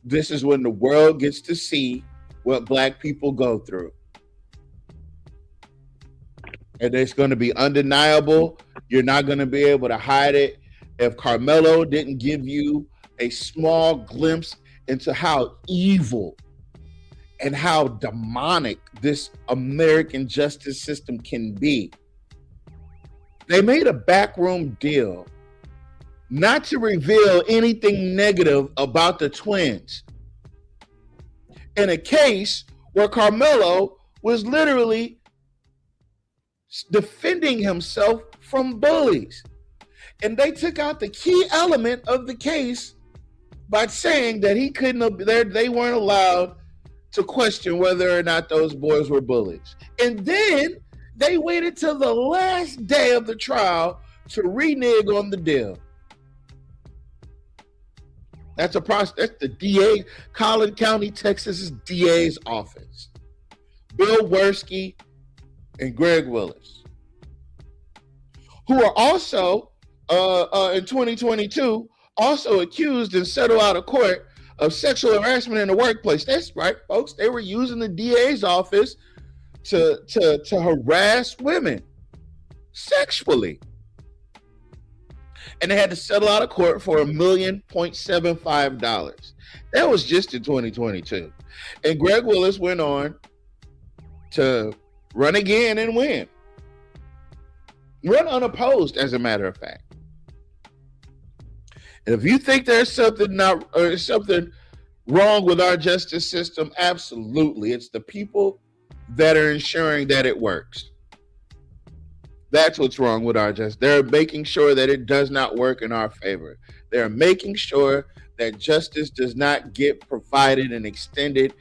This is when the world gets to see what black people go through. And it's going to be undeniable. You're not going to be able to hide it. If Carmelo didn't give you a small glimpse into how evil and how demonic this American justice system can be, they made a backroom deal not to reveal anything negative about the twins in a case where Carmelo was literally defending himself from bullies. And they took out the key element of the case by saying that they weren't allowed to question whether or not those boys were bullies. And then they waited till the last day of the trial to renege on the deal. That's the DA, Collin County, Texas's DA's office. Bill Werski and Greg Willis, who are also in 2022 also accused and settled out of court of sexual harassment in the workplace. That's right, folks. They were using the DA's office to harass women sexually. And they had to settle out of court for $1.75 million. That was just in 2022. And Greg Willis went on to run again and win. Run unopposed, as a matter of fact. And if you think there's something wrong with our justice system, absolutely. It's the people that are ensuring that it works. That's what's wrong with our justice. They're making sure that it does not work in our favor. They're making sure that justice does not get provided and extended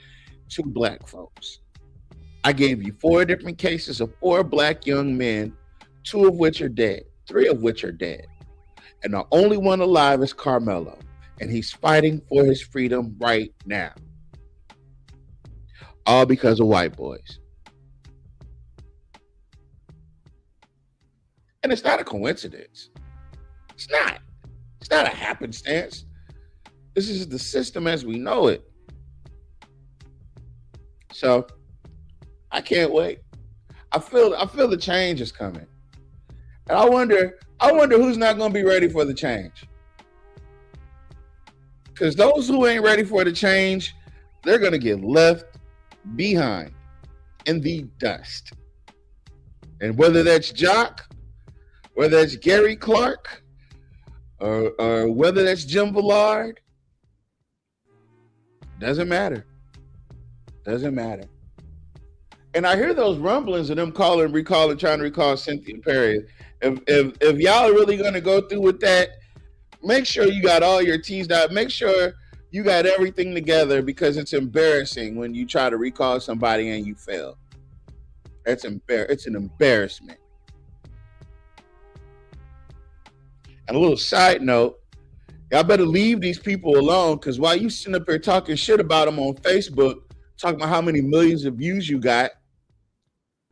to black folks. I gave you 4 different cases of 4 black young men, 2 of which are dead, 3 of which are dead. And the only one alive is Carmelo. And he's fighting for his freedom right now. All because of white boys. And it's not a coincidence. It's not. It's not a happenstance. This is the system as we know it. So I can't wait. I feel the change is coming. And I wonder who's not going to be ready for the change. Because those who ain't ready for the change, they're going to get left behind in the dust. And whether that's Jock, whether that's Gary Clark, or whether that's Jim Villard, doesn't matter. Doesn't matter. And I hear those rumblings of them trying to recall Cynthia Perry. If y'all are really going to go through with that, make sure you got all your T's dotted. Make sure You got everything together because it's embarrassing when you try to recall somebody and you fail. It's an embarrassment. And a little side note, y'all better leave these people alone, because while you sitting up here talking shit about them on Facebook, talking about how many millions of views you got,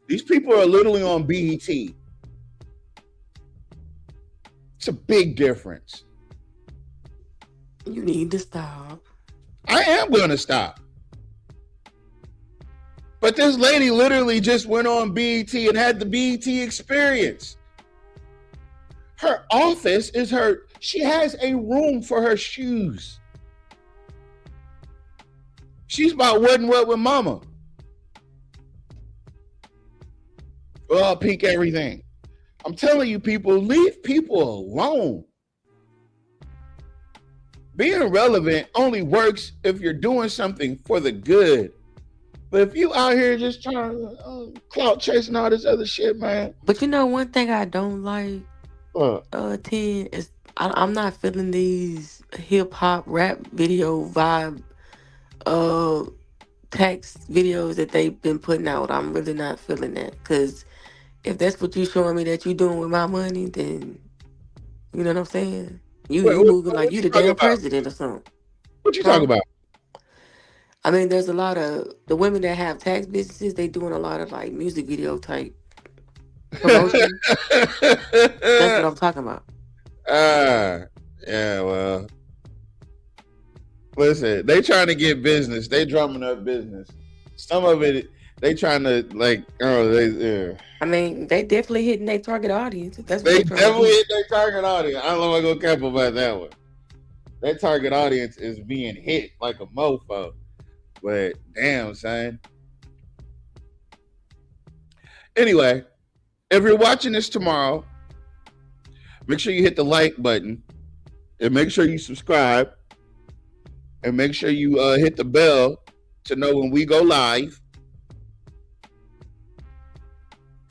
these people are literally on BET. It's a big difference. You need to stop. I am going to stop. But this lady literally just went on BET and had the BET experience. Her office is she has a room for her shoes. She's about what with mama. Well, peak everything. I'm telling you, people, leave people alone. Being relevant only works if you're doing something for the good. But if you out here just trying to clout chasing all this other shit, man. But you know, one thing I don't like, Ten, is I'm not feeling these hip hop rap video vibe text videos that they've been putting out. I'm really not feeling that, because if that's what you showing me that you doing with my money, then you know what I'm saying? You moving like you the damn president or something. What you talking about? I mean, there's a lot of the women that have tax businesses. They doing a lot of like music video type promotion. That's what I'm talking about. Yeah, well, listen, they trying to get business. They drumming up business. Some of it, they trying to I mean, they definitely hitting their target audience. That's what they trying definitely to hit their target audience. I don't know if I'm gonna cap about that one. That target audience is being hit like a mofo. But damn, son. Anyway, if you're watching this tomorrow, make sure you hit the like button and make sure you subscribe and make sure you hit the bell to know when we go live.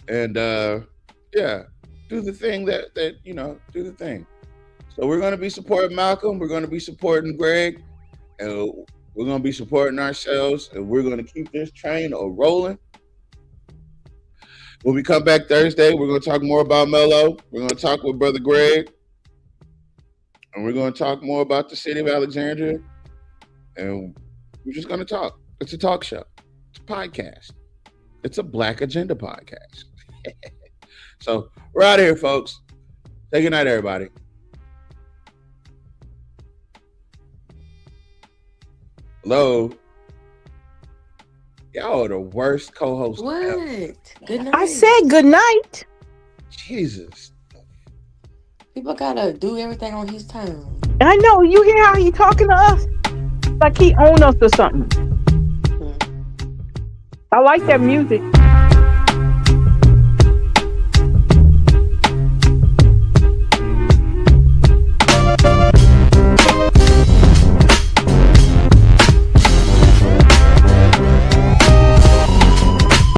And yeah, do the thing that do the thing. So we're going to be supporting Malcolm. We're going to be supporting Greg. And we're going to be supporting ourselves. And we're going to keep this train rolling. When we come back Thursday, we're going to talk more about Mello. We're going to talk with Brother Greg. And we're going to talk more about the city of Alexandria. And we're just going to talk. It's a talk show. It's a podcast. It's a Black Agenda podcast. So we're out of here, folks. Say good night, everybody. Hello. Y'all are the worst co-hosts. What? Ever. Good night. I said good night. Jesus. People gotta do everything on his time. I know. You hear how he talking to us? Like he own us or something. I like that music.